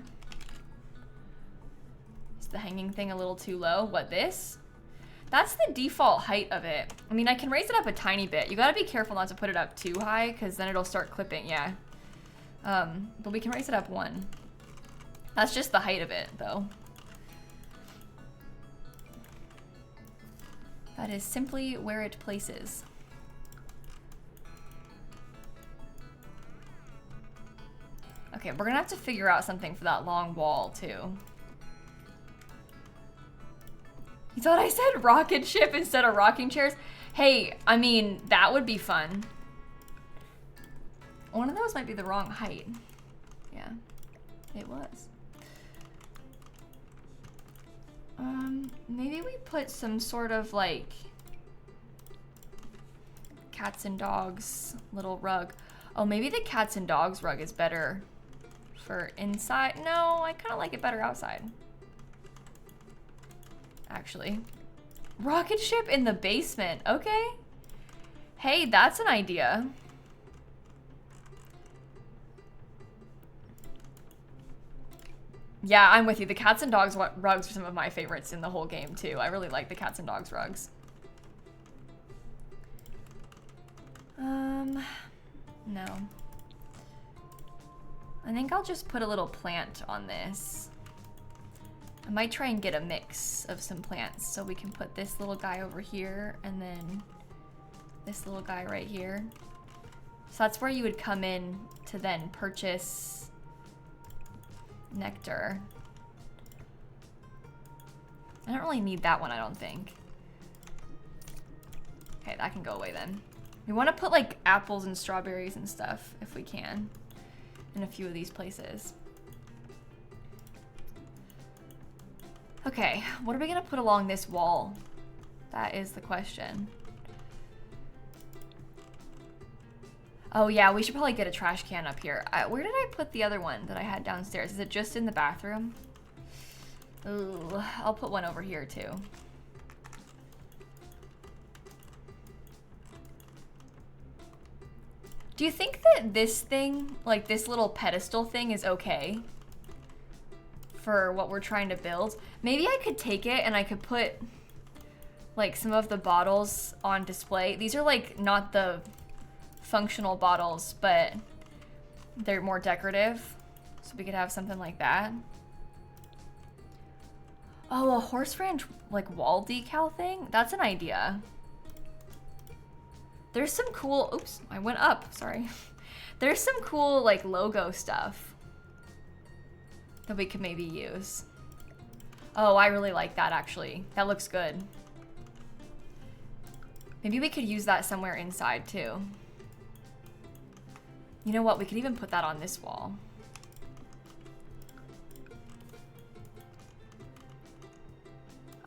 Is the hanging thing a little too low? What, this? That's the default height of it. I mean, I can raise it up a tiny bit. You gotta be careful not to put it up too high because then it'll start clipping, yeah. But we can raise it up one. That's just the height of it, though. That is simply where it places. Okay, we're gonna have to figure out something for that long wall, too. You thought I said rocket ship instead of rocking chairs? Hey, I mean, that would be fun. One of those might be the wrong height. Yeah, it was. Maybe we put some sort of like cats and dogs little rug. Oh, maybe the cats and dogs rug is better for inside. No, I kind of like it better outside. Actually. Rocket ship in the basement. Okay. Hey, that's an idea. Yeah, I'm with you. The cats and dogs rugs are some of my favorites in the whole game, too. I really like the cats and dogs rugs. No. I think I'll just put a little plant on this. I might try and get a mix of some plants. So we can put this little guy over here and then this little guy right here. So that's where you would come in to then purchase Nectar. I don't really need that one, I don't think. Okay, that can go away then. We want to put like apples and strawberries and stuff if we can in a few of these places. Okay, what are we gonna put along this wall? That is the question. Oh yeah, we should probably get a trash can up here. Where did I put the other one that I had downstairs? Is it just in the bathroom? Ooh, I'll put one over here too. Do you think that this thing, like this little pedestal thing, is okay for what we're trying to build? Maybe I could take it and I could put like some of the bottles on display. These are like not the functional bottles, but they're more decorative. So we could have something like that. Oh, a horse ranch like wall decal thing? That's an idea. There's some cool, oops, I went up, sorry. There's some cool like logo stuff that we could maybe use. Oh, I really like that actually. That looks good. Maybe we could use that somewhere inside too. You know what, we could even put that on this wall.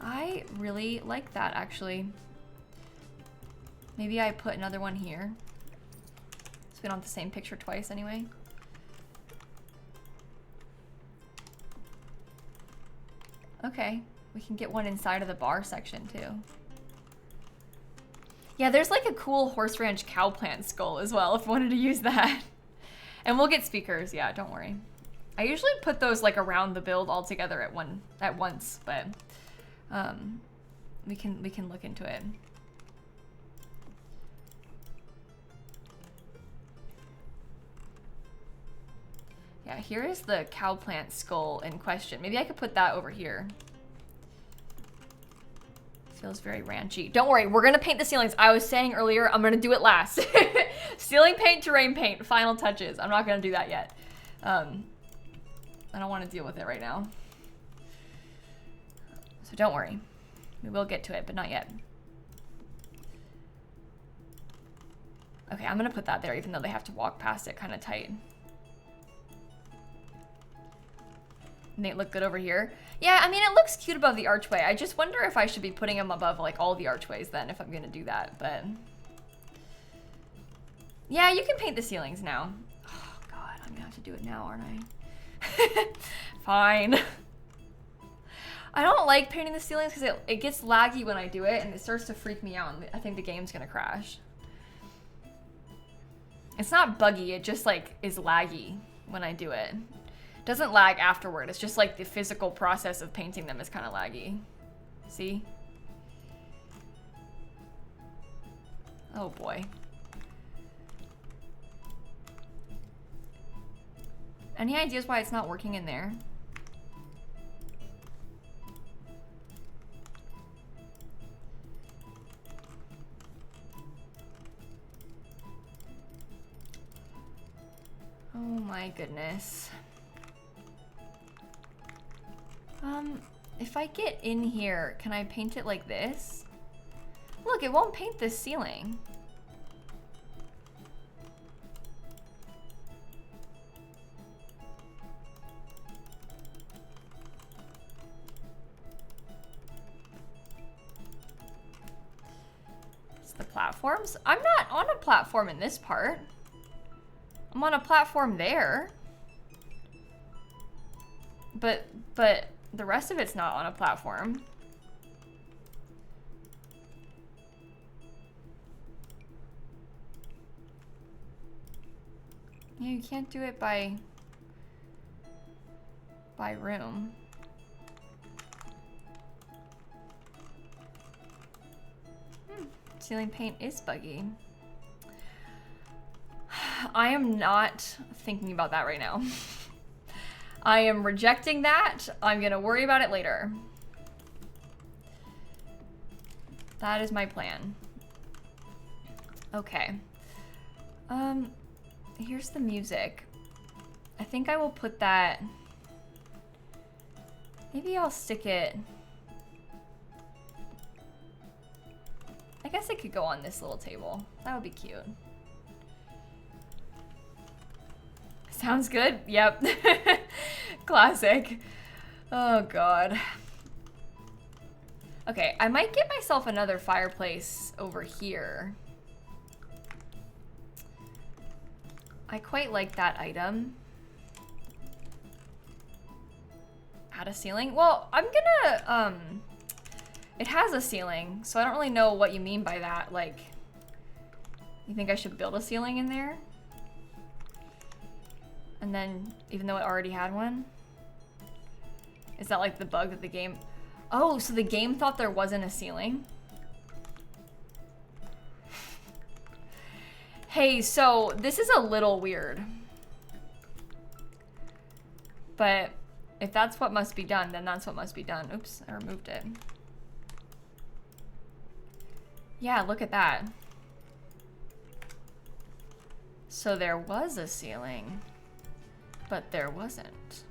I really like that actually. Maybe I put another one here. So we don't have the same picture twice anyway. Okay, we can get one inside of the bar section too. Yeah, there's like a cool horse ranch cow plant skull as well if we wanted to use that. And we'll get speakers, yeah, don't worry. I usually put those like around the build all together at once, but we can look into it. Yeah, here is the cow plant skull in question. Maybe I could put that over here. Feels very ranchy. Don't worry, we're gonna paint the ceilings. I was saying earlier, I'm gonna do it last. Ceiling paint, terrain paint, final touches. I'm not gonna do that yet. I don't wanna deal with it right now. So don't worry. We will get to it, but not yet. Okay, I'm gonna put that there even though they have to walk past it kind of tight. And they look good over here. Yeah, I mean, it looks cute above the archway. I just wonder if I should be putting them above like all the archways then if I'm gonna do that, but. Yeah, you can paint the ceilings now. Oh God, I'm gonna have to do it now, aren't I? Fine. I don't like painting the ceilings because it gets laggy when I do it and it starts to freak me out and I think the game's gonna crash. It's not buggy, it just like is laggy when I do it. Doesn't lag afterward. It's just like the physical process of painting them is kind of laggy. See? Oh boy. Any ideas why it's not working in there? Oh my goodness. If I get in here, can I paint it like this? Look, it won't paint this ceiling. It's the platforms. I'm not on a platform in this part. I'm on a platform there. But the rest of it's not on a platform. Yeah, you can't do it by room. Ceiling paint is buggy. I am not thinking about that right now. I am rejecting that. I'm gonna worry about it later. That is my plan. Okay. Here's the music. I think I will put that... Maybe I'll stick it... I guess it could go on this little table. That would be cute. Sounds good? Yep. Classic. Oh god. Okay, I might get myself another fireplace over here. I quite like that item. Add a ceiling? Well, I'm gonna, it has a ceiling, so I don't really know what you mean by that. Like, you think I should build a ceiling in there? And then, even though it already had one? Is that like the bug that the game... Oh, so the game thought there wasn't a ceiling? Hey, so this is a little weird. But if that's what must be done, then that's what must be done. Oops, I removed it. Yeah, look at that. So there was a ceiling, but there wasn't.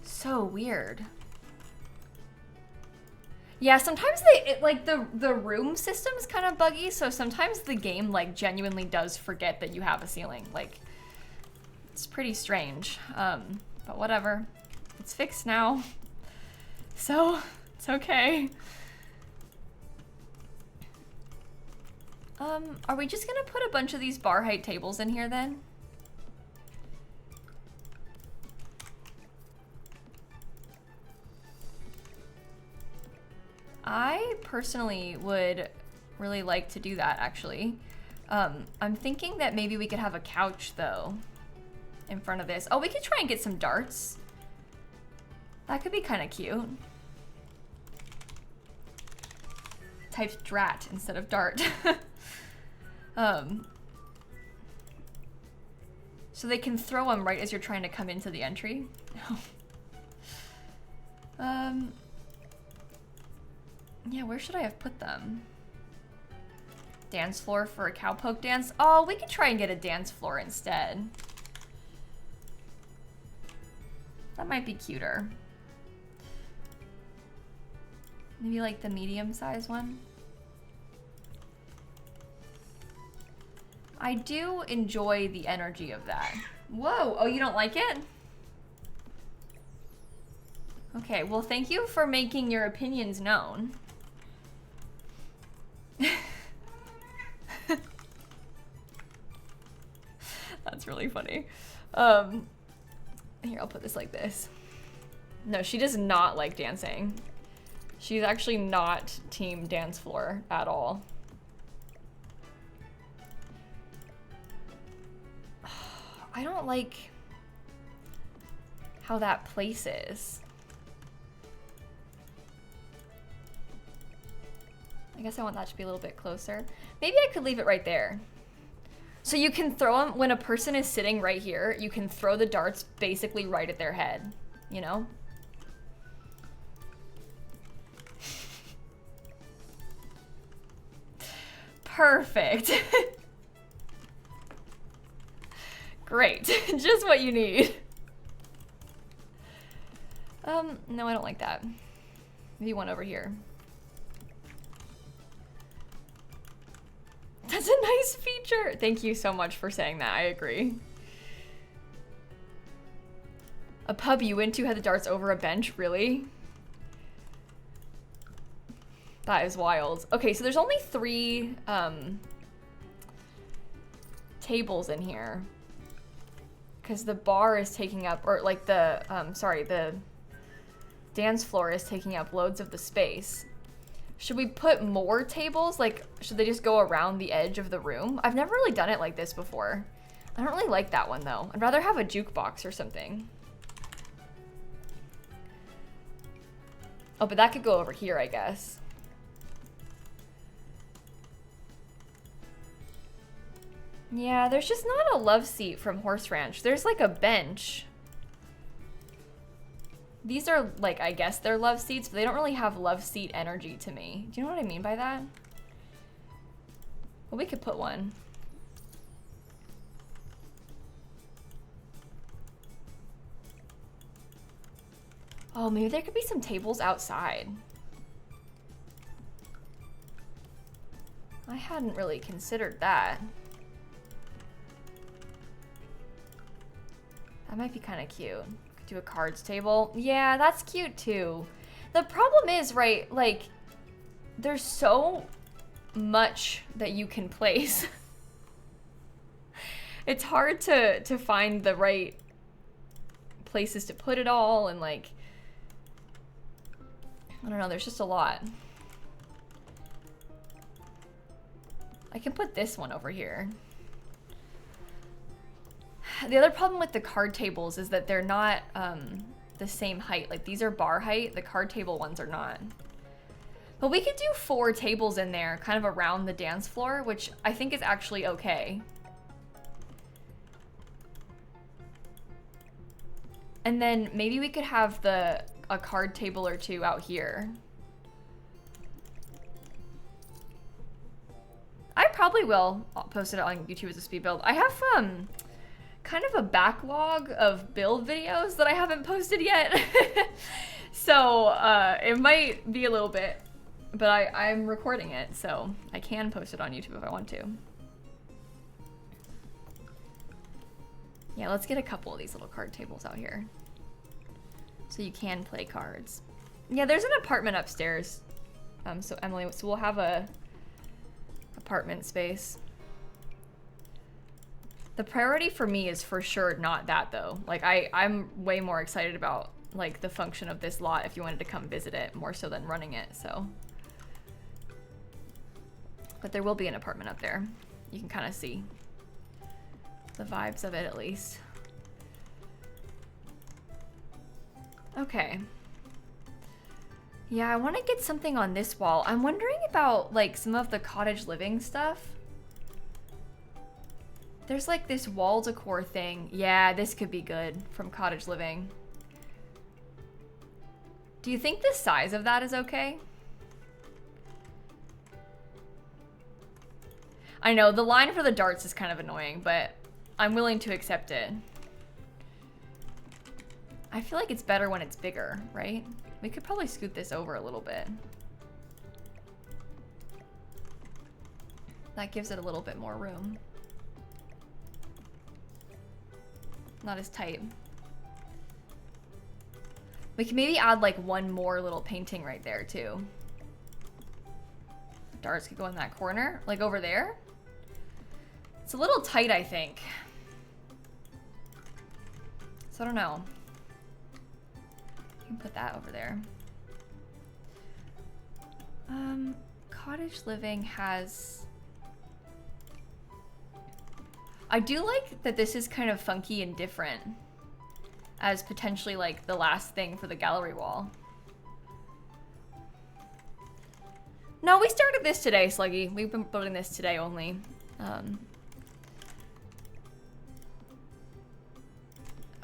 So weird. Yeah, sometimes the room system is kind of buggy, so sometimes the game like genuinely does forget that you have a ceiling. Like, it's pretty strange. But whatever. It's fixed now. So, it's okay. Are we just gonna put a bunch of these bar height tables in here then? I personally would really like to do that, actually. I'm thinking that maybe we could have a couch, though, in front of this. Oh, we could try and get some darts. That could be kind of cute. Typed drat instead of dart. So they can throw them right as you're trying to come into the entry. Yeah, where should I have put them? Dance floor for a cowpoke dance? Oh, we could try and get a dance floor instead. That might be cuter. Maybe like the medium-sized one. I do enjoy the energy of that. Whoa, oh, you don't like it? Okay, well, thank you for making your opinions known. That's really funny. Here, I'll put this like this. No, she does not like dancing. She's actually not team dance floor at all. I don't like how that place is. I guess I want that to be a little bit closer. Maybe I could leave it right there. So you can throw them, when a person is sitting right here, you can throw the darts basically right at their head, you know? Perfect. Great, just what you need. No, I don't like that. Maybe one over here. That's a nice feature. Thank you so much for saying that. I agree. A pub you went to had the darts over a bench? Really? That is wild. Okay, so there's only 3 tables in here. Because the bar is taking up, or like the, the dance floor is taking up loads of the space. Should we put more tables? Like, should they just go around the edge of the room? I've never really done it like this before. I don't really like that one, though. I'd rather have a jukebox or something. Oh, but that could go over here, I guess. Yeah, there's just not a love seat from Horse Ranch. There's like a bench. These are like, I guess they're love seats, but they don't really have love seat energy to me. Do you know what I mean by that? Well, we could put one. Oh, maybe there could be some tables outside. I hadn't really considered that. That might be kind of cute. Could do a cards table. Yeah, that's cute too. The problem is, right, like, there's so much that you can place. It's hard to find the right places to put it all, and like, I don't know, there's just a lot. I can put this one over here. The other problem with the card tables is that they're not the same height. Like, these are bar height, the card table ones are not. But we could do 4 tables in there, kind of around the dance floor, which I think is actually okay. And then maybe we could have a card table or 2 out here. I probably will post it on YouTube as a speed build. I have kind of a backlog of build videos that I haven't posted yet. So it might be a little bit, but I'm recording it, so I can post it on YouTube if I want to. Yeah, let's get a couple of these little card tables out here, so you can play cards. Yeah, there's an apartment upstairs. So Emily, so we'll have a apartment space. The priority for me is for sure not that though. Like I'm way more excited about like the function of this lot if you wanted to come visit it more so than running it, so. But there will be an apartment up there. You can kind of see the vibes of it at least. Okay. Yeah, I want to get something on this wall. I'm wondering about like some of the cottage living stuff. There's like this wall decor thing. Yeah, this could be good from cottage living. Do you think the size of that is okay? I know, the line for the darts is kind of annoying, but I'm willing to accept it. I feel like it's better when it's bigger, right? We could probably scoot this over a little bit. That gives it a little bit more room. Not as tight. We can maybe add like one more little painting right there too. Darts could go in that corner, like over there. It's a little tight, I think. So I don't know. You can put that over there. Cottage living has... I do like that this is kind of funky and different as potentially like the last thing for the gallery wall. No, we started this today, Sluggy. We've been building this today only.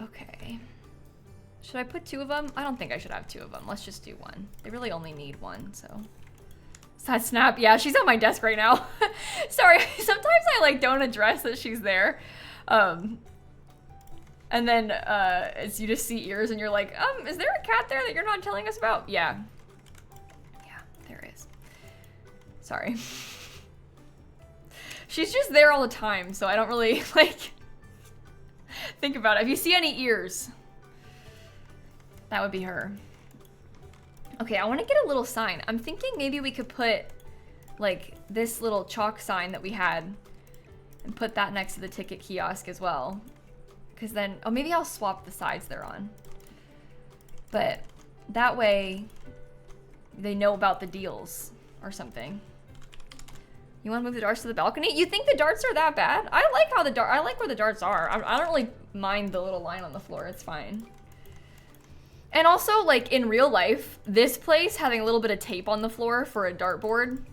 Okay. Should I put 2 of them? I don't think I should have 2 of them. Let's just do 1. They really only need 1, so. Sad snap. Yeah, she's on my desk right now. Sorry, sometimes I like don't address that she's there. And then as you just see ears and you're like, is there a cat there that you're not telling us about? Yeah. Yeah, there is. Sorry. She's just there all the time, so I don't really like think about it. If you see any ears, that would be her. Okay, I want to get a little sign. I'm thinking maybe we could put like this little chalk sign that we had and put that next to the ticket kiosk as well. Because then, oh, maybe I'll swap the sides they're on. But that way they know about the deals or something. You want to move the darts to the balcony? You think the darts are that bad? I like how I like where the darts are. I don't really mind the little line on the floor. It's fine. And also, like, in real life, this place having a little bit of tape on the floor for a dartboard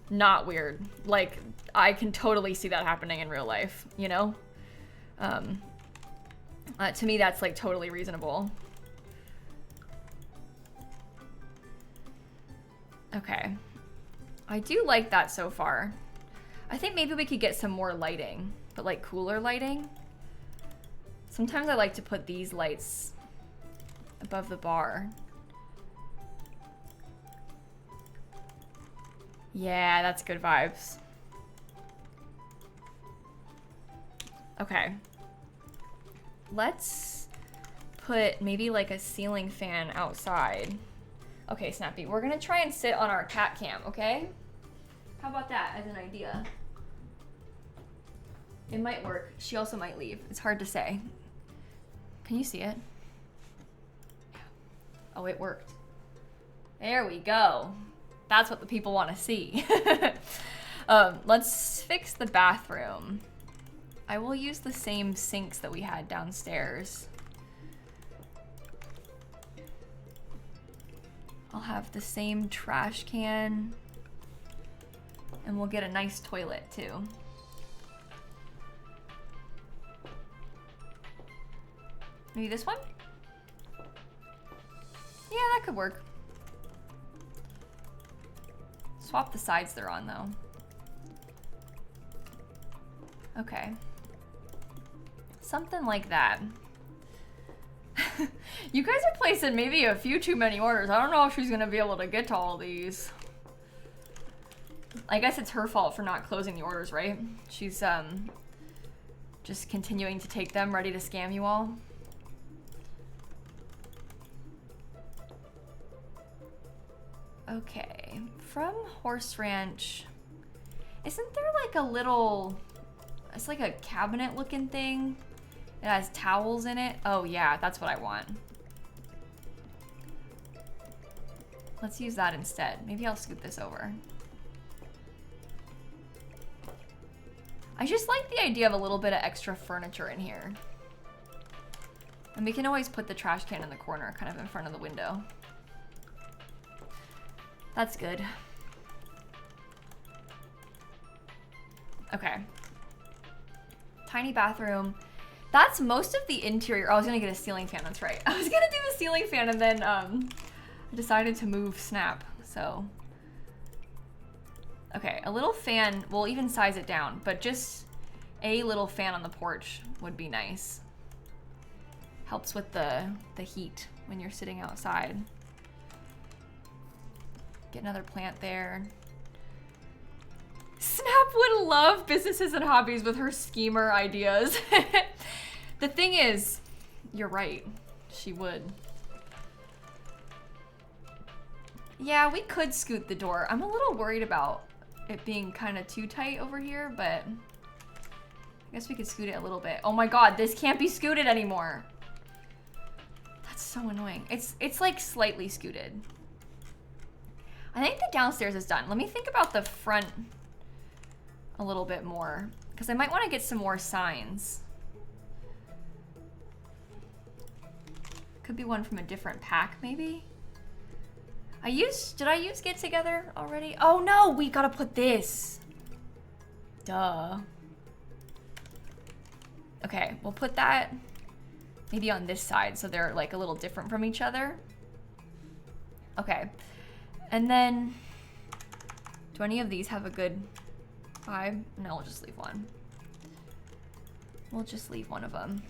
not weird. Like, I can totally see that happening in real life, you know? To me, that's like totally reasonable. Okay. I do like that so far. I think maybe we could get some more lighting, but like cooler lighting. Sometimes I like to put these lights above the bar. Yeah, that's good vibes. Okay. Let's put maybe like a ceiling fan outside. Okay, Snappy, we're gonna try and sit on our cat cam, okay? How about that as an idea? It might work. She also might leave. It's hard to say. Can you see it? Yeah. Oh, it worked. There we go. That's what the people want to see. Let's fix the bathroom. I will use the same sinks that we had downstairs. I'll have the same trash can. And we'll get a nice toilet too. Maybe this one? Yeah, that could work. Swap the sides they're on though. Okay. Something like that. You guys are placing maybe a few too many orders. I don't know if she's gonna be able to get to all these. I guess it's her fault for not closing the orders, right? She's just continuing to take them, ready to scam you all. Okay, from Horse Ranch, isn't there like a little, it's like a cabinet looking thing? It has towels in it. Oh yeah, that's what I want. Let's use that instead. Maybe I'll scoot this over. I just like the idea of a little bit of extra furniture in here. And we can always put the trash can in the corner, kind of in front of the window. That's good. Okay. Tiny bathroom. That's most of the interior. Oh, I was gonna get a ceiling fan, that's right. I was gonna do the ceiling fan and then I decided to move Snap, so. Okay, a little fan, we'll even size it down, but just a little fan on the porch would be nice. Helps with the heat when you're sitting outside. Get another plant there. Snap would love businesses and hobbies with her schemer ideas. The thing is, you're right, she would. Yeah, we could scoot the door. I'm a little worried about it being kind of too tight over here, but I guess we could scoot it a little bit. Oh my god, this can't be scooted anymore. That's so annoying. It's like slightly scooted. I think the downstairs is done. Let me think about the front a little bit more, because I might want to get some more signs. Could be one from a different pack, maybe? Did I use Get Together already? Oh no, we gotta put this. Duh. Okay, we'll put that maybe on this side so they're like a little different from each other. Okay. And then, do any of these have a good vibe? No, we'll just leave one. We'll just leave one of them.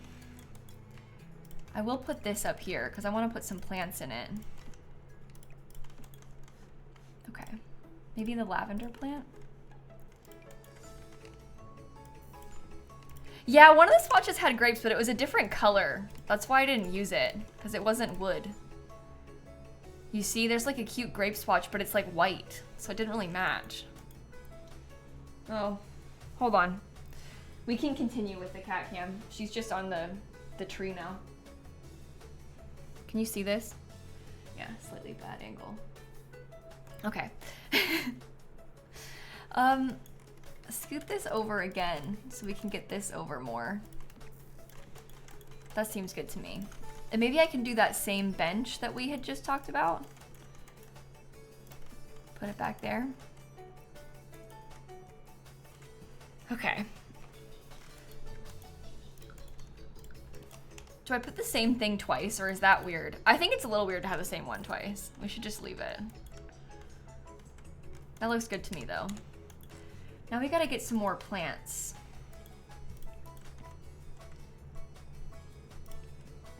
I will put this up here because I want to put some plants in it. Okay, maybe the lavender plant? Yeah, one of the swatches had grapes, but it was a different color. That's why I didn't use it, because it wasn't wood. You see, there's like a cute grape swatch, but it's like white, so it didn't really match. Oh, hold on. We can continue with the cat cam. She's just on the tree now. Can you see this? Yeah, slightly bad angle. Okay. Scoot this over again so we can get this over more. That seems good to me. And maybe I can do that same bench that we had just talked about. Put it back there. Okay. Do I put the same thing twice, or is that weird? I think it's a little weird to have the same one twice. We should just leave it. That looks good to me, though. Now we gotta get some more plants.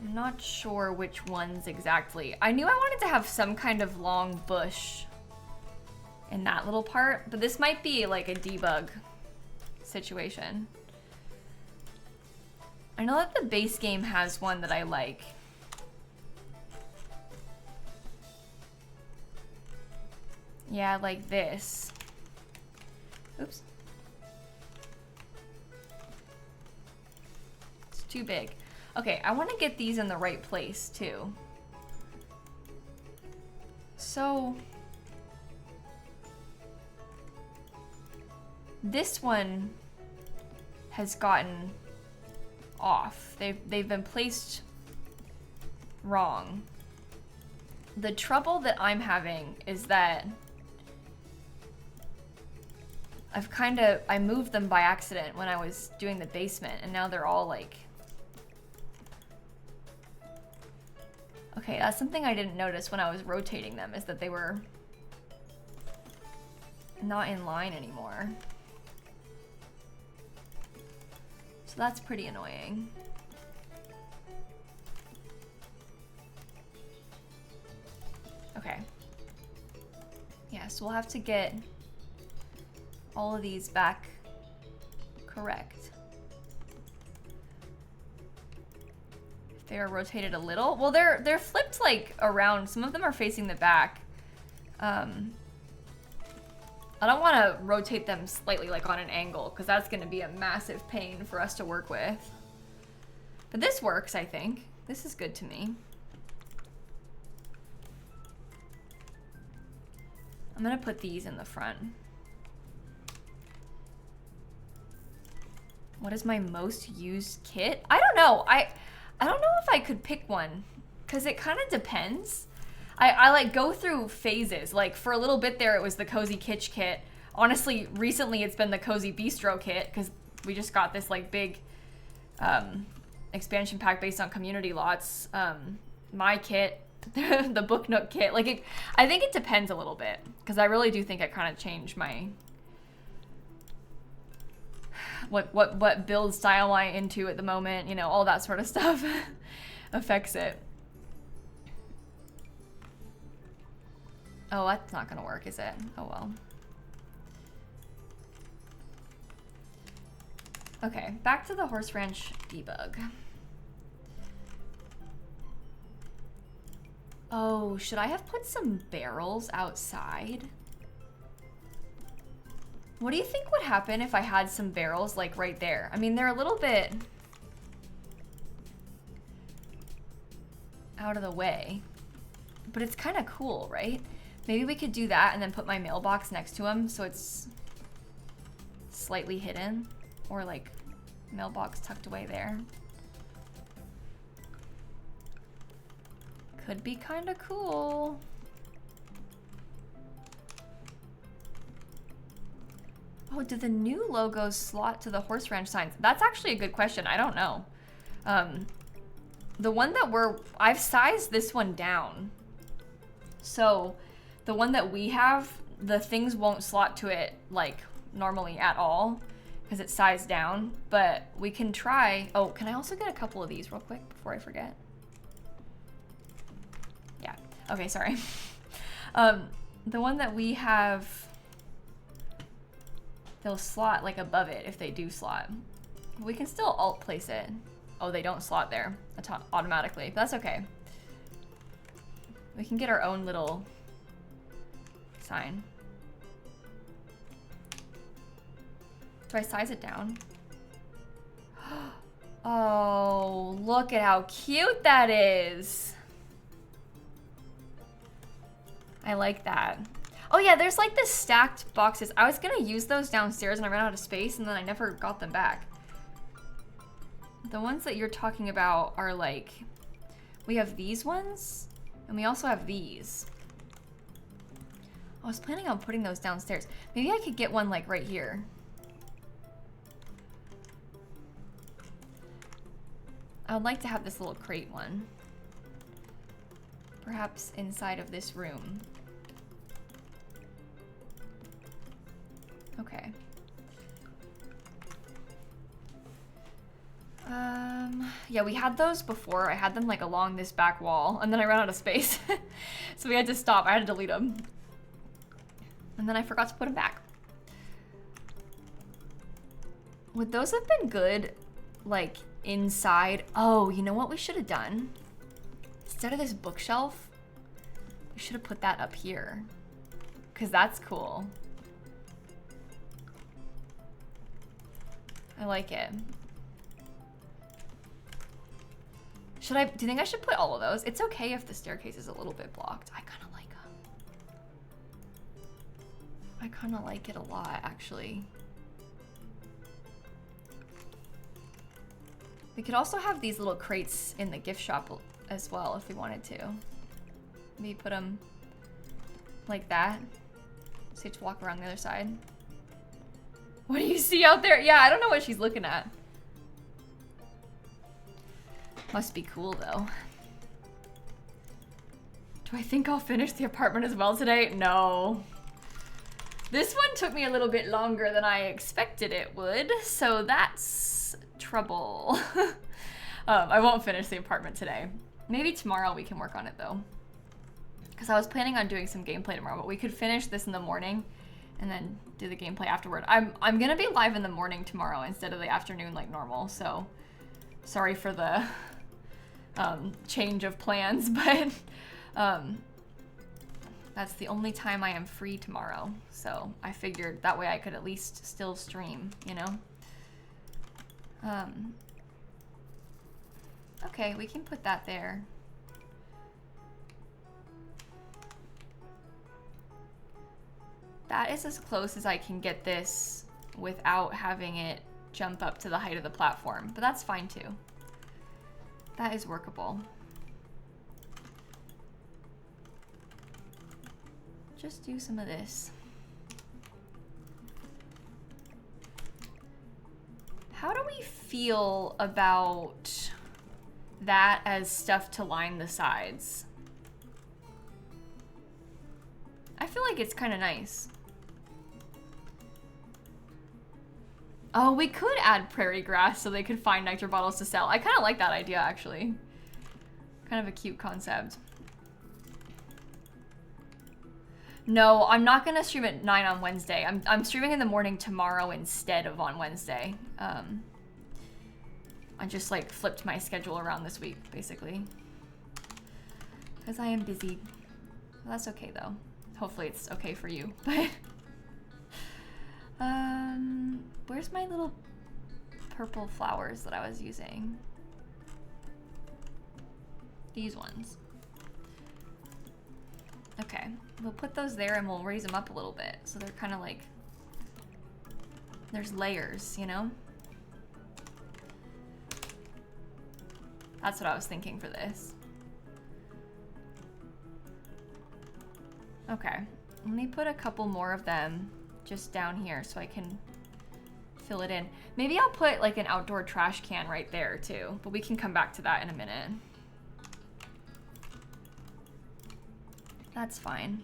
I'm not sure which ones exactly. I knew I wanted to have some kind of long bush in that little part, but this might be like a debug situation. I know that the base game has one that I like. Yeah, like this. Oops. It's too big. Okay, I want to get these in the right place too. So this one has gotten off. They've been placed wrong. The trouble that I'm having is that I moved them by accident when I was doing the basement, and now they're all like... Okay, that's something I didn't notice when I was rotating them, is that they were not in line anymore. So that's pretty annoying. Okay. Yeah, so we'll have to get all of these back correct. If they are rotated a little, well, they're flipped like around. Some of them are facing the back. I don't want to rotate them slightly like on an angle, because that's going to be a massive pain for us to work with. But this works, I think. This is good to me. I'm going to put these in the front. What is my most used kit? I don't know. I don't know if I could pick one, because it kind of depends. I like go through phases. Like for a little bit there, it was the Cozy Kitsch kit. Honestly, recently it's been the Cozy Bistro kit, because we just got this like big expansion pack based on community lots. My kit, the Book Nook kit. Like I think it depends a little bit, because I really do think I kind of changed my what build style I'm into at the moment. You know, all that sort of stuff affects it. Oh, that's not gonna work, is it? Oh well. Okay, back to the horse ranch debug. Oh, should I have put some barrels outside? What do you think would happen if I had some barrels like right there? I mean, they're a little bit out of the way, but it's kind of cool, right? Maybe we could do that and then put my mailbox next to them so it's slightly hidden, or like mailbox tucked away there. Could be kind of cool. Oh, do the new logos slot to the horse ranch signs? That's actually a good question. I don't know. The one that I've sized this one down. So the one that we have, the things won't slot to it like normally at all because it's sized down, but we can try. Oh, can I also get a couple of these real quick before I forget? Yeah, okay, sorry. The one that we have, they'll slot like above it if they do slot. We can still alt place it. Oh, they don't slot there automatically, but that's okay. We can get our own little sign. Do I size it down? Oh, look at how cute that is. I like that. Oh yeah, there's like the stacked boxes. I was gonna use those downstairs and I ran out of space and then I never got them back. The ones that you're talking about are like, we have these ones and we also have these. I was planning on putting those downstairs. Maybe I could get one like right here. I would like to have this little crate one. Perhaps inside of this room. Okay. Yeah, we had those before. I had them like along this back wall, and then I ran out of space. So we had to stop. I had to delete them. And then I forgot to put them back. Would those have been good, like, inside? Oh, you know what we should have done? Instead of this bookshelf, we should have put that up here. Because that's cool. I like it. Do you think I should put all of those? It's okay if the staircase is a little bit blocked. I kind of like them. I kind of like it a lot, actually. We could also have these little crates in the gift shop as well if we wanted to. Maybe put them like that. So you have to walk around the other side. What do you see out there? Yeah, I don't know what she's looking at. Must be cool though. Do I think I'll finish the apartment as well today? No. This one took me a little bit longer than I expected it would, so that's trouble. I won't finish the apartment today. Maybe tomorrow we can work on it though. Because I was planning on doing some gameplay tomorrow, but we could finish this in the morning and then do the gameplay afterward. I'm gonna be live in the morning tomorrow instead of the afternoon like normal, so sorry for the change of plans, but that's the only time I am free tomorrow. So I figured that way I could at least still stream, you know? Okay, we can put that there. That is as close as I can get this without having it jump up to the height of the platform, but that's fine too. That is workable. Just do some of this. How do we feel about that as stuff to line the sides? I feel like it's kind of nice. Oh, we could add prairie grass so they could find nectar bottles to sell. I kind of like that idea, actually. Kind of a cute concept. No, I'm not gonna stream at 9 on Wednesday. I'm streaming in the morning tomorrow instead of on Wednesday. I just like flipped my schedule around this week, basically. Because I am busy. Well, that's okay though. Hopefully it's okay for you. But where's my little purple flowers that I was using? These ones. Okay, we'll put those there and we'll raise them up a little bit. So they're kind of like, there's layers, you know? That's what I was thinking for this. Okay, let me put a couple more of them just down here so I can fill it in. Maybe I'll put like an outdoor trash can right there too, but we can come back to that in a minute. That's fine.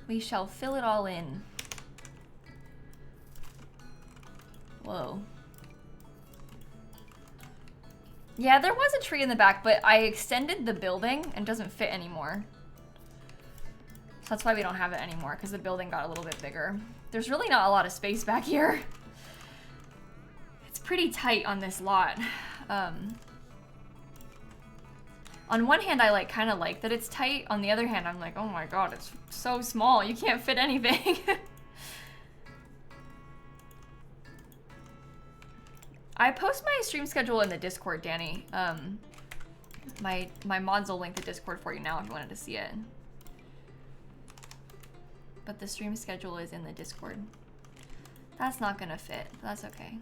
We shall fill it all in. Whoa. Yeah, there was a tree in the back, but I extended the building and it doesn't fit anymore. So that's why we don't have it anymore, because the building got a little bit bigger. There's really not a lot of space back here. It's pretty tight on this lot. On one hand, I kind of like that it's tight. On the other hand, I'm like, oh my god, it's so small. You can't fit anything. I post my stream schedule in the Discord, Danny. My mods will link the Discord for you now if you wanted to see it. But the stream schedule is in the Discord. That's not gonna fit. That's okay.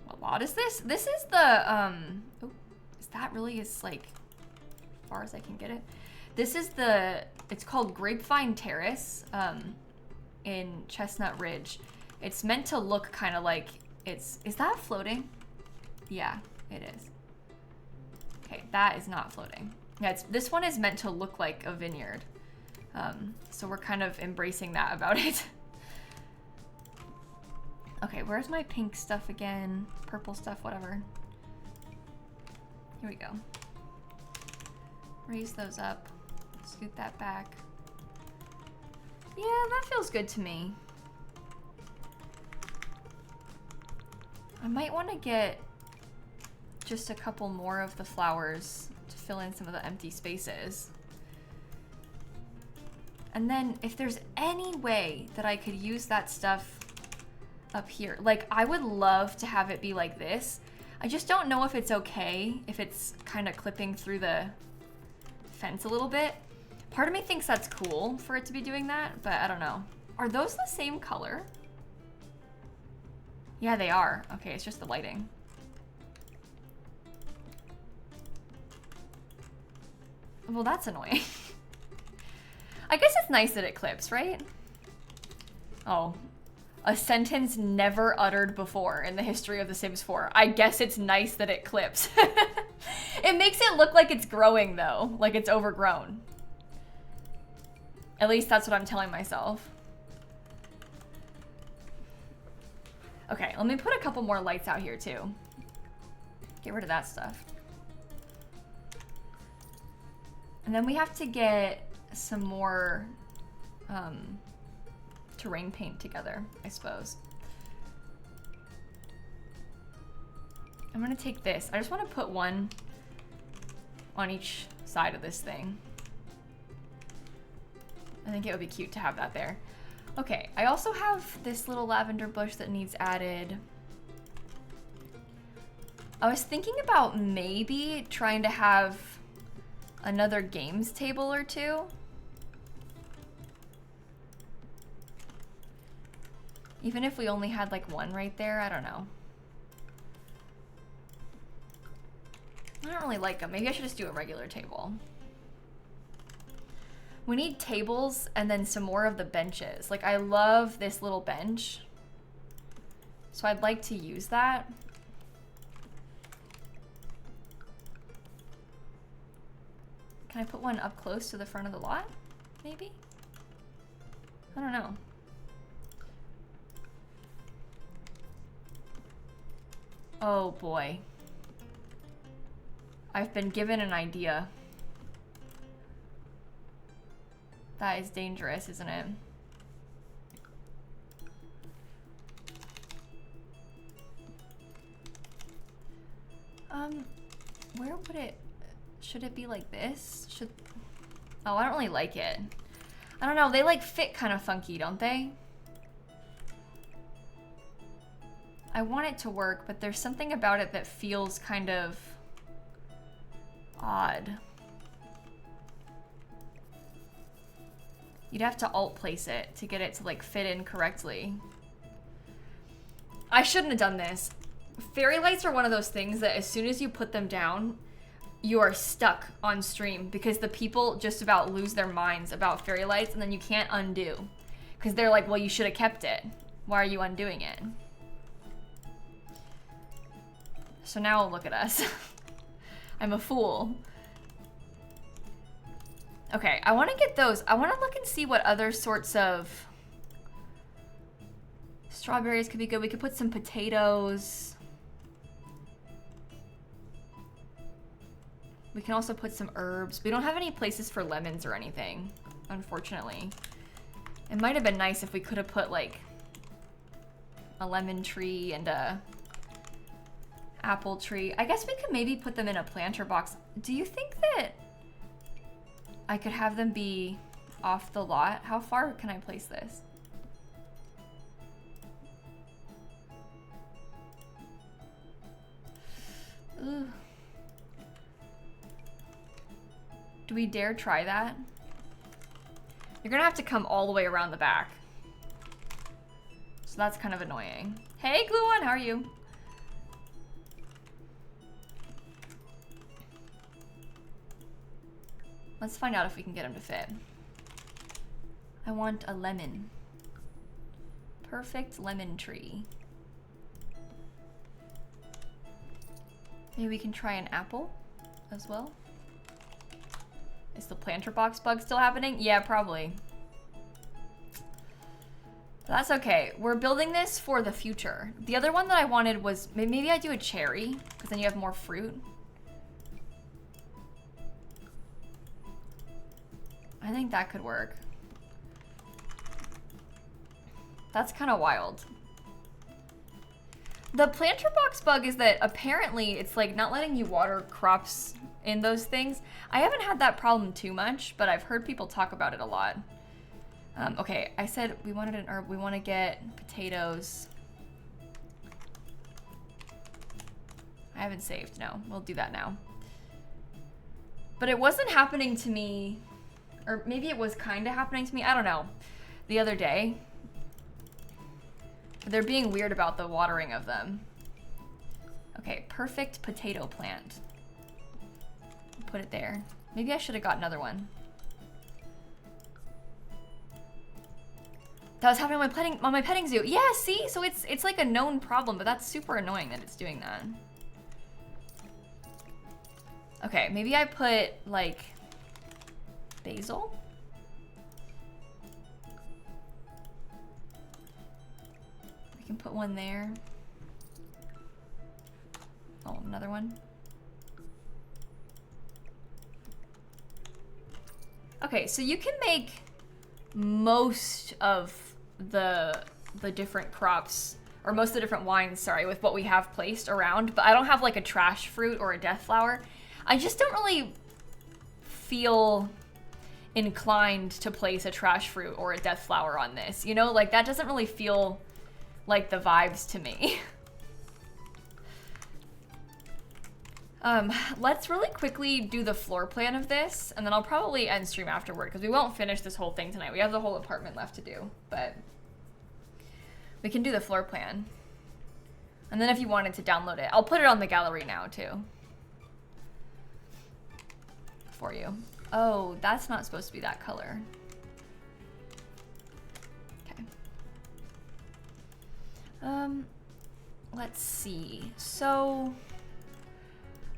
What lot is this? This is the, oh, is that really as like far as I can get it? This is the, it's called Grapevine Terrace in Chestnut Ridge. It's meant to look kind of like it's, is that floating? Yeah, it is. Okay, that is not floating. Yeah, this one is meant to look like a vineyard. So we're kind of embracing that about it. Okay, where's my pink stuff again? Purple stuff, whatever. Here we go. Raise those up. Scoot that back. Yeah, that feels good to me. I might want to get just a couple more of the flowers to fill in some of the empty spaces. And then if there's any way that I could use that stuff up here, like I would love to have it be like this. I just don't know if it's okay if it's kind of clipping through the fence a little bit. Part of me thinks that's cool for it to be doing that, but I don't know. Are those the same color? Yeah, they are. Okay, it's just the lighting. Well, that's annoying. I guess it's nice that it clips, right? Oh, a sentence never uttered before in the history of The Sims 4. I guess it's nice that it clips. It makes it look like it's growing though, like it's overgrown. At least that's what I'm telling myself. Okay, let me put a couple more lights out here too. Get rid of that stuff. And then we have to get some more terrain paint together, I suppose. I'm gonna take this. I just want to put one on each side of this thing. I think it would be cute to have that there. Okay, I also have this little lavender bush that needs added. I was thinking about maybe trying to have another games table or two. Even if we only had like one right there, I don't know. I don't really like them. Maybe I should just do a regular table. We need tables and then some more of the benches. Like I love this little bench. So I'd like to use that. Can I put one up close to the front of the lot? Maybe? I don't know. Oh boy. I've been given an idea. That is dangerous, isn't it? Where would it, should it be like this? Oh, I don't really like it. I don't know, they like fit kind of funky, don't they? I want it to work, but there's something about it that feels kind of odd. You'd have to alt place it to get it to like fit in correctly. I shouldn't have done this. Fairy lights are one of those things that as soon as you put them down, you are stuck on stream because the people just about lose their minds about fairy lights and then you can't undo. Because they're like, well, you should have kept it. Why are you undoing it? So now look at us. I'm a fool. Okay, I want to get those. I want to look and see what other sorts of strawberries could be good. We could put some potatoes. We can also put some herbs. We don't have any places for lemons or anything, unfortunately. It might have been nice if we could have put like a lemon tree and a apple tree. I guess we could maybe put them in a planter box. Do you think that I could have them be off the lot? How far can I place this? Ugh. Do we dare try that? You're gonna have to come all the way around the back. So that's kind of annoying. Hey, Glue One, how are you? Let's find out if we can get him to fit. I want a lemon. perfect lemon tree. Maybe we can try an apple as well. Is the planter box bug still happening? Yeah, probably. That's okay. We're building this for the future. The other one that I wanted was, maybe I do a cherry, because then you have more fruit. I think that could work. That's kind of wild. The planter box bug is that apparently it's like not letting you water crops in those things. I haven't had that problem too much, but I've heard people talk about it a lot. Okay, I said we wanted an herb. We want to get potatoes. I haven't saved. No, we'll do that now. But it wasn't happening to me, or maybe it was kind of happening to me. I don't know. The other day. They're being weird about the watering of them. Okay, perfect potato plant. Put it there. Maybe I should have got another one. That was happening on my petting zoo. Yeah, see? So it's like a known problem, but that's super annoying that it's doing that. Okay, maybe I put like basil. We can put one there. Oh, another one. Okay, so you can make most of the different crops, or most of the different wines, sorry, with what we have placed around, but I don't have like a trash fruit or a death flower. I just don't really feel inclined to place a trash fruit or a death flower on this, you know? Like, that doesn't really feel like the vibes to me. Let's really quickly do the floor plan of this, and then I'll probably end stream afterward, because we won't finish this whole thing tonight. We have the whole apartment left to do, but we can do the floor plan. And then if you wanted to download it, I'll put it on the gallery now, too. For you. Oh, that's not supposed to be that color. Okay. Let's see. So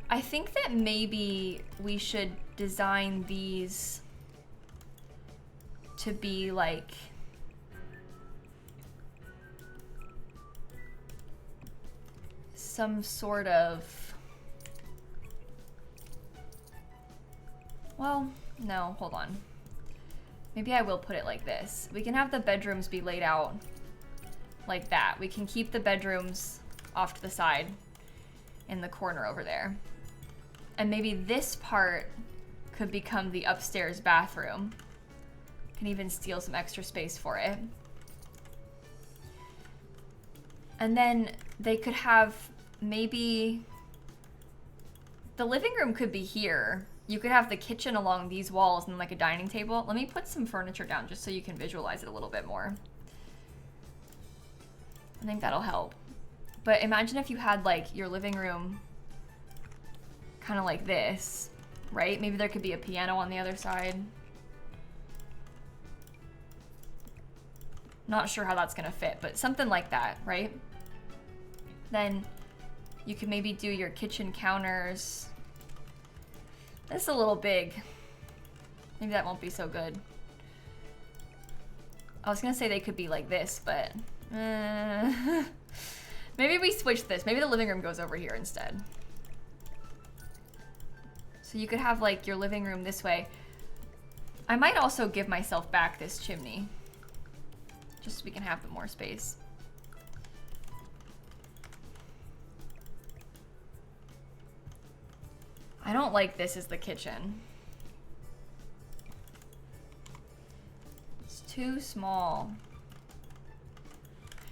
I think that maybe we should design these to be like some sort of, well, no, hold on. Maybe I will put it like this. We can have the bedrooms be laid out like that. We can keep the bedrooms off to the side in the corner over there. And maybe this part could become the upstairs bathroom. Can even steal some extra space for it. And then they could have maybe, the living room could be here. You could have the kitchen along these walls and like a dining table. Let me put some furniture down just so you can visualize it a little bit more. I think that'll help. But imagine if you had like your living room kind of like this, right? Maybe there could be a piano on the other side. Not sure how that's gonna fit, but something like that, right? Then you could maybe do your kitchen counters. This is a little big. Maybe that won't be so good. I was gonna say they could be like this, but maybe we switch this. Maybe the living room goes over here instead. So you could have like your living room this way. I might also give myself back this chimney, just so we can have more space. I don't like this as the kitchen. It's too small.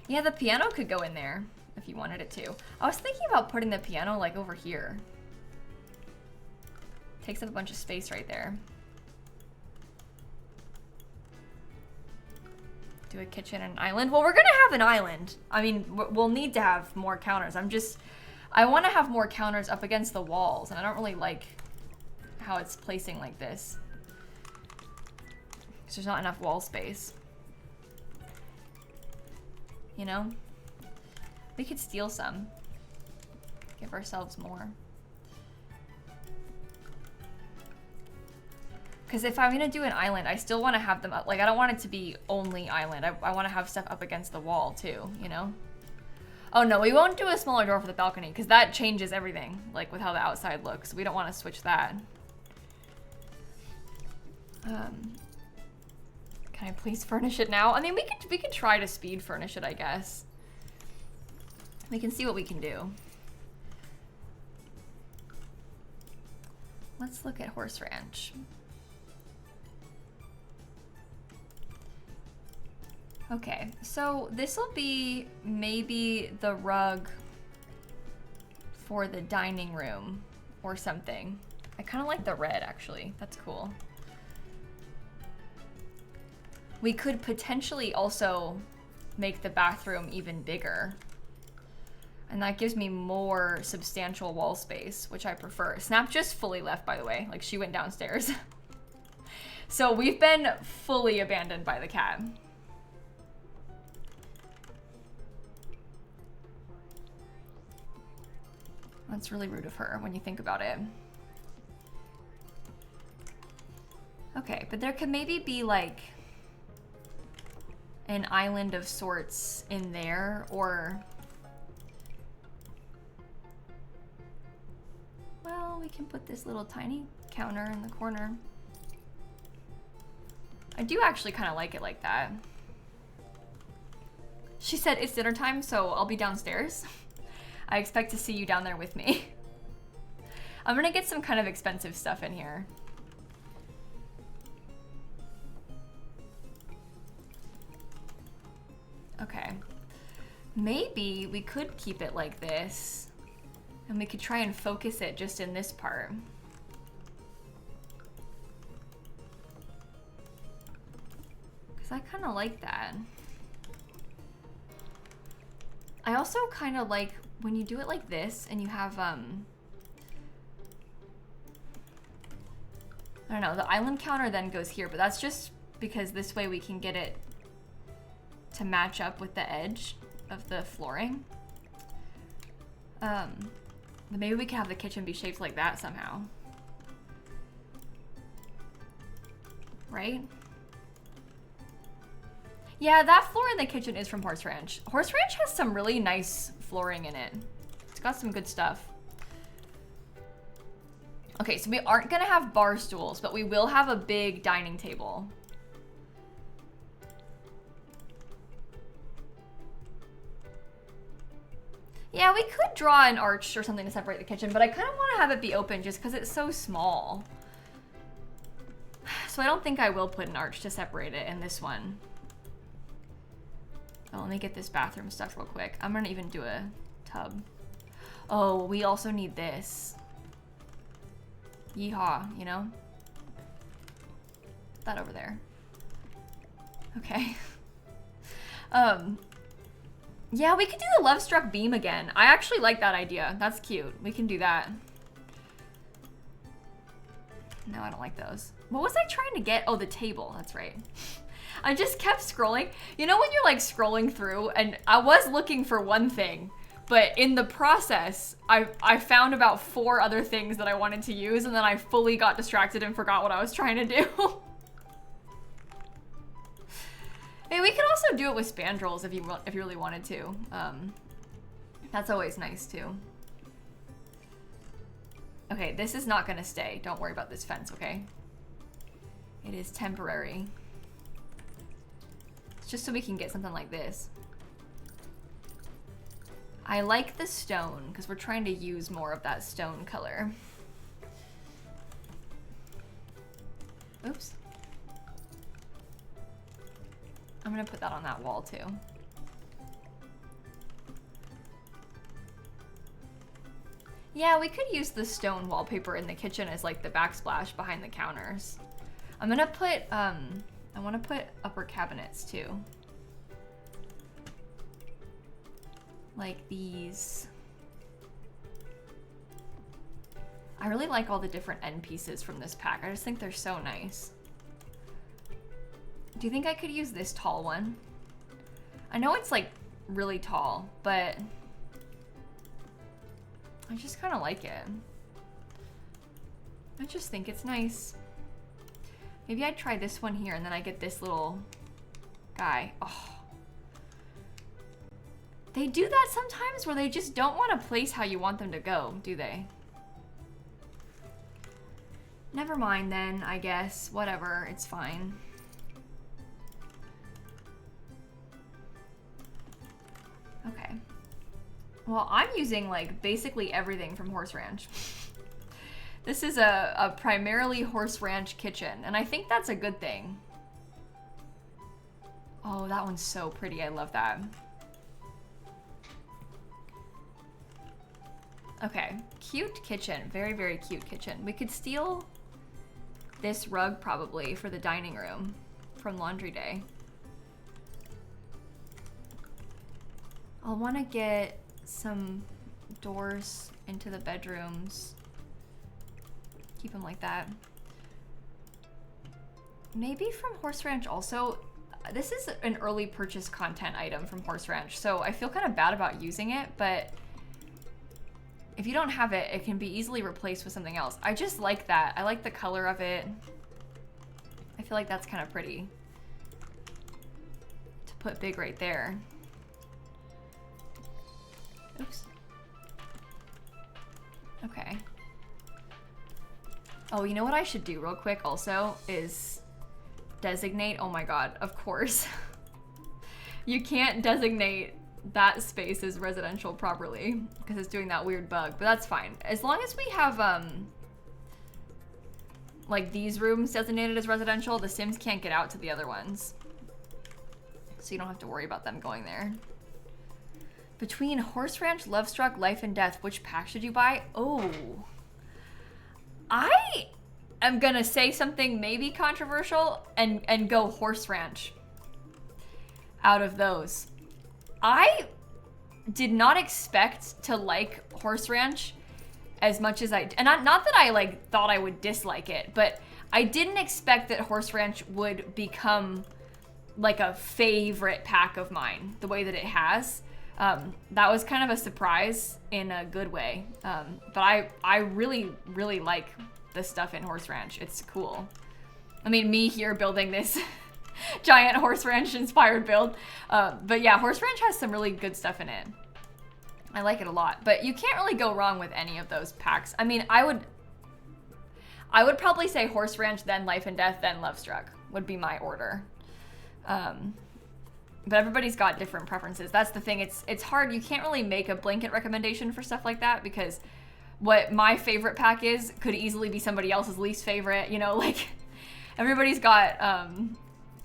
Yeah, the piano could go in there if you wanted it to. I was thinking about putting the piano like over here. Takes up a bunch of space right there. Do a kitchen and an island. Well, we're gonna have an island. I mean, we'll need to have more counters. I want to have more counters up against the walls, and I don't really like how it's placing like this, because there's not enough wall space. you know? We could steal some. Give ourselves more. Because if I'm gonna do an island, I still want to have them up. Like, I don't want it to be only island. I want to have stuff up against the wall too, you know? Oh no, we won't do a smaller door for the balcony because that changes everything, like with how the outside looks. We don't want to switch that. Can I please furnish it now? I mean, we could try to speed furnish it, I guess. We can see what we can do. Let's look at Horse Ranch. Okay, so this will be maybe the rug for the dining room or something. I kind of like the red, actually. That's cool. We could potentially also make the bathroom even bigger. And that gives me more substantial wall space, which I prefer. Snap just fully left, by the way. Like, she went downstairs. So we've been fully abandoned by the cat. That's really rude of her when you think about it. Okay, but there could maybe be like an island of sorts in there, or... Well, we can put this little tiny counter in the corner. I do actually kind of like it like that. She said it's dinner time, so I'll be downstairs. I expect to see you down there with me. I'm gonna get some kind of expensive stuff in here. Okay. Maybe we could keep it like this, and we could try and focus it just in this part. Because I kind of like that. I also kind of like when you do it like this and you have, I don't know, the island counter then goes here, but that's just because this way we can get it to match up with the edge of the flooring. But maybe we can have the kitchen be shaped like that somehow. Right? Yeah, that floor in the kitchen is from Horse Ranch. Horse Ranch has some really nice flooring in it. It's got some good stuff. Okay, so we aren't gonna have bar stools, but we will have a big dining table. Yeah, we could draw an arch or something to separate the kitchen, but I kind of want to have it be open just because it's so small. So I don't think I will put an arch to separate it in this one. Oh, let me get this bathroom stuff real quick. I'm gonna even do a tub. Oh, we also need this. Yeehaw, you know? Put that over there. Okay. Yeah, we could do the Love Struck beam again. I actually like that idea. That's cute. We can do that. No, I don't like those. What was I trying to get? Oh, the table. That's right. I just kept scrolling. You know when you're like scrolling through, and I was looking for one thing, but in the process, I found about 4 other things that I wanted to use, and then I fully got distracted and forgot what I was trying to do. Hey, we could also do it with spandrels if you really wanted to. That's always nice too. Okay, this is not gonna stay. Don't worry about this fence, okay? It is temporary. It's just so we can get something like this. I like the stone because we're trying to use more of that stone color. Oops. I'm gonna put that on that wall too. Yeah, we could use the stone wallpaper in the kitchen as like the backsplash behind the counters. I'm gonna put, I wanna put upper cabinets too. Like these. I really like all the different end pieces from this pack. I just think they're so nice. Do you think I could use this tall one? I know it's like really tall, but I just kind of like it. I just think it's nice. Maybe I'd try this one here and then I get this little guy. Oh. They do that sometimes where they just don't want to place how you want them to go, do they? Never mind then, I guess. Whatever, it's fine. Okay. Well, I'm using like basically everything from Horse Ranch. This is a primarily Horse Ranch kitchen, and I think that's a good thing. Oh, that one's so pretty. I love that. Okay, cute kitchen. Very, very cute kitchen. We could steal this rug probably for the dining room from Laundry Day. I'll want to get some doors into the bedrooms. Keep them like that. Maybe from Horse Ranch also. This is an early purchase content item from Horse Ranch, so I feel kind of bad about using it, but if you don't have it, it can be easily replaced with something else. I just like that. I like the color of it. I feel like that's kind of pretty to put big right there. Oops. Okay. Oh, you know what I should do real quick also is designate, oh my god, of course. You can't designate that space as residential properly because it's doing that weird bug, but that's fine. As long as we have like these rooms designated as residential, the Sims can't get out to the other ones. So you don't have to worry about them going there. Between Horse Ranch, Lovestruck, Life and Death, which pack should you buy? Oh. I am gonna say something maybe controversial and go Horse Ranch out of those. I did not expect to like Horse Ranch as much as I, and not that I like thought I would dislike it, but I didn't expect that Horse Ranch would become like a favorite pack of mine the way that it has. That was kind of a surprise in a good way. But I really, really like the stuff in Horse Ranch. It's cool. I mean, me here building this giant Horse Ranch inspired build. But yeah, Horse Ranch has some really good stuff in it. I like it a lot, but you can't really go wrong with any of those packs. I mean, I would probably say Horse Ranch, then Life and Death, then Lovestruck would be my order. But everybody's got different preferences. That's the thing. It's hard. You can't really make a blanket recommendation for stuff like that because what my favorite pack is could easily be somebody else's least favorite. You know, like everybody's got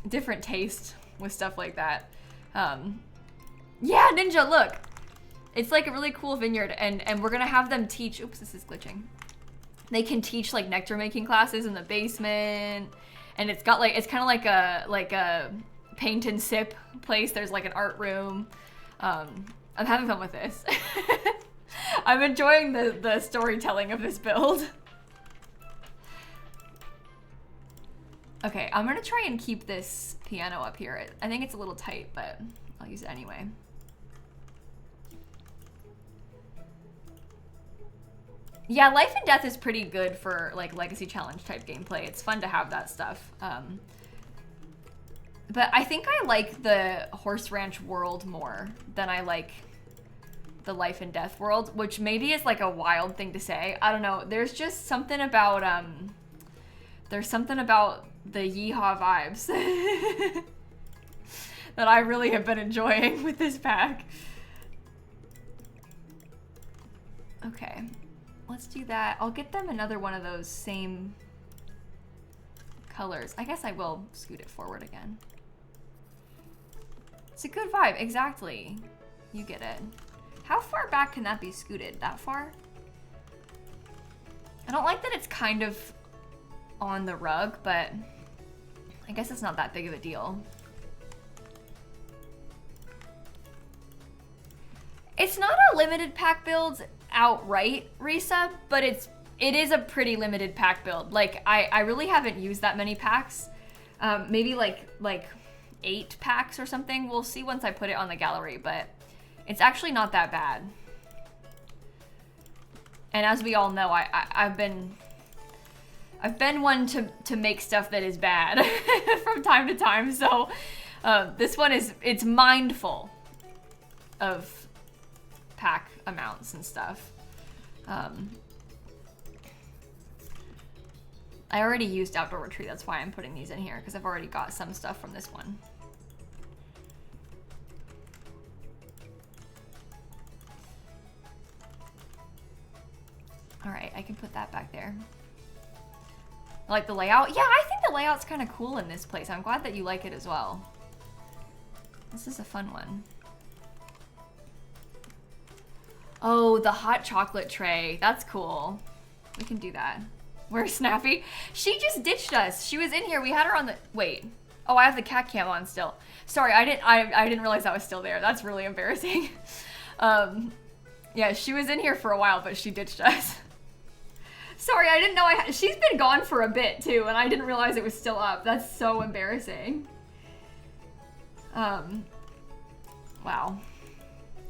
different taste with stuff like that. Yeah, Ninja, look. It's like a really cool vineyard, and we're gonna have them teach. Oops, this is glitching. They can teach like nectar making classes in the basement, and it's got like it's kind of like a paint and sip place. There's like an art room. I'm having fun with this. I'm enjoying the storytelling of this build. Okay, I'm gonna try and keep this piano up here. I think it's a little tight, but I'll use it anyway. Yeah, Life and Death is pretty good for like Legacy Challenge type gameplay. It's fun to have that stuff. But I think I like the Horse Ranch world more than I like the Life and Death world, which maybe is like a wild thing to say. I don't know. There's just something about the yeehaw vibes that I really have been enjoying with this pack. Okay, let's do that. I'll get them another one of those same colors. I guess I will scoot it forward again. It's a good vibe, exactly. You get it. How far back can that be scooted? That far? I don't like that it's kind of on the rug, but I guess it's not that big of a deal. It's not a limited pack build outright, Risa, but it is a pretty limited pack build. Like I really haven't used that many packs. Maybe like 8 packs or something. We'll see once I put it on the gallery, but it's actually not that bad. And as we all know, I've been one to make stuff that is bad from time to time. So this one it's mindful of pack amounts and stuff. I already used Outdoor Retreat, that's why I'm putting these in here, because I've already got some stuff from this one. All right, I can put that back there. I like the layout. Yeah, I think the layout's kind of cool in this place. I'm glad that you like it as well. This is a fun one. Oh, the hot chocolate tray. That's cool. We can do that. Where's Snappy? She just ditched us. She was in here. We had her on the... Wait. Oh, I have the cat cam on still. Sorry, I didn't realize I was still there. That's really embarrassing. Yeah, she was in here for a while, but she ditched us. Sorry, I didn't know she's been gone for a bit too, and I didn't realize it was still up. That's so embarrassing. Wow.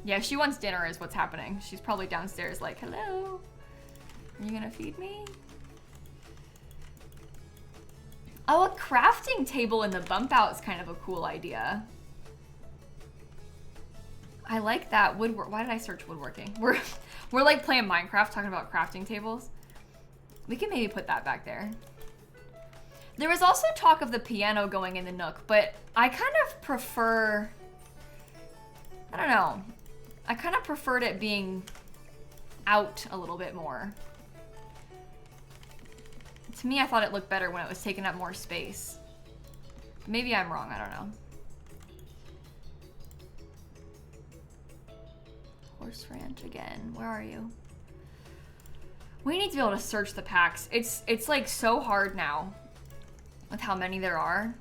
Yeah, she wants dinner is what's happening. She's probably downstairs like, hello, are you gonna feed me? Oh, a crafting table in the bump out is kind of a cool idea. I like that. Woodwork. Why did I search woodworking? We're like playing Minecraft talking about crafting tables. We can maybe put that back there. There was also talk of the piano going in the nook, but I kind of prefer, I don't know. I kind of preferred it being out a little bit more. To me, I thought it looked better when it was taking up more space. Maybe I'm wrong, I don't know. Horse Ranch again, where are you? We need to be able to search the packs. It's like so hard now with how many there are.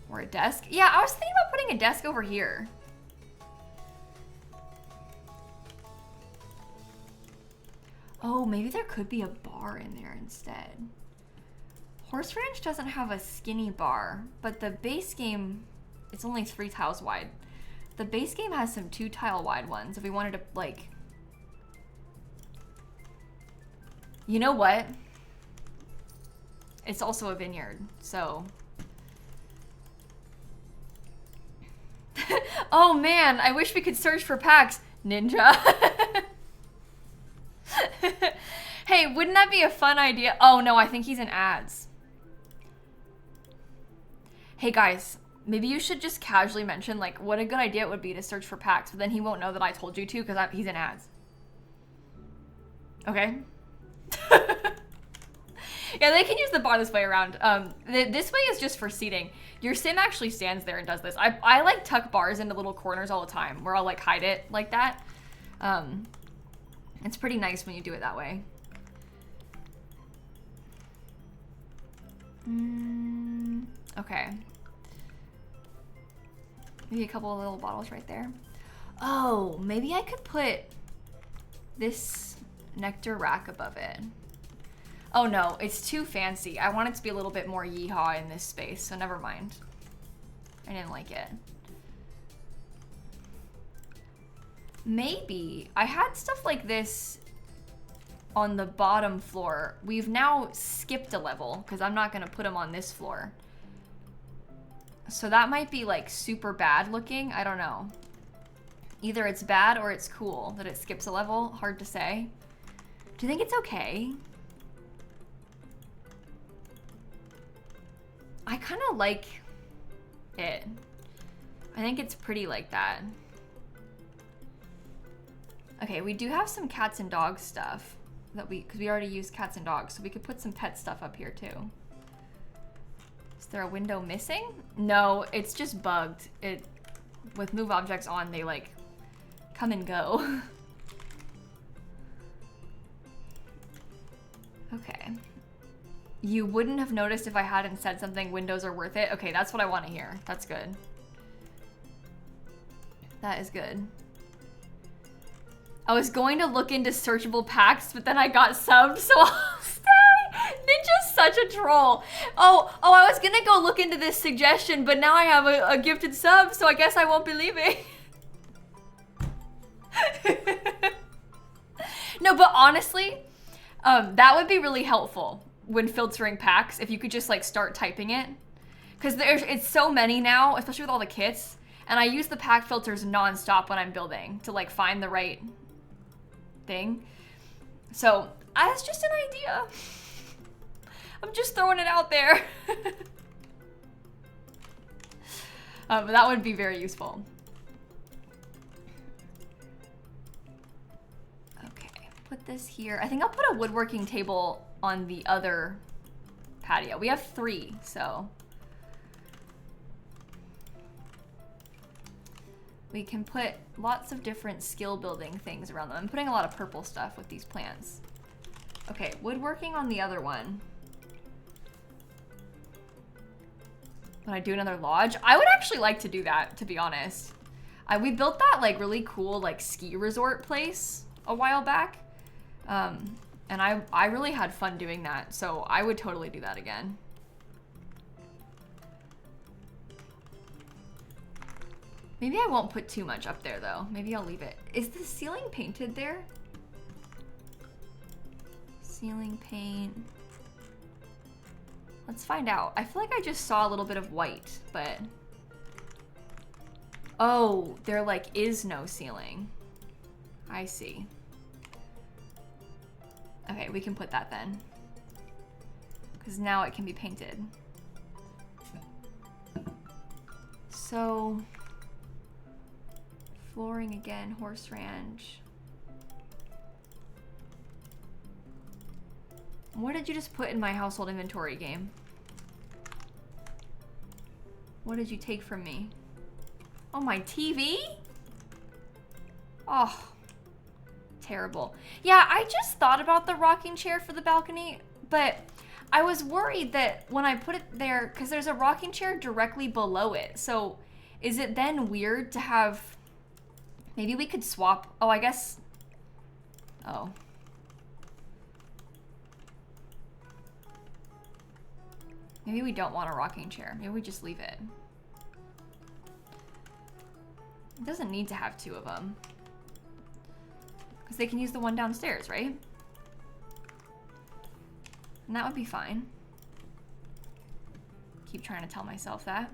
Or a desk. Yeah, I was thinking about putting a desk over here. Oh, maybe there could be a bar in there instead. Horse Ranch doesn't have a skinny bar, but the base game, it's only 3 tiles wide. The base game has some 2 tile wide ones if we wanted to, like... You know what? It's also a vineyard, so... Oh man, I wish we could search for packs. Ninja. Hey, wouldn't that be a fun idea? Oh no, I think he's in ads. Hey guys, maybe you should just casually mention like what a good idea it would be to search for packs, but then he won't know that I told you to because he's in ads. Okay? Yeah, they can use the bar this way around. This way is just for seating. Your sim actually stands there and does this. I like tuck bars into little corners all the time where I'll like hide it like that. It's pretty nice when you do it that way. Okay. Maybe a couple of little bottles right there. Oh, maybe I could put this Nectar rack above it. Oh no, it's too fancy. I want it to be a little bit more yeehaw in this space, so never mind. I didn't like it. Maybe I had stuff like this on the bottom floor. We've now skipped a level because I'm not gonna put them on this floor. So that might be like super bad looking. I don't know. Either it's bad or it's cool that it skips a level. Hard to say. Do you think it's okay? I kind of like it. I think it's pretty like that. Okay, we do have some cats and dogs stuff that because we already used cats and dogs, so we could put some pet stuff up here too. Is there a window missing? No, it's just bugged. With move objects on, they like come and go. Okay. You wouldn't have noticed if I hadn't said something, windows are worth it. Okay, that's what I want to hear. That's good. That is good. I was going to look into searchable packs, but then I got subbed, so I'll stay. Ninja such a troll. Oh, I was gonna go look into this suggestion, but now I have a gifted sub, so I guess I won't be leaving. No, but honestly, that would be really helpful when filtering packs if you could just like start typing it. Because it's so many now, especially with all the kits. And I use the pack filters non-stop when I'm building to like find the right thing. So that's just an idea. I'm just throwing it out there. But that would be very useful. Okay, put this here. I think I'll put a woodworking table on the other patio. We have 3, so. We can put lots of different skill building things around them. I'm putting a lot of purple stuff with these plants. Okay, woodworking on the other one. When I do another lodge, I would actually like to do that, to be honest. We built that like really cool like ski resort place a while back. And I really had fun doing that, so I would totally do that again. Maybe I won't put too much up there though. Maybe I'll leave it. Is the ceiling painted there? Ceiling paint. Let's find out. I feel like I just saw a little bit of white, but... Oh, there like is no ceiling. I see. Okay, we can put that then. Because now it can be painted. So... Flooring again, horse ranch. What did you just put in my household inventory game? What did you take from me? Oh, my TV? Oh, terrible. Yeah, I just thought about the rocking chair for the balcony, but I was worried that when I put it there, because there's a rocking chair directly below it, so is it then weird to have... Maybe we could swap. Oh, I guess. Oh. Maybe we don't want a rocking chair. Maybe we just leave it. It doesn't need to have 2 of them. Because they can use the one downstairs, right? And that would be fine. Keep trying to tell myself that.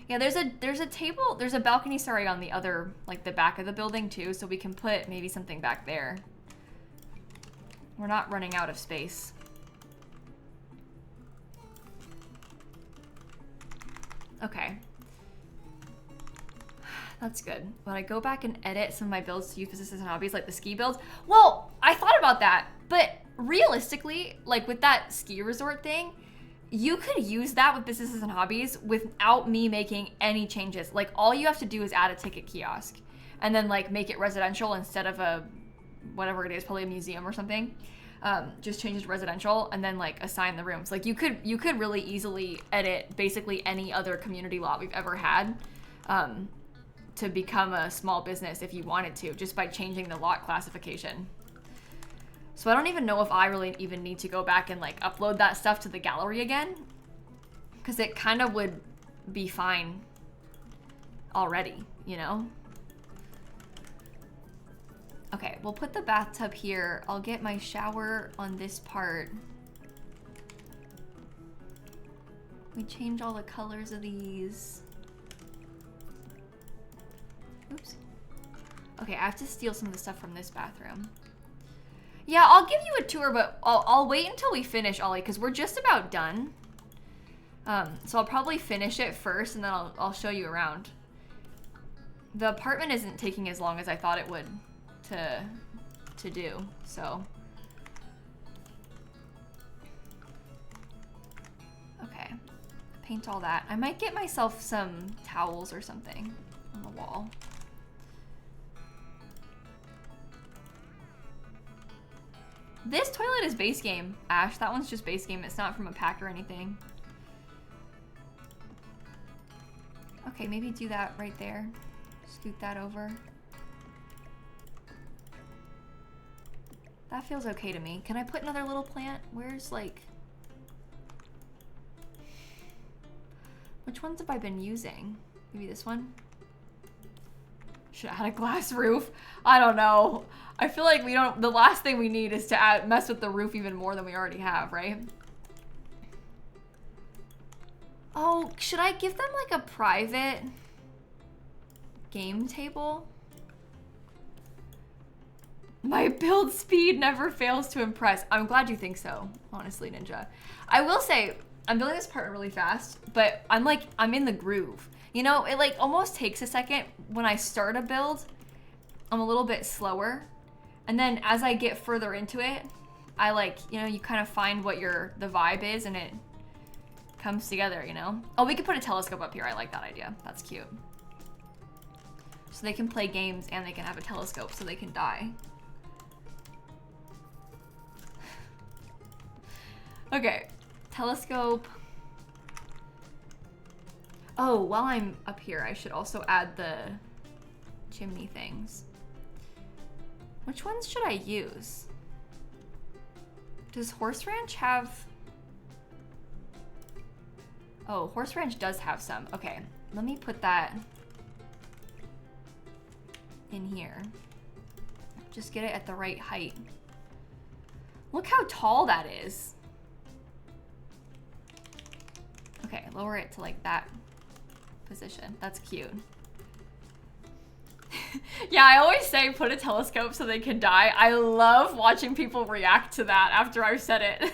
Yeah, there's a table, there's a balcony, sorry, on the other, like the back of the building too, so we can put maybe something back there. We're not running out of space. Okay. That's good. When I go back and edit some of my builds to use businesses and hobbies, like the ski builds, well, I thought about that, but realistically, like with that ski resort thing, you could use that with businesses and hobbies without me making any changes. Like all you have to do is add a ticket kiosk and then like make it residential instead of a, whatever it is, probably a museum or something. Just change it to residential and then like assign the rooms. Like you could really easily edit basically any other community lot we've ever had to become a small business if you wanted to, just by changing the lot classification. So I don't even know if I really even need to go back and like upload that stuff to the gallery again, because it kind of would be fine already, you know? Okay, we'll put the bathtub here. I'll get my shower on this part. We change all the colors of these. Oops. Okay, I have to steal some of the stuff from this bathroom. Yeah, I'll give you a tour, but I'll wait until we finish, Ollie, because we're just about done. So I'll probably finish it first, and then I'll show you around. The apartment isn't taking as long as I thought it would to do, so. Okay, paint all that. I might get myself some towels or something on the wall. This toilet is base game, Ash. That one's just base game. It's not from a pack or anything. Okay, maybe do that right there. Scoot that over. That feels okay to me. Can I put another little plant? Where's like... Which ones have I been using? Maybe this one? Should I add a glass roof? I don't know. I feel like the last thing we need is to mess with the roof even more than we already have, right? Oh, should I give them like a private game table? My build speed never fails to impress. I'm glad you think so, honestly, Ninja. I will say, I'm building this apartment really fast, but I'm in the groove. You know, it like almost takes a second. When I start a build, I'm a little bit slower. And then as I get further into it, I like, you know, you kind of find what the vibe is and it comes together, you know? Oh, we could put a telescope up here. I like that idea. That's cute. So they can play games and they can have a telescope so they can die. Okay, telescope. Oh, while I'm up here, I should also add the chimney things. Which ones should I use? Does Horse Ranch have... Oh, Horse Ranch does have some. Okay, let me put that in here. Just get it at the right height. Look how tall that is. Okay, lower it to like that position. That's cute. Yeah, I always say put a telescope so they can die. I love watching people react to that after I've said it.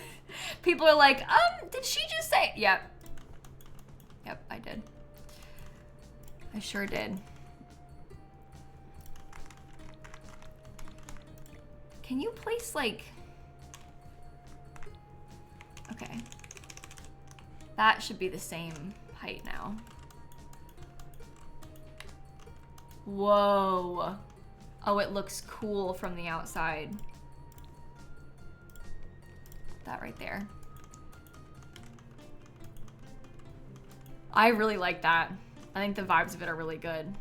People are like, did she just say? Yep. Yep, I did. I sure did. Can you place like... Okay. That should be the same height now. Whoa. Oh, it looks cool from the outside. That right there. I really like that. I think the vibes of it are really good.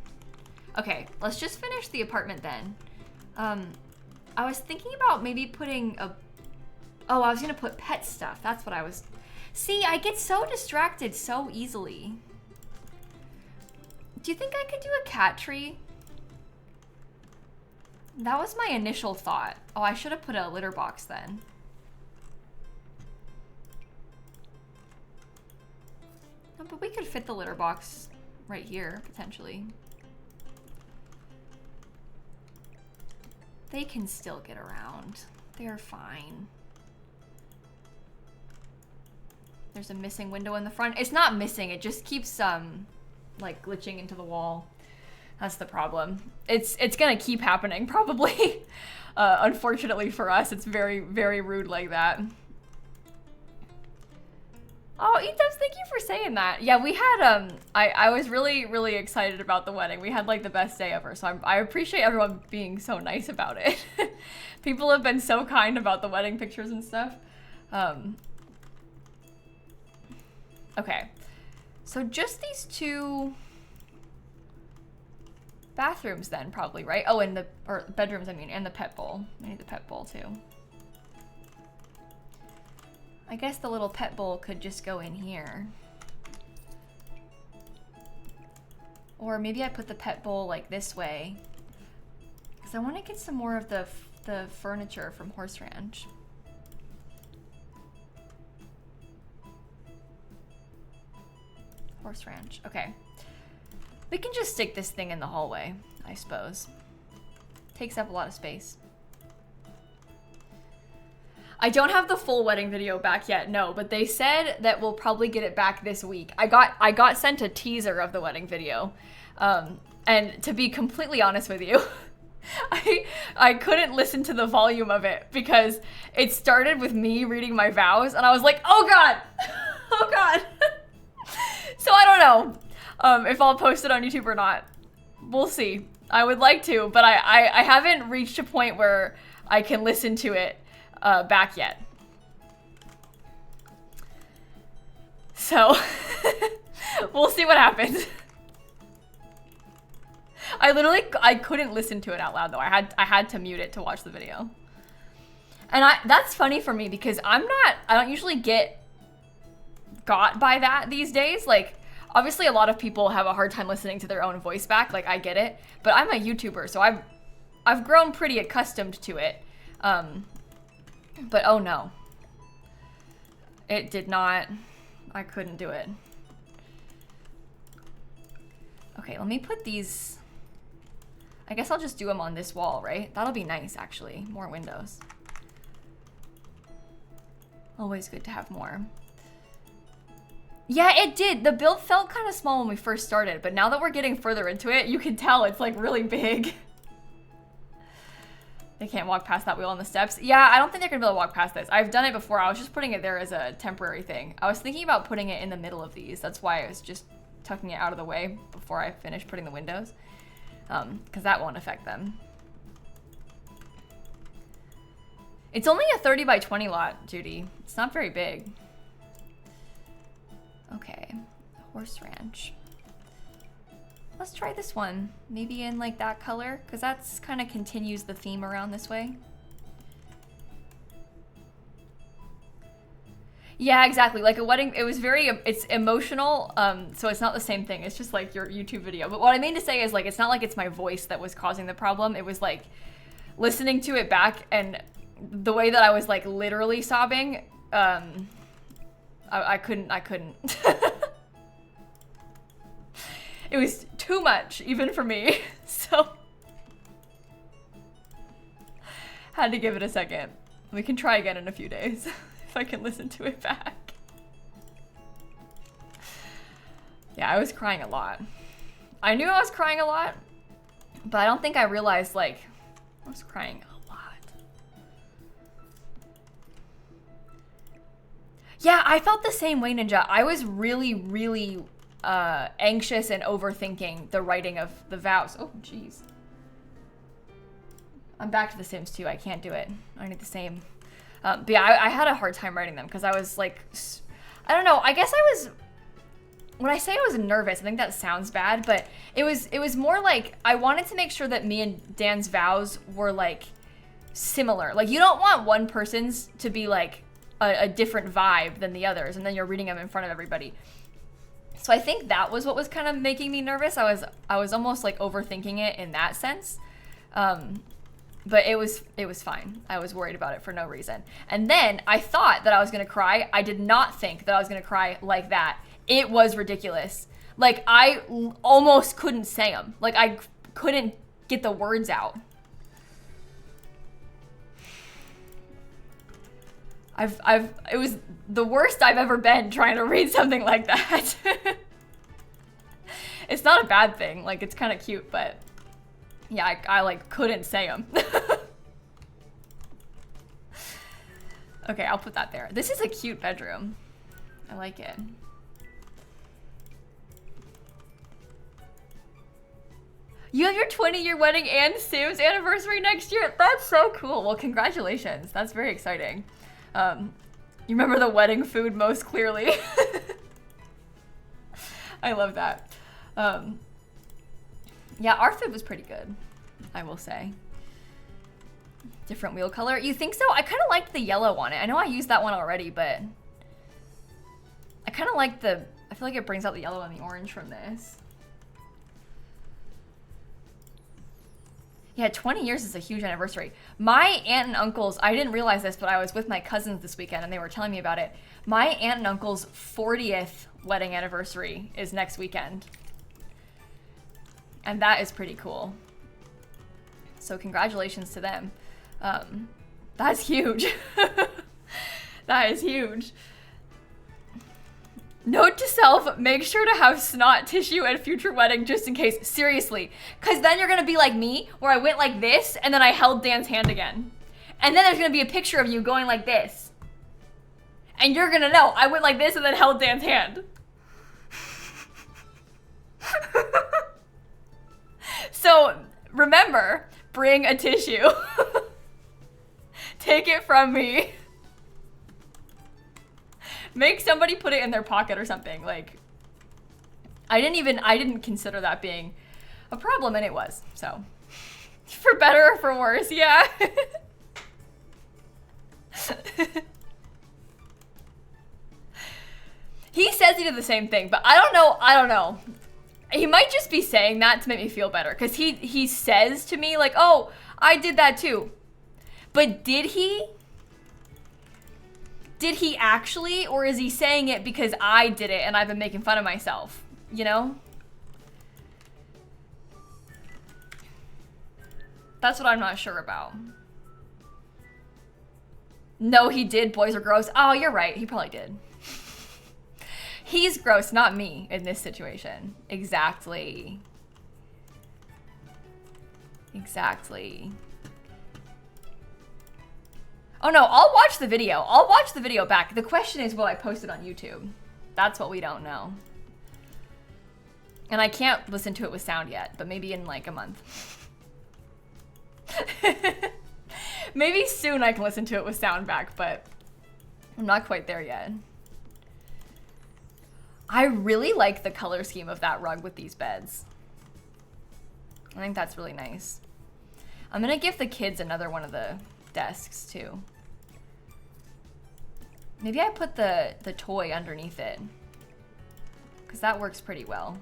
Okay, let's just finish the apartment then. I was thinking about maybe putting a... Oh, I was gonna put pet stuff. That's what I was... See, I get so distracted so easily. Do you think I could do a cat tree? That was my initial thought. Oh, I should have put a litter box then. No, but we could fit the litter box right here, potentially. They can still get around. They're fine. There's a missing window in the front. It's not missing, it just keeps like glitching into the wall. That's the problem. It's gonna keep happening probably. Unfortunately for us, it's very, very rude like that. Oh, Etabs, thank you for saying that. Yeah, we had, I was really, really excited about the wedding. We had like the best day ever, so I appreciate everyone being so nice about it. People have been so kind about the wedding pictures and stuff. Okay, so just these two bathrooms then probably, right? Oh, and or bedrooms, I mean, and the pet bowl. I need the pet bowl too. I guess the little pet bowl could just go in here. Or maybe I put the pet bowl like this way. Because I want to get some more of the furniture from Horse Ranch. Horse Ranch, okay. We can just stick this thing in the hallway, I suppose. Takes up a lot of space. I don't have the full wedding video back yet, no, but they said that we'll probably get it back this week. I got sent a teaser of the wedding video. And to be completely honest with you, I couldn't listen to the volume of it because it started with me reading my vows and I was like, oh God, oh God. So I don't know if I'll post it on YouTube or not. We'll see. I would like to, but I haven't reached a point where I can listen to it back yet. So we'll see what happens. I couldn't listen to it out loud though. I had to mute it to watch the video. And that's funny for me because I don't usually get got by that these days. Like Obviously, a lot of people have a hard time listening to their own voice back. Like, I get it. But I'm a YouTuber, so I've grown pretty accustomed to it. But oh no. It did not. I couldn't do it. Okay, let me put these. I guess I'll just do them on this wall, right? That'll be nice, actually. More windows. Always good to have more. Yeah, it did. The build felt kind of small when we first started, but now that we're getting further into it, you can tell it's like really big. They can't walk past that wheel on the steps. Yeah, I don't think they're gonna be able to walk past this. I've done it before. I was just putting it there as a temporary thing. I was thinking about putting it in the middle of these. That's why I was just tucking it out of the way before I finish putting the windows. Because that won't affect them. It's only a 30 by 20 lot, Judy. It's not very big. Okay, horse ranch. Let's try this one. Maybe in like that color, because that's kind of continues the theme around this way. Yeah, exactly. Like a wedding, it was very, it's emotional, so it's not the same thing. It's just like your YouTube video. But what I mean to say is like, it's not like it's my voice that was causing the problem. It was like listening to it back and the way that I was like literally sobbing, I couldn't. It was too much, even for me, so had to give it a second. We can try again in a few days. I can listen to it back. Yeah, I was crying a lot. I knew I was crying a lot, but I don't think I realized like I was crying a lot. Yeah, I felt the same way, Ninja. I was really anxious and overthinking the writing of the vows. Oh, jeez. I'm back to The Sims 2. I can't do it. I need the same. But yeah, I had a hard time writing them because I was like, I don't know. I guess I was, when I say I was nervous, I think that sounds bad, but it was more like I wanted to make sure that me and Dan's vows were like similar. Like you don't want one person's to be like a different vibe than the others, and then you're reading them in front of everybody. So I think that was what was kind of making me nervous. I was almost like overthinking it in that sense. But it was fine. I was worried about it for no reason. And then I thought that I was gonna cry. I did not think that I was gonna cry like that. It was ridiculous. Like I almost couldn't say them. Like I couldn't get the words out. It was the worst I've ever been trying to read something like that. It's not a bad thing. Like it's kind of cute, but yeah, I like couldn't say them. Okay, I'll put that there. This is a cute bedroom. I like it. You have your 20-year wedding and Sims anniversary next year. That's so cool. Well, congratulations. That's very exciting. You remember the wedding food most clearly. I love that. Yeah, our food was pretty good, I will say. Different wheel color. You think so? I kind of liked the yellow on it. I know I used that one already, but I kind of like I feel like it brings out the yellow and the orange from this. Yeah, 20 years is a huge anniversary. My aunt and uncles, I didn't realize this, but I was with my cousins this weekend and they were telling me about it. My aunt and uncle's 40th wedding anniversary is next weekend. And that is pretty cool. So congratulations to them. That's huge. That is huge. Note to self, make sure to have snot tissue at future wedding just in case. Seriously. Because then you're going to be like me, where I went like this, and then I held Dan's hand again. And then there's going to be a picture of you going like this. And you're going to know, I went like this and then held Dan's hand. So, remember, bring a tissue. Take it from me. Make somebody put it in their pocket or something. Like, I didn't consider that being a problem, and it was. So, for better or for worse, yeah. He says says he did the same thing, but I don't know. He might just be saying that to make me feel better, because he says to me, like, oh, I did that too. But did he? Did he actually, or is he saying it because I did it and I've been making fun of myself, you know? That's what I'm not sure about. No, he did. Boys are gross. Oh, you're right. He probably did. He's gross, not me in this situation. Exactly. Exactly. Oh no, I'll watch the video. I'll watch the video back. The question is, will I post it on YouTube? That's what we don't know. And I can't listen to it with sound yet, but maybe in like a month. Maybe soon I can listen to it with sound back, but I'm not quite there yet. I really like the color scheme of that rug with these beds. I think that's really nice. I'm gonna give the kids another one of the desks too. Maybe I put the toy underneath it, because that works pretty well.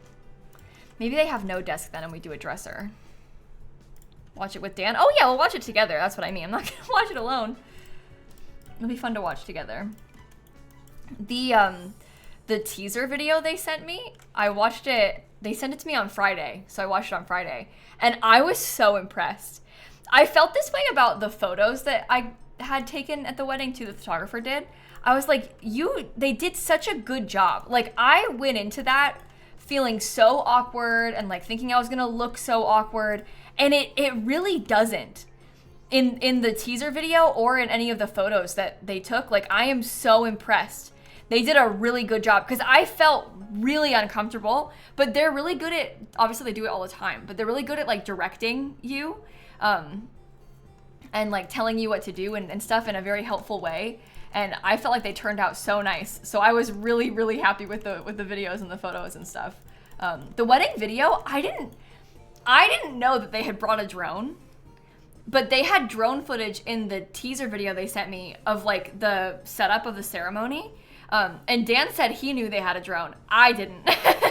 Maybe they have no desk then and we do a dresser. Watch it with Dan. Oh yeah, we'll watch it together. That's what I mean. I'm not gonna watch it alone. It'll be fun to watch together. The teaser video they sent me, I watched it. They sent it to me on Friday, so I watched it on Friday, and I was so impressed. I felt this way about the photos that I had taken at the wedding too, the photographer did. I was like, they did such a good job. Like, I went into that feeling so awkward and like thinking I was gonna look so awkward, and it really doesn't. In the teaser video or in any of the photos that they took, like, I am so impressed. They did a really good job, because I felt really uncomfortable, but they're really good at, obviously they do it all the time, but they're really good at like directing you and like telling you what to do and stuff in a very helpful way. And I felt like they turned out so nice. So I was really, really happy with the videos and the photos and stuff. The wedding video, I didn't know that they had brought a drone, but they had drone footage in the teaser video they sent me of like the setup of the ceremony. And Dan said he knew they had a drone. I didn't.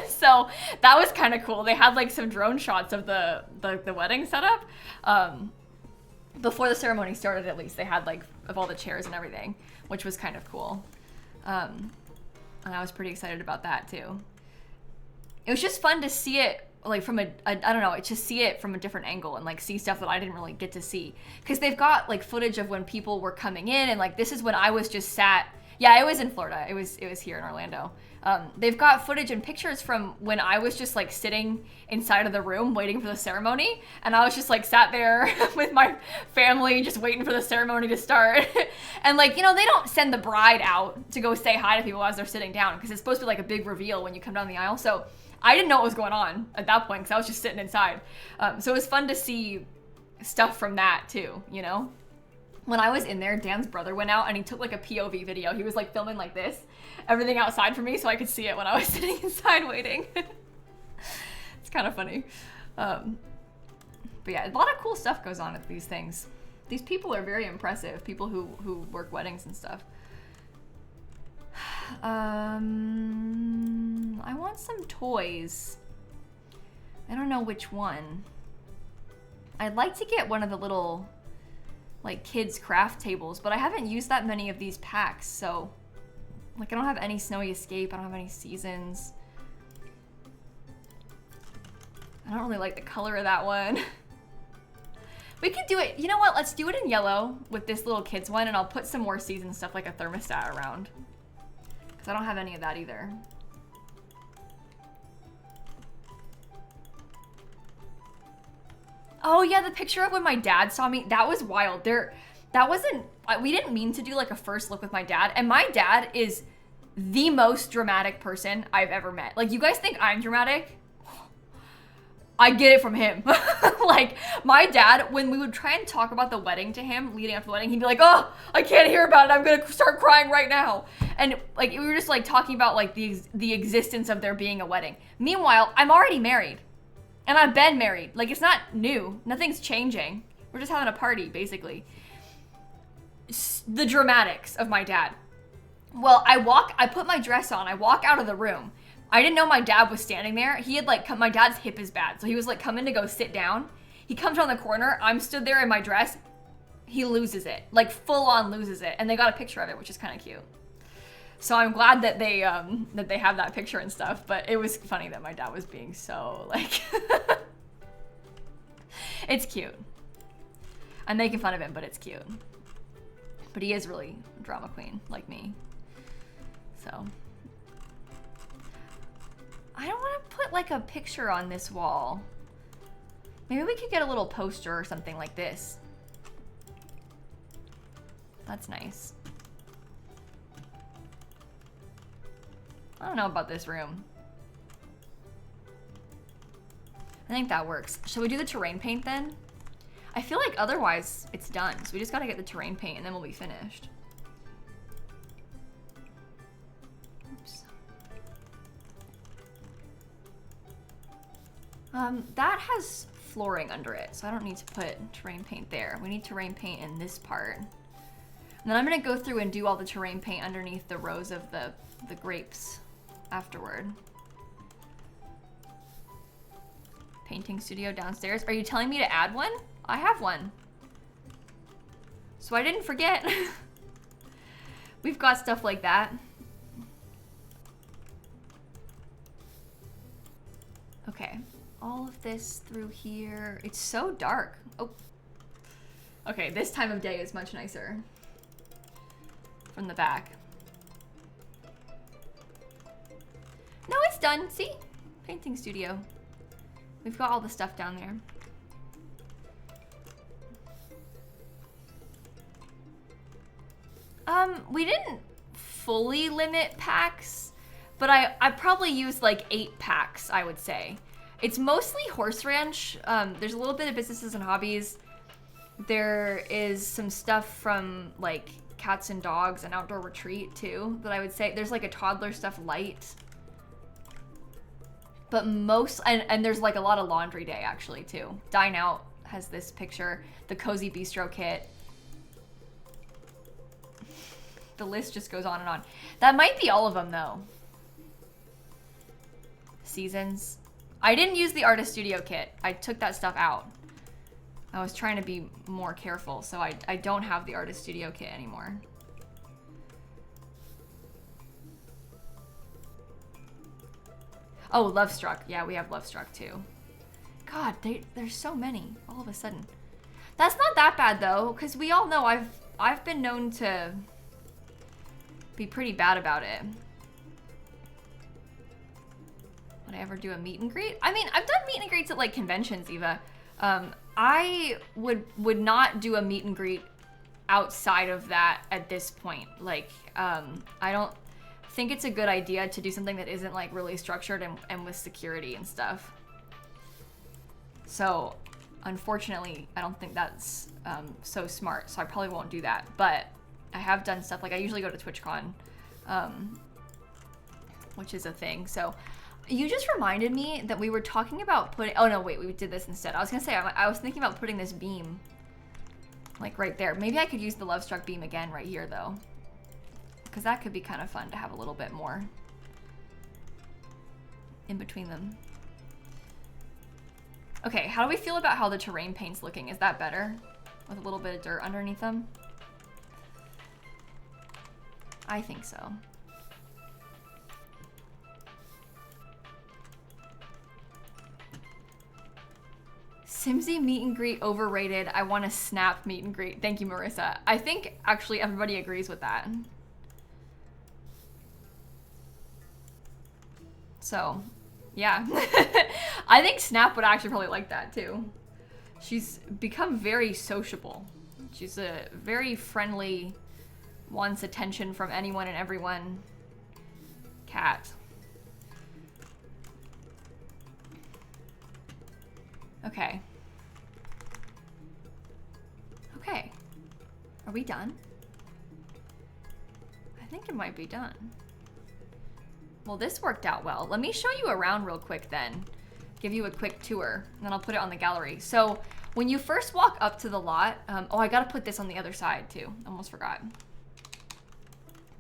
So that was kind of cool. They had like some drone shots of the wedding setup. Before the ceremony started, at least they had like of all the chairs and everything, which was kind of cool. And I was pretty excited about that too. It was just fun to see it like from I don't know, just see it from a different angle and like see stuff that I didn't really get to see. Cause they've got like footage of when people were coming in, and like this is when I was just sat. Yeah, it was in Florida. It was here in Orlando. They've got footage and pictures from when I was just like sitting inside of the room waiting for the ceremony, and I was just like sat there with my family just waiting for the ceremony to start. And like, you know, they don't send the bride out to go say hi to people as they're sitting down, because it's supposed to be like a big reveal when you come down the aisle. So I didn't know what was going on at that point, because I was just sitting inside. So it was fun to see stuff from that too, you know? When I was in there, Dan's brother went out and he took like a POV video. He was like filming like this, everything outside for me, so I could see it when I was sitting inside waiting. It's kind of funny. But yeah, a lot of cool stuff goes on at these things. These people are very impressive, people who work weddings and stuff. I want some toys. I don't know which one. I'd like to get one of the little like kids craft tables, but I haven't used that many of these packs, so like I don't have any Snowy Escape, I don't have any Seasons. I don't really like the color of that one. We could do it, you know what, let's do it in yellow with this little kids one, and I'll put some more Season stuff like a thermostat around, because I don't have any of that either. Oh yeah, the picture of when my dad saw me, that was wild. That wasn't, we didn't mean to do like a first look with my dad, and my dad is the most dramatic person I've ever met. Like, you guys think I'm dramatic? I get it from him. Like, my dad, when we would try and talk about the wedding to him, leading up to the wedding, he'd be like, oh, I can't hear about it, I'm gonna start crying right now. And like, we were just like talking about like the existence of there being a wedding. Meanwhile, I'm already married. And I've been married. Like, it's not new. Nothing's changing. We're just having a party, basically. The dramatics of my dad. Well, I put my dress on, I walk out of the room. I didn't know my dad was standing there. He had like, my dad's hip is bad. So he was like coming to go sit down. He comes around the corner. I'm stood there in my dress. He loses it, like full on loses it. And they got a picture of it, which is kind of cute. So I'm glad that they have that picture and stuff. But it was funny that my dad was being so like, it's cute. I'm making fun of him, but it's cute. But he is really a drama queen like me. So. I don't want to put like a picture on this wall. Maybe we could get a little poster or something like this. That's nice. I don't know about this room. I think that works. Shall we do the terrain paint then? I feel like otherwise it's done. So we just gotta get the terrain paint and then we'll be finished. Oops. That has flooring under it, so I don't need to put terrain paint there. We need terrain paint in this part. And then I'm gonna go through and do all the terrain paint underneath the rows of the grapes afterward. Painting studio downstairs. Are you telling me to add one? I have one. So I didn't forget. We've got stuff like that. Okay. All of this through here. It's so dark. Oh. Okay, this time of day is much nicer. From the back. No, it's done. See? Painting studio. We've got all the stuff down there. We didn't fully limit packs, but I probably used like 8 packs, I would say. It's mostly horse ranch. There's a little bit of businesses and hobbies. There is some stuff from like cats and dogs and outdoor retreat too, that I would say. There's like a toddler stuff light. But most, and there's like a lot of laundry day actually too. Dine Out has this picture. The Cozy Bistro kit. The list just goes on and on. That might be all of them though. Seasons. I didn't use the Artist Studio kit. I took that stuff out. I was trying to be more careful, so I don't have the Artist Studio kit anymore. Oh, Love Struck. Yeah, we have Love Struck too. God, there's so many all of a sudden. That's not that bad though, because we all know I've been known to be pretty bad about it. Would I ever do a meet and greet? I mean, I've done meet and greets at like conventions, Eva. I would not do a meet and greet outside of that at this point. Like, I don't think it's a good idea to do something that isn't like really structured and with security and stuff. So, unfortunately, I don't think that's so smart. So I probably won't do that. But I have done stuff like I usually go to TwitchCon, which is a thing. So. You just reminded me that we were talking about putting, oh no, wait, we did this instead. I was gonna say, I was thinking about putting this beam, like right there. Maybe I could use the Love Struck beam again right here though. Because that could be kind of fun to have a little bit more in between them. Okay, how do we feel about how the terrain paint's looking? Is that better? With a little bit of dirt underneath them? I think so. Simsie meet and greet overrated. I want a Snap meet and greet. Thank you, Marissa. I think actually everybody agrees with that. So, yeah. I think Snap would actually probably like that too. She's become very sociable. She's a very friendly, wants attention from anyone and everyone cat. Okay. Okay. Are we done? I think it might be done. Well, this worked out well. Let me show you around real quick then. Give you a quick tour, and then I'll put it on the gallery. So when you first walk up to the lot, oh, I gotta put this on the other side too. Almost forgot.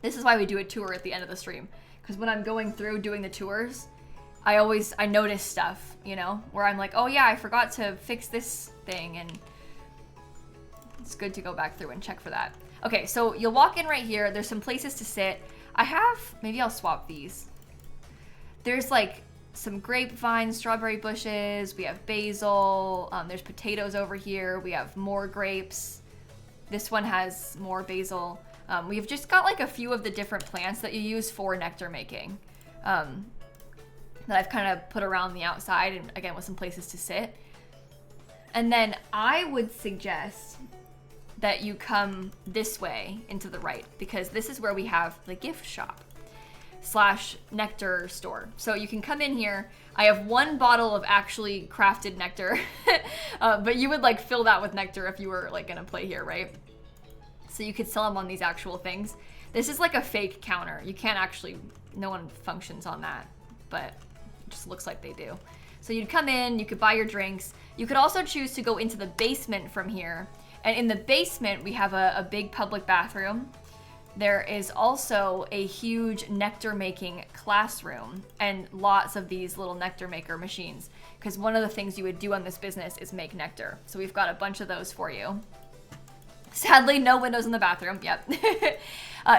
This is why we do a tour at the end of the stream. Because when I'm going through doing the tours, I notice stuff, you know, where I'm like, oh yeah, I forgot to fix this thing, and it's good to go back through and check for that. Okay, so you'll walk in right here. There's some places to sit. Maybe I'll swap these. There's like some grapevine, strawberry bushes. We have basil. There's potatoes over here. We have more grapes. This one has more basil. We've just got like a few of the different plants that you use for nectar making. That I've kind of put around the outside, and again with some places to sit. And then I would suggest that you come this way into the right, because this is where we have the gift shop / nectar store. So you can come in here. I have 1 bottle of actually crafted nectar, but you would like fill that with nectar if you were like gonna play here, right? So you could sell them on these actual things. This is like a fake counter. You can't actually, no one functions on that, but just looks like they do. So you'd come in, you could buy your drinks. You could also choose to go into the basement from here. And in the basement, we have a big public bathroom. There is also a huge nectar making classroom and lots of these little nectar maker machines. Because one of the things you would do on this business is make nectar. So we've got a bunch of those for you. Sadly, no windows in the bathroom. Yep.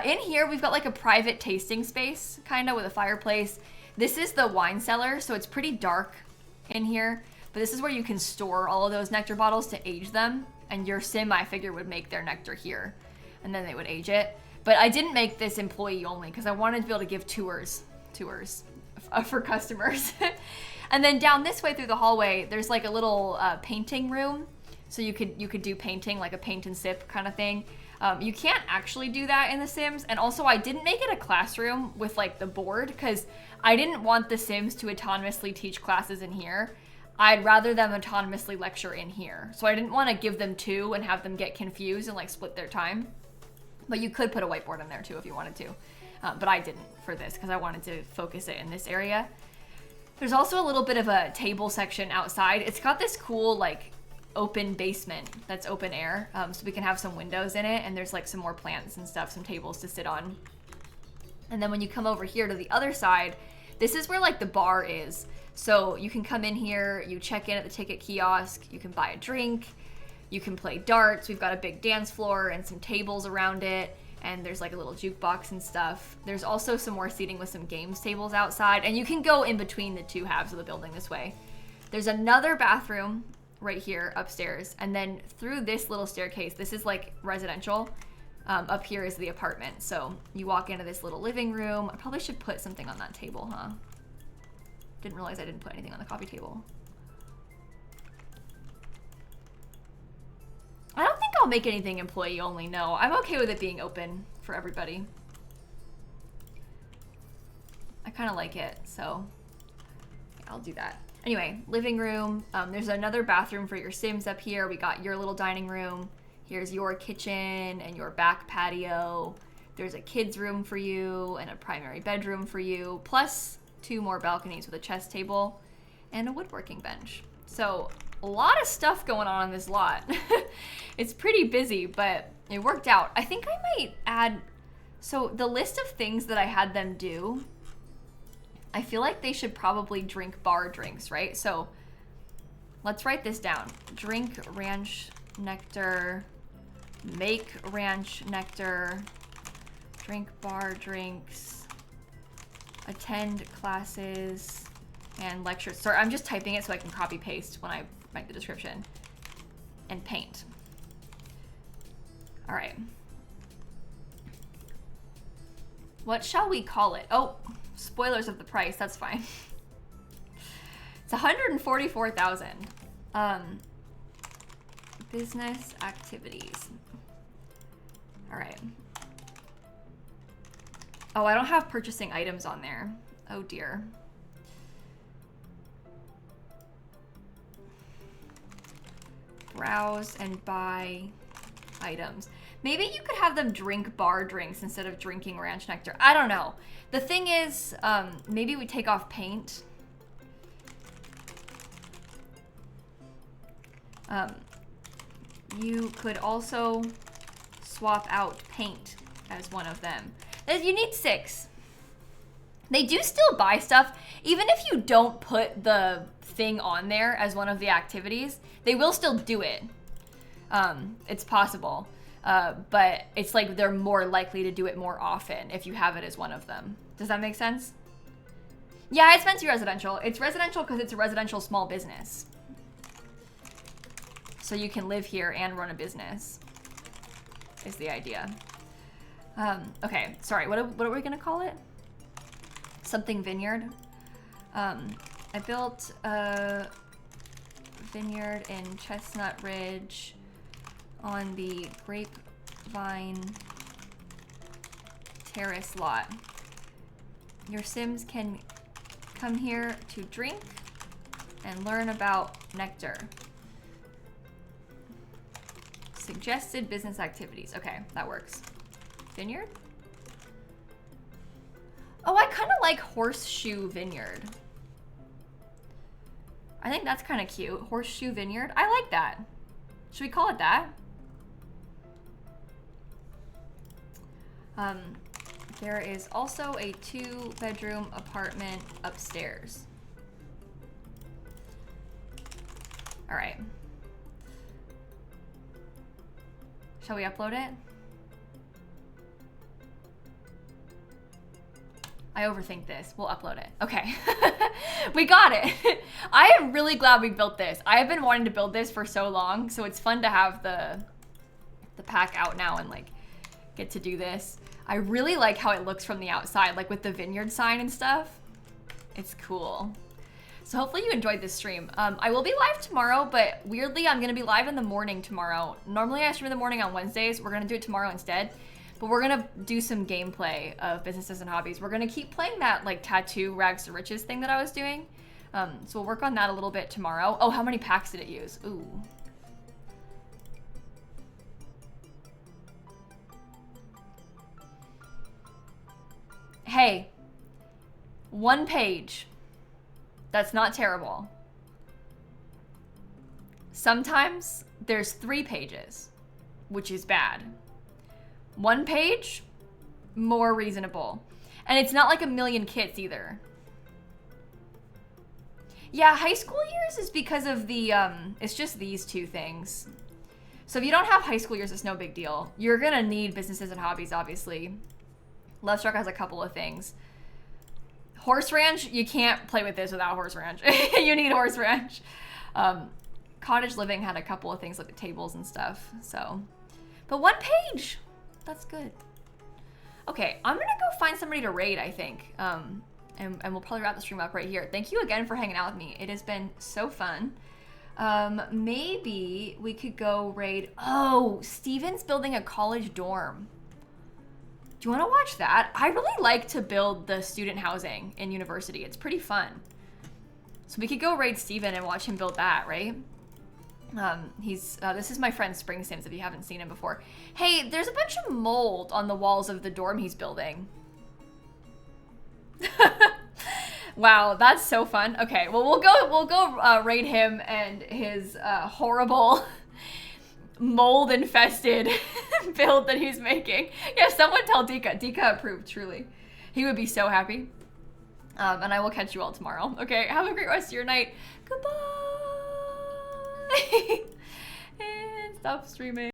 In here, we've got like a private tasting space, kind of with a fireplace. This is the wine cellar, so it's pretty dark in here, but this is where you can store all of those nectar bottles to age them, and your sim, I figure, would make their nectar here, and then they would age it. But I didn't make this employee only because I wanted to be able to give tours for customers. And then down this way through the hallway, there's like a little painting room, so you could do painting, like a paint and sip kind of thing. You can't actually do that in The Sims. And also I didn't make it a classroom with like the board because I didn't want the Sims to autonomously teach classes in here. I'd rather them autonomously lecture in here. So I didn't want to give them 2 and have them get confused and like split their time. But you could put a whiteboard in there too if you wanted to. But I didn't for this because I wanted to focus it in this area. There's also a little bit of a table section outside. It's got this cool like open basement that's open air, so we can have some windows in it, and there's like some more plants and stuff, some tables to sit on. And then when you come over here to the other side, this is where like the bar is. So you can come in here, you check in at the ticket kiosk, you can buy a drink, you can play darts. We've got a big dance floor and some tables around it, and there's like a little jukebox and stuff. There's also some more seating with some games tables outside, and you can go in between the 2 halves of the building this way. There's another bathroom right here upstairs, and then through this little staircase, this is like residential. Up here is the apartment. So you walk into this little living room. I probably should put something on that table, huh? Didn't realize I didn't put anything on the coffee table. I don't think I'll make anything employee only, no. I'm okay with it being open for everybody. I kind of like it, so yeah, I'll do that. Anyway, living room. There's another bathroom for your Sims up here. We got your little dining room. Here's your kitchen and your back patio. There's a kid's room for you and a primary bedroom for you, plus 2 more balconies with a chess table and a woodworking bench. So a lot of stuff going on in this lot. It's pretty busy, but it worked out. I think I might add, so the list of things that I had them do, I feel like they should probably drink bar drinks, right? So let's write this down. Drink ranch nectar, make ranch nectar, drink bar drinks, attend classes, and lectures. Sorry, I'm just typing it so I can copy paste when I write the description. And paint. All right. What shall we call it? Oh, spoilers of the price, that's fine. It's 144,000. Business activities. All right. Oh, I don't have purchasing items on there. Oh dear. Browse and buy items. Maybe you could have them drink bar drinks instead of drinking ranch nectar. I don't know. The thing is, maybe we take off paint. You could also swap out paint as one of them. You need 6. They do still buy stuff. Even if you don't put the thing on there as one of the activities, they will still do it. It's possible. But it's like they're more likely to do it more often if you have it as one of them. Does that make sense? Yeah, it's meant to be residential. It's residential because it's a residential small business. So you can live here and run a business, is the idea. Okay, sorry, what are we gonna call it? Something Vineyard. I built a vineyard in Chestnut Ridge on the Grapevine Terrace lot. Your Sims can come here to drink and learn about Nectar. Suggested business activities. Okay, that works. Vineyard? Oh, I kind of like Horseshoe Vineyard. I think that's kind of cute. Horseshoe Vineyard. I like that. Should we call it that? There is also a 2-bedroom apartment upstairs. All right. Shall we upload it? I overthink this. We'll upload it. Okay. We got it. I am really glad we built this. I have been wanting to build this for so long, so it's fun to have the pack out now and like get to do this. I really like how it looks from the outside, like with the vineyard sign and stuff. It's cool. So hopefully you enjoyed this stream. I will be live tomorrow, but weirdly, I'm gonna be live in the morning tomorrow. Normally I stream in the morning on Wednesdays. We're gonna do it tomorrow instead. But we're gonna do some gameplay of businesses and hobbies. We're gonna keep playing that like tattoo rags to riches thing that I was doing. So we'll work on that a little bit tomorrow. Oh, how many packs did it use? Ooh. Hey, 1 page. That's not terrible. Sometimes there's 3 pages, which is bad. 1 page, more reasonable. And it's not like a million kits either. Yeah, high school years is because of the, it's just these 2 things. So if you don't have high school years, it's no big deal. You're gonna need businesses and hobbies, obviously. Love Struck has a couple of things. Horse Ranch, you can't play with this without Horse Ranch. You need Horse Ranch. Cottage Living had a couple of things like the tables and stuff, so. But 1 page, that's good. Okay, I'm gonna go find somebody to raid, I think. And we'll probably wrap the stream up right here. Thank you again for hanging out with me. It has been so fun. Maybe we could go raid, oh, Steven's building a college dorm. Do you want to watch that? I really like to build the student housing in university. It's pretty fun. So we could go raid Steven and watch him build that, right? This is my friend Spring Sims if you haven't seen him before. Hey, there's a bunch of mold on the walls of the dorm he's building. Wow, that's so fun. Okay, well we'll go raid him and his horrible mold infested build that he's making. Yeah, someone tell Dika. Dika approved, truly. He would be so happy. And I will catch you all tomorrow. Okay, have a great rest of your night. Goodbye. And stop streaming.